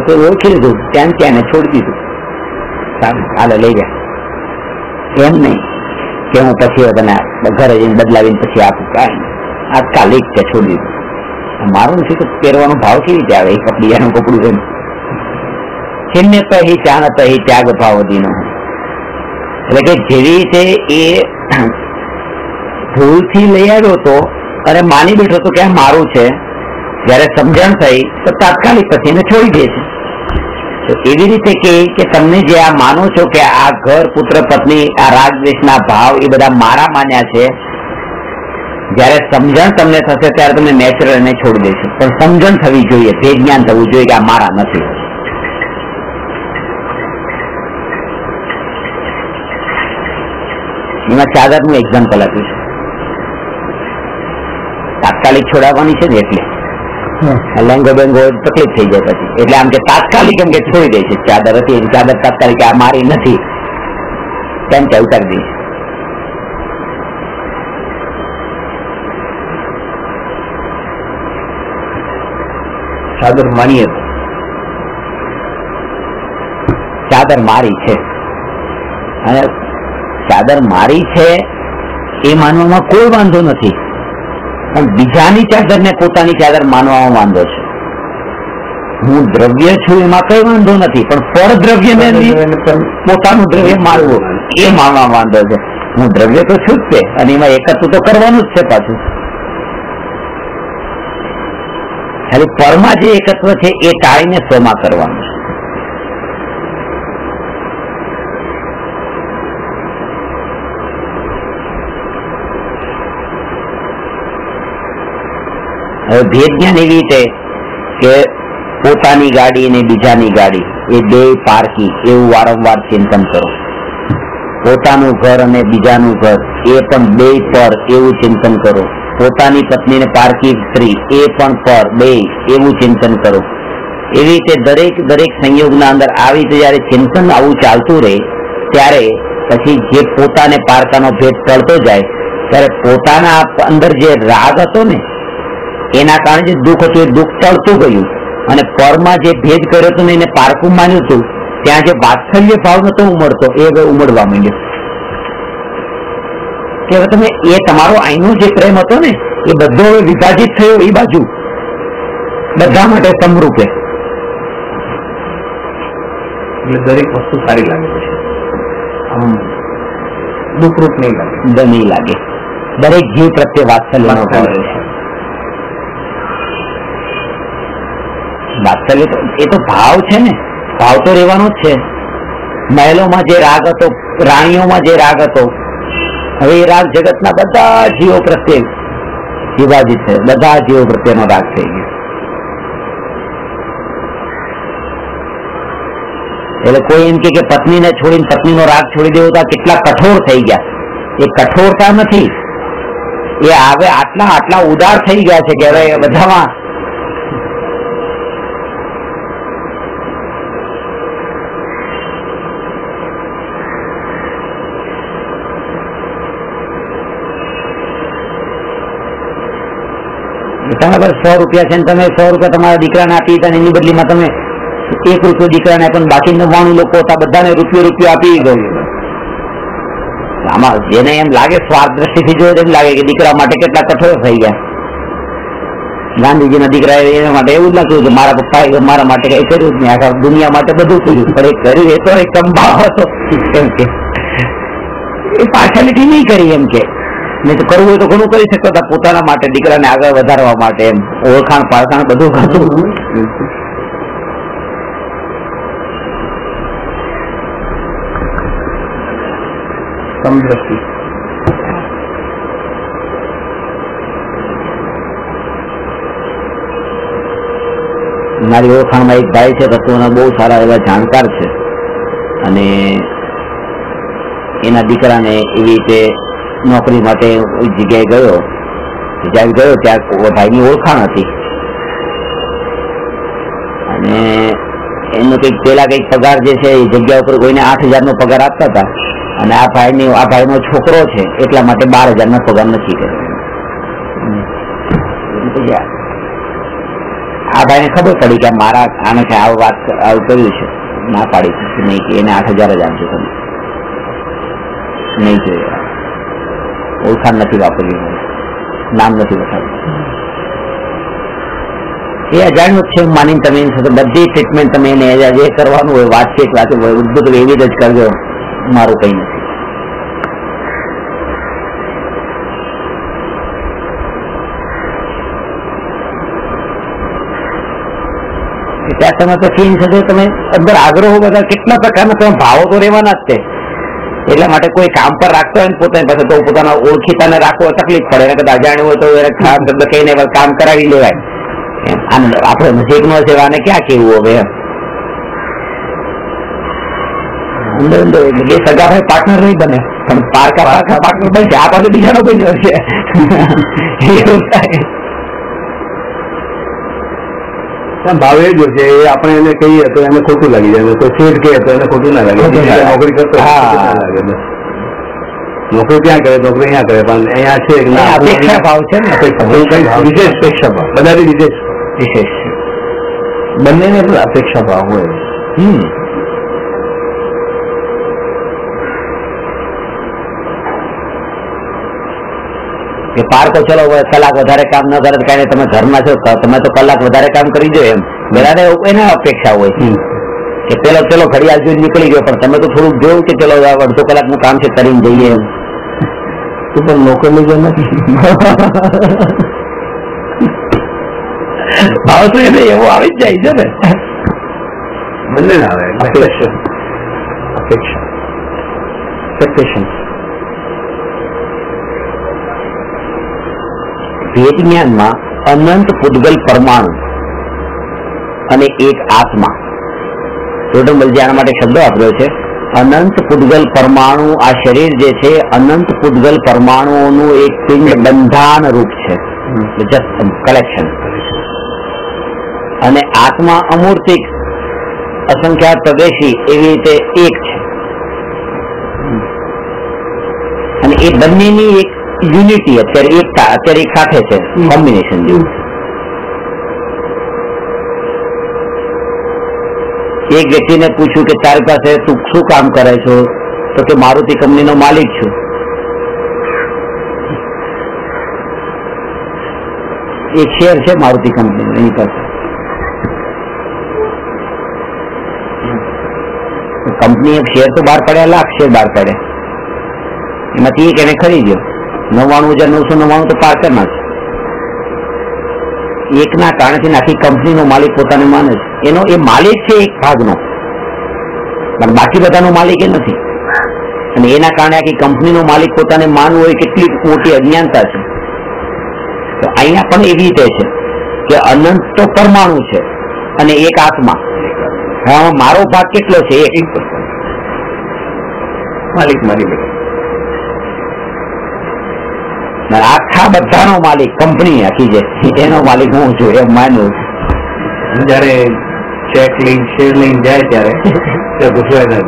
તો ઓળખી લીધું, ત્યાં ત્યાં છોડી દીધું. સારું, હાલે લઈ ગયા. એમ નહીં કે હું પછી તને ઘરે જઈને બદલાવીને પછી આપું, કાંઈ તાત્કાલિક છે, છોડી દીધું. મારું નથી તો પહેરવાનો ભાવ કેવી રીતે આવે? એ કપડીયાનું કપડું છે. છિન્ને પહે ચાણત હી ત્યાગ ભાવ દીનો, એટલે કે જેવી રીતે એ ભૂલથી લઈ આવ્યો હતો અને માની બેઠો હતો કે આ મારું છે, જયારે સમજણ થઈ તો તાત્કાલિક પછી એને છોડી દે છે. તો એવી રીતે કે તમને જે આ માનો છો કે આ ઘર, પુત્ર, પત્ની, આ રાગ દ્વેષના ભાવ એ બધા મારા માન્યા છે, જયારે સમજણ તમને થશે ત્યારે તમે નેચરલ એને છોડી દેશો. પણ સમજણ થવી જોઈએ, ભેદ જ્ઞાન થવું જોઈએ કે આ મારા નથી. એમાં ચાદરનું એક્ઝામ્પલ આપ્યું છે. તાત્કાલિક છોડાવવાની છે ને, એટલે લેંગો બેંગો તકલીફ થઈ જાય પછી, એટલે આમ કે તાત્કાલિક એમ કે છોડી દે છે. ચાદર હતી, એની ચાદર તાત્કાલિક આ મારી નથી તેમ કે ઉતારી દે છે. ચાદર માની હતી, ચાદર મારી છે, અને ચાદર મારી છે એ માનવામાં કોઈ વાંધો નથી, પણ બીજાની ચાદર ને પોતાની ચાદર માનવામાં વાંધો છે. હું દ્રવ્ય છું એમાં કઈ વાંધો નથી, પણ પરદ્રવ્ય ને પોતાનું દ્રવ્ય માનવું એ માનવામાં વાંધો છે. હું દ્રવ્ય તો છું જ છે, અને એમાં એકત્વ તો કરવાનું જ છે પાછું. ખાલી પરમાં જે એકત્વ છે એ ટાળીને સ્વમાં કરવાનું છે. હવે ભેદ જ્ઞાન એવી રીતે કે પોતાની ગાડી અને બીજાની ગાડી એ બે પારકી એવું વારંવાર ચિંતન કરો. પોતાનું ઘર અને બીજાનું ઘર એ પણ બે પર એવું ચિંતન કરો. પોતાની પત્નીને પારકી સ્ત્રી એ પણ પર બે એવું ચિંતન કરો. એવી રીતે દરેક સંયોગના અંદર આવી રીતે જયારે ચિંતન આવું ચાલતું રહે ત્યારે પછી જે પોતાને પારકાનો ભેદ ટળતો જાય ત્યારે પોતાના અંદર જે રાગ હતો ને એના કારણે જે દુઃખ હતું એ દુઃખ ટળતું ગયું અને પરમાં જે ભેદ કર્યો હતો ને એને પારકું માન્યું હતું ત્યાં જે વાત્સલ્ય ભાવ નતો ઉમડતો એ હવે ઉમડવા માંડ્યો કે હવે તમે એ તમારો અહીંનો જે પ્રેમ હતો ને એ બધો હવે વિભાજિત થયો એ બાજુ બધા માટે સમરૂપે. એટલે દરેક વસ્તુ સારી લાગે છે, આમ દુઃખરૂપ નહીં લાગે. દરેક જીવ પ્રત્યે વાત્સલ્યનો ભાવ છે. વાત્સલ્ય એ તો ભાવ છે ને, ભાવ તો રહેવાનો જ છે. મહેલોમાં જે રાગ હતો, રાણીઓમાં જે રાગ હતો, હવે એ રાગ જગતના બધા જીવો પ્રત્યે વિભાજિત છે. બધા જીવો પ્રત્યેનો રાગ થઈ ગયો. એટલે કોઈ એમ કે પત્નીને છોડીને પત્નીનો રાગ છોડી દેવો તો કેટલા કઠોર થઈ ગયા. એ કઠોરતા નથી, એ હવે આટલા ઉદાર થઈ ગયા છે કે હવે બધામાં તમારા પર 100 રૂપિયા છે ને તમે 100 રૂપિયા તમારા દીકરાને આપી અને એની બદલીમાં તમે 1 રૂપિયો દીકરાને પણ બાકી 99 લોકો હતા બધાને રૂપિયો આપી ગયું. આમાં જેને એમ લાગે સ્વાર્થ દ્રષ્ટિથી જોઈએ એમ લાગે કે દીકરા માટે કેટલા કઠોર થઈ ગયા. ગાંધીજીના દીકરા એના માટે એવું જ લાગતું કે મારા પપ્પાએ મારા માટે કઈ કર્યું જ નહીં, આખા દુનિયા માટે બધું કર્યું, પણ એ કર્યું એ તો એક સંભાવ હતો એમ કે એ પાર્શિયાલિટી નહીં કરી એમ કે નહીં તો કરવું હોય તો ઘણું કરી શકતો હતા પોતાના માટે, દીકરાને આગળ વધારવા માટે એમ ઓળખાણ પારખાણ બધું કરતું. સમદ્રષ્ટિ મારી ઓળખાણમાં એક ભાઈ છે તત્વના બહુ સારા એવા જાણકાર છે અને એના દીકરાને એવી રીતે નોકરી માટે એક જગ્યાએ ગયો, જ્યાં ગયો ત્યાં ભાઈની ઓળખાણ હતી અને એનો કંઈક પેલા કંઈક પગાર જે છે એ જગ્યા ઉપર કોઈને 8,000 નો પગાર આપતા હતા અને આ ભાઈનો છોકરો છે એટલા માટે 12,000 નો પગાર નથી કર્યો. આ ભાઈને ખબર પડી કે મારા આને આવું કર્યું છે, ના પાડી નહીં કે એને 8,000 જ આપજો, તમે નહીં જોઈએ, ઓળખાણ નથી વાપર્યું, નામ નથી બતાવ્યું. એ અજાણ્યું જ છે માનીને તમે એની સાથે બધી ટ્રીટમેન્ટ તમે એને જે કરવાનું હોય વાતચીત બધું એવી જ કરજો, મારું કઈ નથી. ત્યાં તમે પછી એની સાથે તમે અંદર આગ્રહો બધા કેટલા પ્રકારના તમે ભાવો તો રહેવાના જ છે. એટલા માટે કોઈ કામ પર રાખતો હોય ને પોતાની પાસે તો પોતાના ઓળખીતાને રાખવો તકલીફ પડે, કદાચ અજાણ્યું હોય તો એને ખાસ શબ્દ કહીને કામ કરાવી લેવાય. આપણે નજીકનો છે આને ક્યાં કેવું હવે અંદર અંદર બે સગા ભાઈ પાર્ટનર નહીં બને પણ પારકા પાર્ટનર બનશે. આ પાસે બીજાનો બન્યો છે એવું થાય. ભાવ એ જો છે એ આપણે એને કહીએ તો એને ખોટું લાગી જાય, તો શેઠ કહે તો એને ખોટું ના લાગે. નોકરી કરતો લાગે, નોકરી ક્યાં કરે, નોકરી અહીંયા કરે, પણ અહીંયા છે અપેક્ષા ભાવ છે ને, વિશેષ અપેક્ષા ભાવ, બધાથી વિશેષ બંનેને પણ અપેક્ષા ભાવ હોય. કે પાર્કો ચલો કલાક વધારે કામ ન કરે કઈ તમે ઘરમાં છો તમે તો કલાક વધારે કામ કરી દો એમ બધાને એના અપેક્ષા હોય કે પેલો ઘડિયાળ જોઈને નીકળી ગયો પણ તમે તો થોડુંક જોયું કે ચલો અડધો કલાકનું કામ છે કરીને જઈએ એમ. તું પણ નોકરી જો નથી ભાવ તો એને એવો આવી જ જાય છે ને, બંને ના આવે. અપેક્ષા ભેદ જ્ઞાનમાં અનંત પૂતગલ પરમાણુ અને એક આત્મા ટોટમલજી આના માટે શબ્દ વાપર્યો છે, અનંત પૂતગલ પરમાણુ. આ શરીર જે છે અનંત પૂતગલ પરમાણુઓનું એક પિંડ બંધાન રૂપ છે, જસ્ટ કલેક્શન. અને આત્મા અમૂર્તિક અસંખ્યાત પ્રદેશી એવી રીતે એક છે. અને એ બંનેની એક યુનિટી અત્યારે એકતા અત્યારે એક સાથે છે, કોમ્બિનેશન જેવું. એક વ્યક્તિને પૂછ્યું કે તારી પાસે તું શું કામ કરે છો, તો કે મારુતિ કંપનીનો માલિક છું. એક શેર છે મારુતિ કંપની એની પાસે. કંપની એક શેર તો બહાર પડ્યા, લાખ શેર બહાર પડ્યા, એમાંથી એક એને ખરીદ્યો 99,999 તો પાર્ટનર છે. એકના કારણથી આખી કંપનીનો માલિક પોતાને માને છે. એનો એ માલિક છે એક ભાગનો, પણ બાકી બધાનો માલિક એ નથી. અને એના કારણે આખી કંપનીનો માલિક પોતાને માનવું હોય કેટલી મોટી અજ્ઞાનતા છે. તો અહીંયા પણ એવી રીતે છે કે અનંત તો પરમાણુ છે અને એક આત્મા. હા, મારો ભાગ કેટલો છે? એક માલિક મારી બેટા. આખા બધાનો માલિક કંપની આખી છે એનો માલિક હું છું એમ માનું. જયારે ચેક લઈને શેર લઈને જાય ત્યારે ગુસવાઈ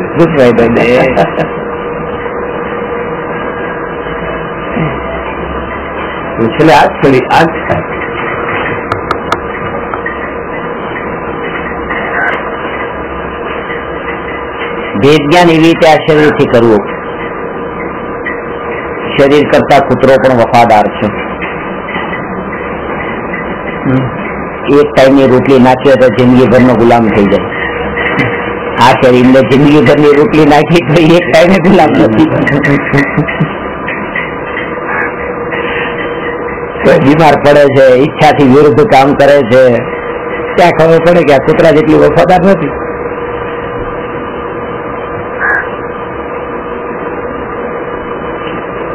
છેલ્લે આજ કરી આજ થાય. ભેદ જ્ઞાન એવી રીતે આ શરીરથી કરવું. શરીર કરતા કૂતરો પણ વફાદાર છે. એક ટાઈમની રોટલી નાખીએ તો જિંદગીભરનો ગુલામ થઈ જાય. આ શરીરને જિંદગીભરની રોટલી નાખી તો એક ટાઈમે ગુલામ નથી. કોઈ બીમાર પડે છે, ઈચ્છાથી વિરુદ્ધ કામ કરે છે, ત્યાં ખબર પડે કે આ કૂતરા જેટલી વફાદાર નથી.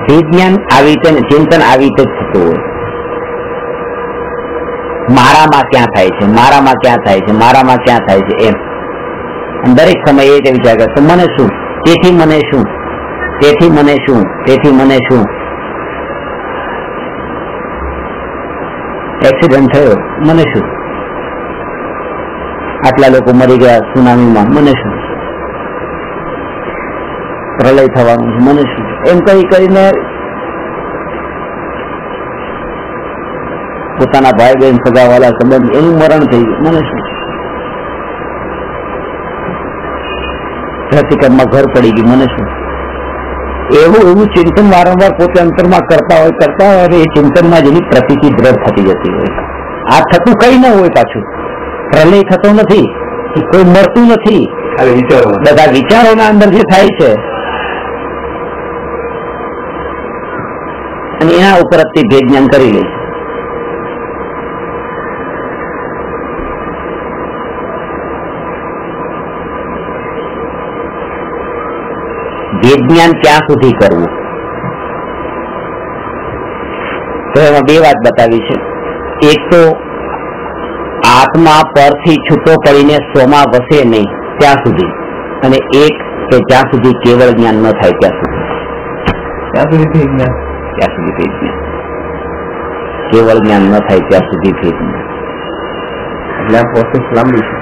વિજ્ઞાન આવી રીતે, ચિંતન આવી રીતે જ થતું હોય. મારામાં ક્યાં થાય છે, મારામાં ક્યાં થાય છે, મારામાં ક્યાં થાય છે એમ. દરેક સમયે એ વિચાર કરે મને શું, તેથી મને શું, તેથી મને શું, તેથી મને શું. એક્સિડન્ટ થયો, મને શું. આટલા લોકો મરી ગયા સુનામીમાં, મને શું. પ્રલય થવાનું છે, મને શું. એમ કઈ કરીને પોતાના ભાઈ બહેન સગાવાલા સંબંધ એનું મરણ થઈ ગયું, મને શું. ધરતીકંપમાં ઘર પડી ગયું, મને શું. એવું ચિંતન વારંવાર પોતે અંતરમાં કરતા હોય અને એ ચિંતનમાં જેની પ્રતિતિ દ્રઢ થતી જતી હોય. આ થતું કઈ ન હોય, પાછું પ્રલય થતો નથી, કોઈ મરતું નથી. બધા વિચારોના અંદર જે થાય છે અને એના ઉપર તે ભેદ જ્ઞાન કરી લે છે. ભેદ જ્ઞાન ક્યાં સુધી કરવું, તો એમાં બે વાત બતાવી છે. એક તો આત્મા પરથી છૂટો પડીને સ્વમાં વસે નહીં ત્યાં સુધી, અને એક કે જ્યાં સુધી કેવળ જ્ઞાન ન થાય ત્યાં સુધી. ત્યાં સુધી ભેદ જ્ઞાન, ત્યાં સુધી ભેદ જ્ઞાન, કેવળ જ્ઞાન ન થાય ત્યાં સુધી ભેદ જ્ઞાન. એટલે આ પ્રોસેસ લાંબી છે.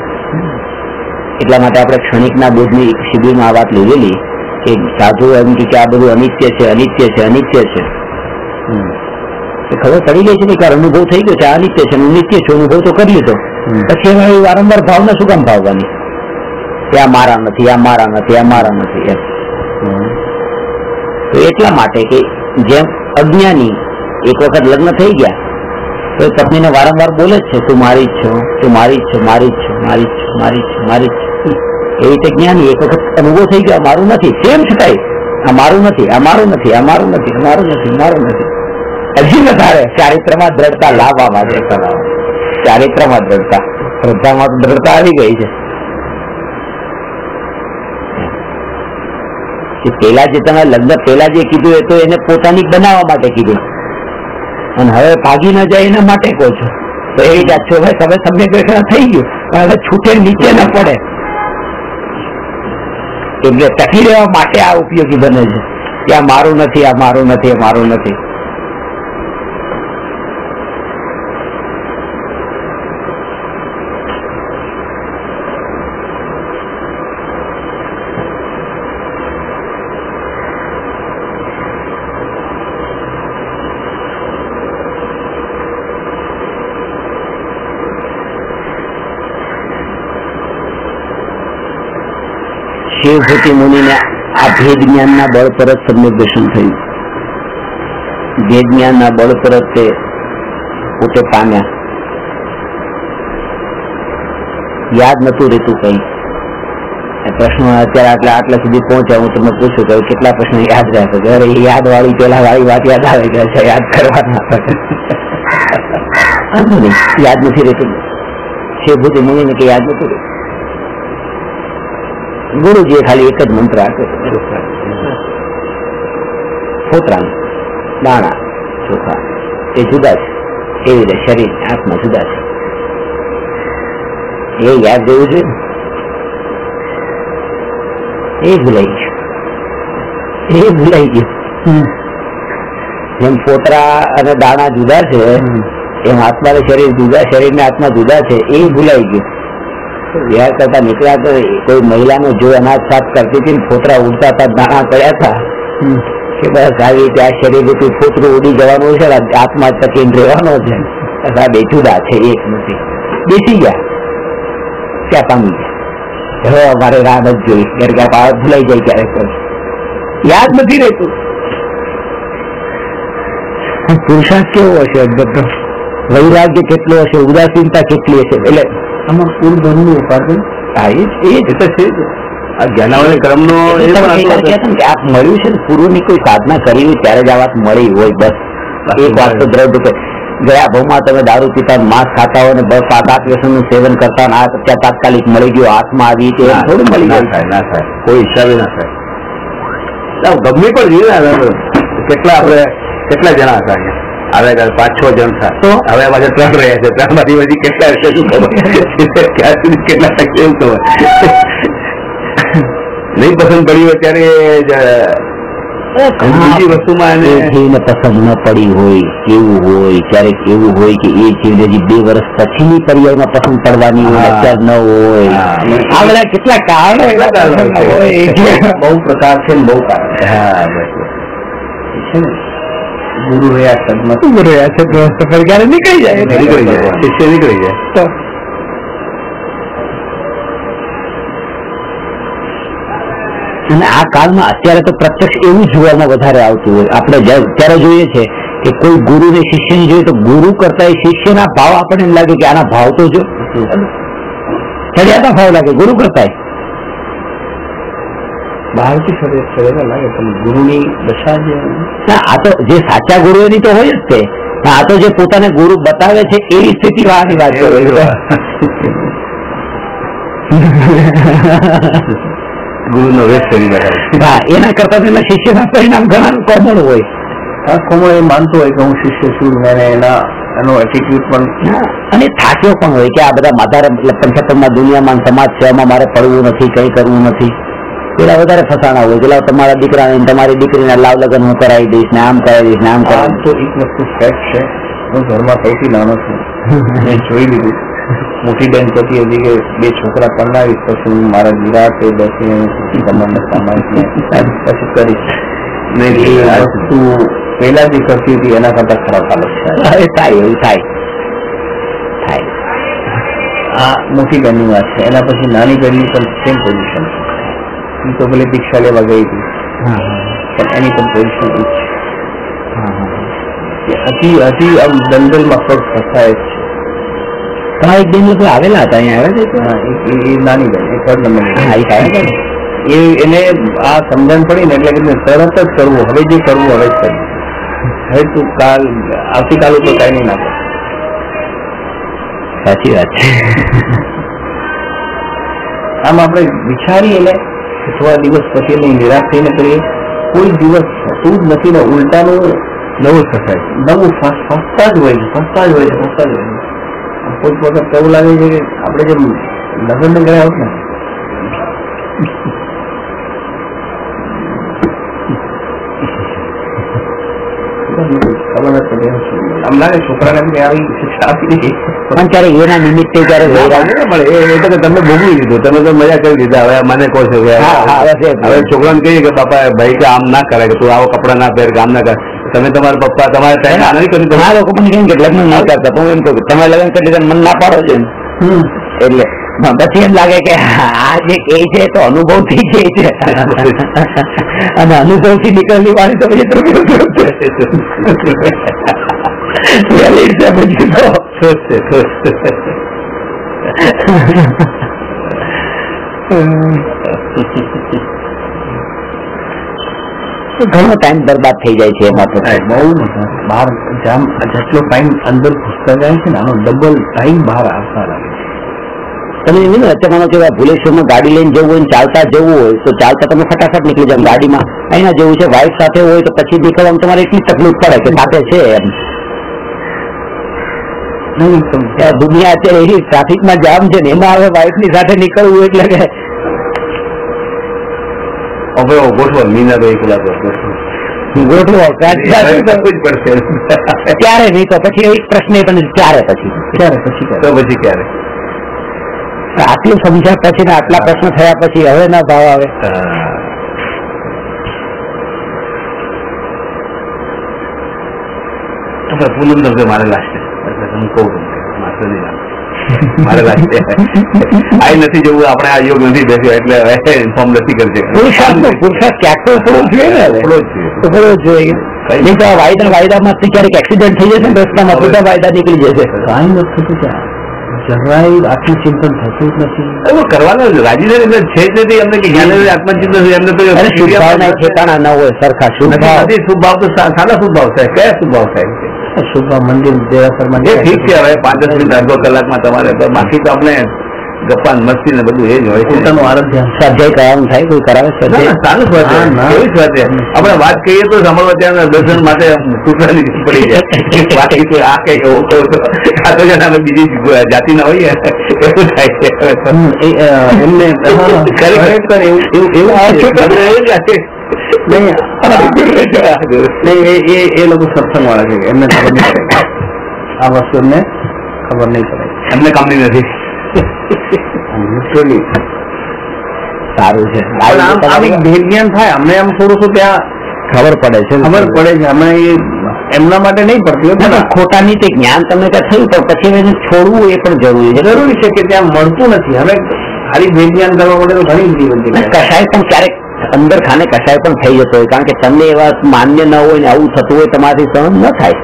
એટલા માટે આપણે ક્ષણિકના બોધની શિબિરમાં આ વાત લીધેલી કે સાધુ એમ કે આ બધું અનિત્ય છે, અનિત્ય છે, અનિત્ય છે. ખબર પડી ગઈ છે કે અનુભવ થઈ ગયો છે, આ અનિત્ય છે, નિત્ય છે, અનુભવ તો કરી લીધો. પછી એમાં વારંવાર ભાવના શું કામ ભાવવાની કે આ મારા નથી, આ મારા નથી, આ મારા નથી એમ. તો એટલા માટે કે જેમ અજ્ઞાની એક વખત લગ્ન થઈ ગયા તો પત્નીને વારંવાર બોલે જ છે તું મારી જ છો, તું મારી જ છો, મારી જ છો, મારી જ છો, મારી જ છો, મારી જ છો. એ રીતે જ્ઞાની એક વખત અનુભવ થઈ ગયો મારું નથી, તેમ છતાંય આ મારું નથી, આ મારું નથી, આ મારું નથી, મારું નથી, મારું નથી. હજી વધારે ચારિત્રમાં દ્રઢતા લાવવા માટે, ચારિત્રમાં દ્રઢતા, શ્રદ્ધામાં દ્રઢતા આવી ગઈ છે. પેલા જે તમે લગ્ન પેલા જે કીધું એ તો એને પોતાની બનાવવા માટે કીધું, અને હવે ભાગી ન જાય એના માટે કહો છો. તો એવી જાત છો ભાઈ તમે સમ્યક વેઠણા થઈ ગયું, પણ હવે છૂટે નીચે ન પડે. એટલે ટકી રહેવા માટે આ ઉપયોગી બને છે કે આ મારું નથી, આ મારું નથી, આ મારું નથી. શિવભૂતિ મુનિને આ ભેદ જ્ઞાનના બળ પર જ સમ્યક દર્શન થયું. ભેદ જ્ઞાનના બળ પર જ તે પોતે પામ્યા. યાદ નતું રહેતું કઈ. પ્રશ્નો અત્યારે આટલા સુધી પહોંચ્યા, હું તમને પૂછું કે કેટલા પ્રશ્નો યાદ રહ્યા છે? અરે યાદ વાળી પેલા વાળી વાત યાદ આવે કે છે યાદ કરવાના યાદ નથી રહેતું. શિવભૂતિ મુનિને કે યાદ નતું રહેતું. ગુરુજીએ ખાલી એક જ મંત્ર આપ્યો, ફોતરા દાણા ચોખા એ જુદા છે, એવી રીતે શરીર આત્મા જુદા છે. એ યાદ રહેવું જોઈએ. એ ભૂલાઈ ગયું. જેમ ફોતરા અને દાણા જુદા છે એમ આત્મા ને શરીર જુદા, શરીર ને આત્મા જુદા છે, એ ભૂલાઈ ગયું. વિહાર કરતા નીકળ્યા તો કોઈ મહિલાને જો અનાજ સાફ કરતી હતી, ફોતરા ઉડતા હતા, દાણા પડ્યા હતા કે બસ આવી રીતે આ શરીર રૂપી ફોતરું ઉડી જવાનું છે, આત્મા ટકીને રહેવાનો છે. આ બે જુદા છે, એક નથી. બેસી ગયા ત્યાં પામી ગયા. હવે અમારે રાહ નથી જોઈ, ક્યારેક ભૂલાઈ જાય, ક્યારેક યાદ નથી રહેતું. પુરુષાર્થ કેવો હશે બધો, વૈરાગ્ય કેટલો હશે, ઉદાસીનતા કેટલી હશે. એટલે આમાં પૂર્વ ધર્મનું ઉપાર્જન એ જ તો છે. આ જ્ઞાનાવલી ક્રમનો મળ્યું છે ને, પૂર્વની કોઈ સાધના કરી હોય ત્યારે જ આ વાત મળી હોય. બસ એક વાત તો દ્રઢ કે ગયા ભાવમાં તમે દારૂ પીતા, માંસ ખાતા હોય ને બસ 7-8 વ્યસનનું સેવન કરતા, આ ત્યાં તાત્કાલિક મળી ગયો, હાથમાં આવી છે, થોડું મળી જાય. ના થાય, કોઈ હિસાબે ના થાય. ગમે પણ જીવે. કેટલા આપણે કેટલા જણા હતા અહીંયા? હવે 5-6 જણ હતા, હવે પાછા 3 રહ્યા છે. 3 માંથી પછી કેટલા હશે શું ખબર, ક્યાં સુધી કેટલા ટકે એવું ખબર નહીં. પસંદ પડી હોય ત્યારે બીજી વસ્તુમાં પસંદ ન પડી હોય, કેવું હોય ક્યારેક એવું હોય કે એ જીવ 2 વર્ષ પછીની પર્યાયમાં પસંદ પડવાની હોય, અત્યારે ન હોય. આ બધા કેટલા કારણો બહુ પ્રકાર છે ને, બહુ કારણ છે ને. ગુરુ રહ્યા સદમાં, ગુરુ રહ્યા છે ક્યારે નીકળી જાય, શિષ્ય નીકળી જાય. તો અને આ કાળમાં અત્યારે તો પ્રત્યક્ષ એવું જોવામાં વધારે આવતું હોય. આપણે અત્યારે જોઈએ છે કે કોઈ ગુરુ ને શિષ્ય ને જોઈએ તો ગુરુ કરતા શિષ્યના ભાવ આપણને એમ લાગે કે આના ભાવ તો જો ચડિયાતા ભાવ લાગે, ગુરુ કરતા બહારથી શરીર લાગે પણ ગુરુની દશા જે આ તો જે સાચા ગુરુ એની તો હોય જ તે. આ તો જે પોતાને ગુરુ બતાવે છે એવી સ્થિતિ વાળાની વાત કરે. ગુરુનો વેશ કરી બતાવે. હા, એના કરતા એના શિષ્યના પરિણામ ઘણા કોમળ હોય. કોમળ એ માનતો હોય કે હું શિષ્ય છું, એનો એટીટ્યુડ પણ અને થાક્યો પણ હોય કે આ બધા માધાર પંચકર્મમાં દુનિયામાં સમાજ સેવામાં મારે પડવું નથી, કઈ કરવું નથી. પેલા વધારે ફસાણા હોય, પેલા તમારા દીકરાને તમારી દીકરીને લાવ લગ્ન હું કરાવી દઈશ ને આમ કરાવી દઈશ ને આમ કરાવી. તો એક વસ્તુ ફેક્ટ છે, હું ઘરમાં સૌથી નાનો છું, મેં જોઈ લીધું. મોટી બેન કહેતી હતી કે 2 છોકરા પરણાવીશ પછી હું મારા નિરાતે બેસીને કમરને સામાયિક પછી કરીશ. વસ્તુ પહેલા જે કરતી હતી એના કરતા ખરાબ હાલત થાય. એવું થાય. આ મોટી બેનની વાત છે. એના પછી નાની બેનની પણ સેમ પોઝિશન છે. એ તો ભલે દીક્ષા લેવા ગઈ હતી પણ એની પણ પોઝિશન હજી આમ દલદલમાં પગ ફસાય છે. તમારા એક બેન લોકો આવેલા હતા, અહીંયા આવ્યા છે. એ નાની બેન, એ 3rd નંબર. એને આ સમજણ પડી ને એટલે કે તરત જ કરવું, હવે જે કરવું હવે જ કરવું. હવે તું આવતીકાલ ઉપર કઈ નહીં નાખો. સાચી વાત છે. આમ આપણે વિચારીએ ને થોડા દિવસ પછી એની નિરાશ થઈને કરીએ, કોઈ દિવસ થતું જ નથી ને ઉલટાનું નવું થશે, નવું ફસતા જ હોય છે. કોઈ વખત એવું લાગે છે કે આપણે જેમ લગ્ન કર્યા હોત ને ખબર નથી પડી. આમ લાગે છોકરાને આવી શિક્ષા આપી દીધી પણ ત્યારે એના નિમિત્તે જયારે મળે એ તો તમે ભોગવી લીધું, તમે તો મજા કરી લીધા. હવે મને કહો છો કે હવે છોકરાને કહીએ કે બાપા ભાઈ કે આમ ના કરાય, કે તું આવો કપડા ના પહેર, આમ ના કર. તમે તમારા પપ્પા તમારે ટાઈમ આ નહીં કર્યું, ઘણા લોકો પણ કેમ કે લગ્ન ના કરતા, હું એમ કહું તમે લગ્ન કરી દીધા મન ના પાડો છો એટલે પછી એમ લાગે કે આ જે કે છે તો અનુભવ થી કે છે, અને અનુભવ થી નીકળેલી વાળી તો પછી ઘણો ટાઈમ બરબાદ થઈ જાય છે એમાં. તો બહુ બહાર જામ જેટલો ટાઈમ અંદર ઘૂસતા જાય છે ને આનો ડબલ ટાઈમ બહાર આવતા લાગે છે. તમે એમ અચાનક કે ભુલેશ્વરમાં ગાડી લઈને જવું હોય, ચાલતા જવું હોય તો ચાલતા તમે ફટાફટ નીકળી જાવ. ગાડીમાં અહીંયા જેવું છે, વાઇફ સાથે હોય તો પછી નીકળવામાં તમારે એટલી તકલીફ પડે કે સાથે છે એમ. દુનિયા અત્યારે એવી ટ્રાફિકમાં જામ છે ને એમાં હવે વાઇફ ની સાથે નીકળવું એટલે કે ગોઠવો મીના તો એકલા ગોઠવો ક્યારે નહીં તો પછી એક પ્રશ્ન એ પણ ક્યારે ક્યારે આટલું સમજ્યા પછી ને આટલા પ્રશ્ન થયા પછી હવે ના ભાવ આવે. પૂનમ તમને મારે લાગશે, હું કહું મારે લાગશે આ નથી જવું, આપણે આ યોગ નથી બેસ્યો એટલે હવે ઇન્ફોર્મ નથી કરશે. પુરુષાર્થ ક્યાંક તો થોડો જોઈએ નહીં તો વાયદામાં ક્યારેક એક્સિડન્ટ થઈ જશે ને રસ્તામાં, બધા વાયદા નીકળી જશે. કાંઈ નથી ત્યાં જરાય આટલું ચિંતન થતું જ નથી. એવું કરવાનું રાજી છે જ નથી અમને કે આત્મચિંતન એમને તો ઠેકાણા ન હોય સરખા. શુભ ભાવ તો સારા શુભ ભાવ થાય, કયા શુભ ભાવ થાય? શુભ મંદિર દેરાસરમાં ઠીક છે. હવે 5-10 મિનિટ અડધો કલાકમાં તમારે તો બાકી તો આપણે ગપ્પા મસ્તી ને બધું એ જ હોય. પોતાનું આરાધ્ય સ્વાધ્યાય કરાવવાનું થાય, કોઈ કરાવે છે સારું સ્વાધ્યાય, કેવી સ્વાધ્યાય આપણે વાત કહીએ તો સાંભળવા ત્યાં દર્શન માટે ટુકડાની પડી જાય. બાકી તો આ કઈ આ તો જણા બીજી જાતિ ના હોઈએ એવું થાય છે. એમને એ લોકો સત્સંગ વાળા છે, એમને ખબર નહીં પડે આ વસ્તુ, એમને ખબર નહીં પડે, એમને કામની નથી. સારું છે જ્ઞાન થાય અમને આમ થોડું ત્યાં ખબર પડે છે અમે એમના માટે નહીં પડતી. ખોટા તે જ્ઞાન તમને થયું તો પછી એને છોડવું એ પણ જરૂરી છે કે ત્યાં મળતું નથી. હવે ખાલી વિજ્ઞાન કરવા માટે તો ઘણી જીવન કશાય પણ ક્યારેક અંદર ખાને કશાય પણ થઈ જતો હોય, કારણ કે તમને એવા માન્ય ન હોય ને આવું થતું હોય તમારાથી સહન ન થાય.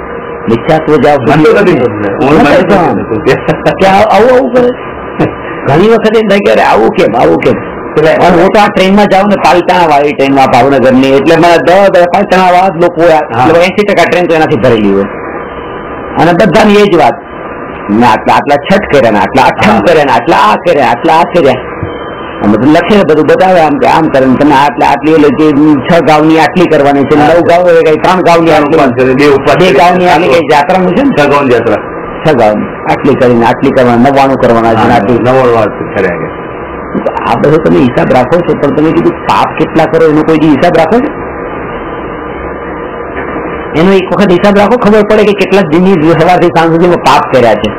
નિશ્ચાત્વ જાવ આવું કરે ઘણી વખત એમ થાય કે આવું કેમ હું તો આ ટ્રેનમાં જાઉં ને પાલતાણા વાળી ટ્રેનમાં ભાવનગર ની, એટલે મારા 10 પાલતાણા વાળા લોકો 80% ટ્રેન તો એનાથી ભરેલી હોય અને બધાની એ જ વાત, મેં આટલા છઠ કર્યા ને આટલા અઠમ કર્યા ને આટલા આ કર્યા બધું લખે ને બધું બતાવે આમ કે આમ કરે તમે આટલી એટલે 6 ગાઉની આટલી કરવાની છે, 9 ગાઉ 3 ગાઉની આટલી, 2 ગાઉની આટલી કઈ જાત્રાનું છે ને 6 ગાઉની જાત્રા, 6 ગાઉની આટલી કરીને આટલી કરવાના 99 કરવાના છે, આટલી 99 કર્યા. આ બધો તમે હિસાબ રાખો છો, પણ તમે કીધું પાપ કેટલા કરો એનો કોઈ હિસાબ રાખો છો? એનો એક વખત હિસાબ રાખો, ખબર પડે કે કેટલા દિનની સવારથી સાંજ સુધીમાં પાપ કર્યા છે.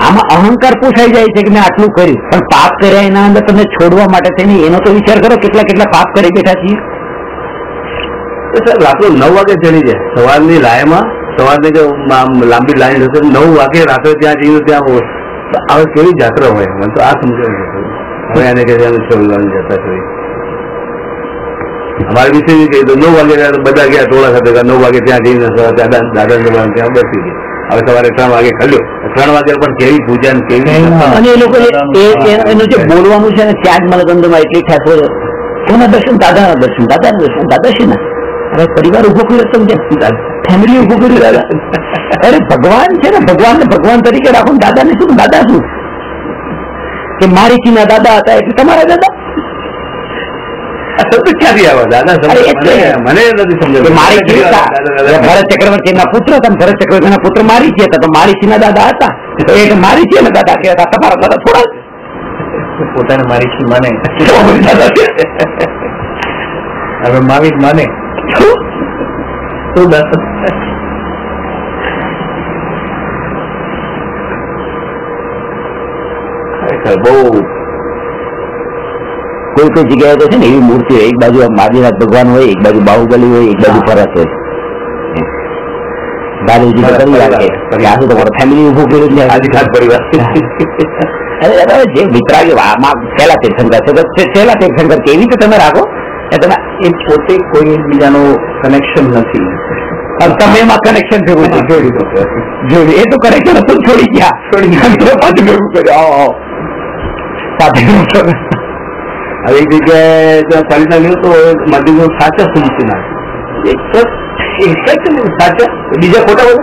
આમાં અહંકાર પૂછાઈ જાય છે કે મેં આટલું કર્યું, પણ પાપ કર્યા એના અંદર તમને છોડવા માટે થઈને એનો તો વિચાર કરો કેટલા પાપ કરી બેઠા છીએ. રાત્રે 9 વાગે ચડી જાય સવારની લાઈનમાં, સવારની જો લાંબી લાઈન હશે 9 વાગે રાત્રે ત્યાં જઈને ત્યાં હવે કેવી જાત્રા હોય મને તો આ સમજાય. હવે એને કહે છોડવાની જાત્રા કરી અમારે વિશે કહી તો 9 વાગે બધા ગયા ટોળા સાથે 9 વાગે ત્યાં જઈને દાદા ત્યાં બેસી ગયા. હવે સવારે 3 વાગે ખલ્યો, 3 વાગે પણ કેવી પૂજા ને કેવી, અને એ લોકો એનું જે બોલવાનું છે ને ત્યાં જ મને ગંધમાં એટલી ઠેસો છે. કોના દર્શન? દાદાના દર્શન. દાદા છે ને હવે પરિવાર ઉભો કર્યો, સમજ્યા? ફેમિલી ઉભું કર્યું દાદા. અરે ભગવાન છે ને, ભગવાનને ભગવાન તરીકે રાખો. દાદા ને શું? દાદા શું કે મારી ના દાદા હતા એટલે તમારા દાદા ક્યાંથી આવે દાદા? મને નથી સમજાયું. ભરત ચક્રવર્તી ના પુત્ર હતા, ભરત ચક્રવર્તી ના પુત્ર મારી છે તો મારી ના દાદા હતા, એટલે મારી છે ને દાદા કહેતા. તમારા દાદા થોડા પોતાને મારી માને, હવે માવી માને બહુ કોઈ જગ્યાએ તો છે ને એવી મૂર્તિ હોય, એક બાજુ આદિનાથ ભગવાન હોય, એક બાજુ બાહુબલી હોય, એક બાજુ ફરસ હોય. દાદાજી તો કરી રાખે આ તો તમારો ફેમિલી ઉભું કર્યું છે આદિનાથ પરિવાર. જે વિતરાગી પહેલા તીર્થંકર છે, પહેલા તીર્થંકર કેવી રીતે તમે રાખો તમે એ પોતે કોઈ એકબીજાનો કનેક્શન નથી, તમે એમાં કનેક્શન થયું છે જોયું, એ તો કનેક્શન હતું છોડી ગયા હવે એક જગ્યાએ પાલિતા ગયું તો મંદિર સાચા સુમતીના સાચા બીજા ખોટા બોલે.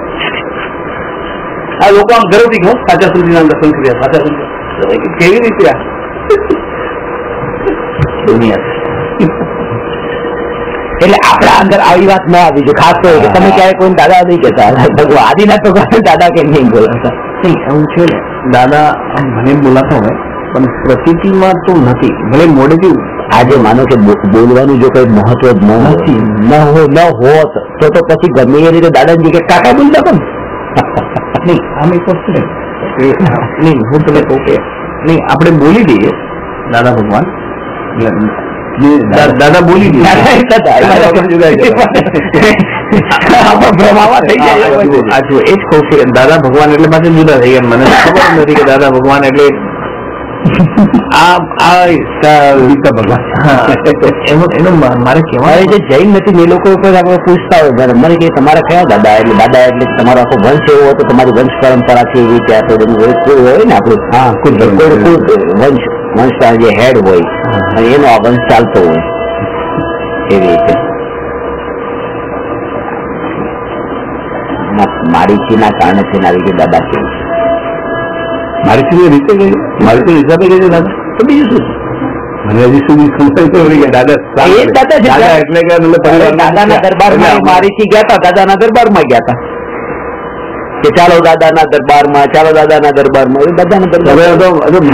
આ લોકો આમ ગર્વથી કહો સાચા સુમતીના દર્શન કર્યા, સાચા સુમતી કેવી રીતે આ દુનિયા. એટલે આપણા અંદર આવી વાત ના આવી જોઈએ. ખાસ તો કે તમે ક્યારે કોઈ દાદા નહીં કહેતા, ભગવાન આદિનાથ ભગવાન દાદા કેમ નહીં બોલાતા? નહીં, એવું છે ને, દાદા મને બોલાતા હોય પણ પ્રતિમાં તો નથી, ભલે મોડેથી. આજે માનો કે બોલવાનું જો કઈ મહત્વ ન હોત તો પછી ગમે એ રીતે દાદાજી કે કાકા બોલતા પણ નહીં. આમ એક વસ્તુ નહીં, હું તમને કહું કે નહીં, આપણે બોલી દઈએ દાદા ભગવાન, દાદા બોલી દઈએ એ જ કહું છું. દાદા ભગવાન એટલે પાછળ જુદા થઈ ગયા. મને ખબર નથી કે દાદા ભગવાન એટલે એનું મારે કહેવાય જે જૈન નથી એ લોકો આપણે પૂછતા હોય મને કે તમારા કયા દાદા, એટલે દાદા એટલે તમારો આખો વંશ એવો હતો, તમારી વંશ પરંપરા છે એવી રીતે કોઈ હોય ને આપણું વંશ જે હેડ હોય અને એનો આ વંશ ચાલતો હોય એવી રીતે. મારીચીના કારણે થઈને આવી ગઈ દાદા કેવું છે. મારી રીતે ગઈ, મારી તો હિસાબે ગઈ છે દાદા. તો બીજું શું મને હજી સુધી દાદા એટલે દાદાના દરબારમાં મારીથી ગયા હતા, દાદાના દરબારમાં ગયા હતા કે ચાલો દાદાના દરબારમાં, ચાલો દાદાના દરબારમાં. દાદાના દરબાર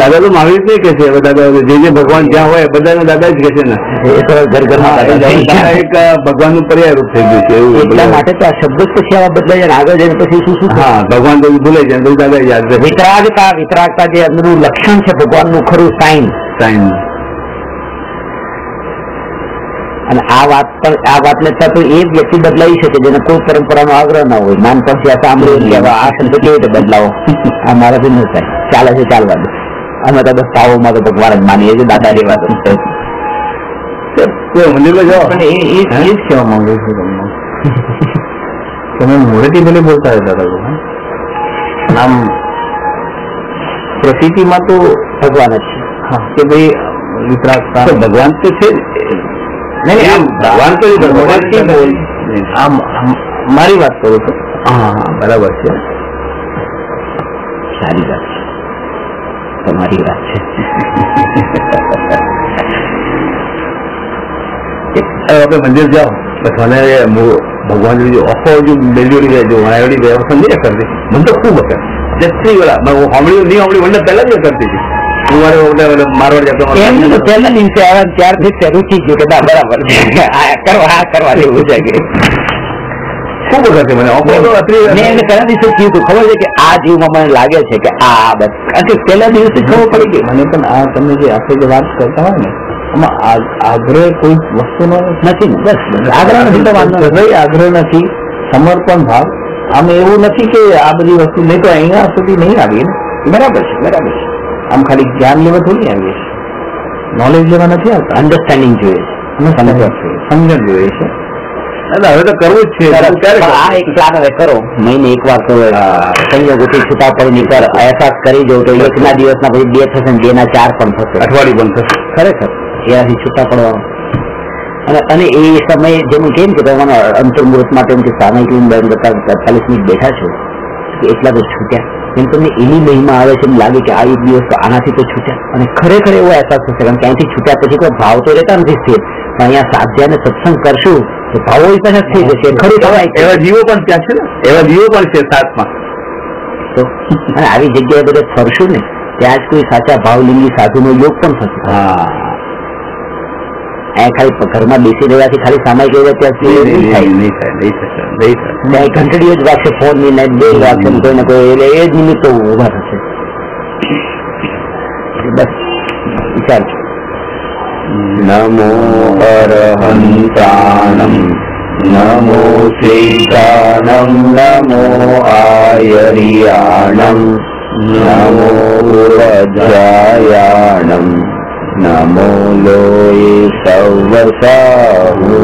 દાદા તો મારી જ નહીં કે છે, દાદા જે ભગવાન જ્યાં હોય બધાને દાદા જ કે છે ને. એ તો ઘર ઘરમાં એક ભગવાન નું પર્યાય રૂપ થઈ ગયું છે એવું. એટલા માટે તો આ શબ્દ પછી આવા બદલાઈ જાય, આગળ જઈને પછી શું હા ભગવાન તો ભૂલાઈ જાય, પછી દાદા યાદ રહે. વિતરાગતા જે અંદરનું લક્ષણ છે ભગવાનનું ખરું સાઈન. અને આ વાતને તો એ વ્યક્તિ બદલાઈ શકે જેને કોઈ પરંપરાનો આગ્રહ ના હોય. નાનપણથી આ સાંભળ્યું કે આ શબ્દ કેવી રીતે બદલાવો, આ મારાથી ન થાય, ચાલે છે ચાલવા દો. અમે તો બસ ભાવોમાં તો ભગવાન જ માનીએ છીએ, દાદાની વાત મંદિરમાં જાઓ. પણ એ જ કહેવા માંગુ છું તમને, તમે મોડેથી ભલે બોલતા હતા દાદા, આમ પ્રસિદ્ધિમાં તો ભગવાન જ છે. હા કે ભાઈ વિતરાગતા ભગવાન તો છે ભગવાન તો આમ મારી વાત કરું છું. હા બરાબર છે, સારી વાત છે, તમારી વાત છે. આપણે મંદિર જાઓ મને ભગવાન આખો જો બેલી જો વાયોડી વ્યવસ્થા નહીં કરતી, મને તો ખૂબ હશે જતી વેળા સાંભળ્યું નહીં સાંભળ્યું મને પહેલા જ કરતી હતી. મારવાડ જતો પહેલા દિવસે આવ્યા ત્યારથી રૂચી ગયું કે બરાબર કરવા જેવું છે કે ખૂબ વખત મને પહેલા દિવસે થયું હતું ખબર છે કે આ જીવમાં મને લાગે છે કે આ બસ પહેલા દિવસે ખબર પડી ગઈ મને. પણ આ તમે જે આપણે જે વાત કરતા હોય ને એમાં આગ્રહ કોઈ વસ્તુનો નથી ને, બસ આગ્રહ નથી તો વાંધો આગ્રહ નથી, સમર્પણ ભાવ. આમ એવું નથી કે આ બધી વસ્તુ નહીં તો અહીંયા સુધી નહીં આવી ને. બરાબર છે, બરાબર છે. આમ ખાલી જ્ઞાન લેવા થોડી આવીએ છીએ, નોલેજ લેવા નથી આવતા, અન્ડરસ્ટેન્ડિંગ જોઈએ છે, સમજણ જોઈએ છે. હવે તો કરવું જ છે. આ એક પ્લાન હવે કરો, મહિને એક વાર કરો, સંયોગોથી છૂટા પડી પર અહેસાસ કરી જવું તો એકના દિવસના પછી 2 થશે, 2 ના 4 પણ થશે, અઠવાડિયું પણ થશે. ખરેખર એનાથી છૂટા પડવાનું. અને એ સમયે જેમ કેમ કે તમારા અંતિમ મુહૂર્ત માટે સામયિક 45 મિનિટ બેઠા છો એટલા તો છૂટ્યા, એમ તમને એની મહિમા આવે છે, એમ લાગે કે આ એક દિવસ તો આનાથી તો છૂટ્યા. અને ખરેખર એવો અહેસાસ થશે, કારણ કે અહીંથી છૂટ્યા પછી કોઈ ભાવ તો રહેતા નથી સ્થિર, પણ અહીંયા સાધ્યાને સત્સંગ કરશું તો ભાવો પાછા થઈ જશે. ખરું થવાય એવા જીવો પણ ત્યાં છે ને, એવા જીવો પણ છે સાથમાં. તો અને આવી જગ્યાએ બધે ફરશું ને ત્યાં જ કોઈ સાચા ભાવલિંગી સાધુનો યોગ પણ થશે. હા ખાલી ઘરમાં બેસી રહેવાથી ખાલી સામાયિક એવી ત્યાં નહીં થાય. ઘંટડીઓ જ વાગશે, ફોન ની નાઈટ બે વાગશે, કોઈ ને કોઈ એટલે એ જ નિમિત્તો ઉભા થશે. બસ વિચાર. નમો અરહંતાણમ નમો શ્રીકાનમ નમો આયરિયાણમ નમો વજ્રાયાણમ નમો લોય સૌવસાહુ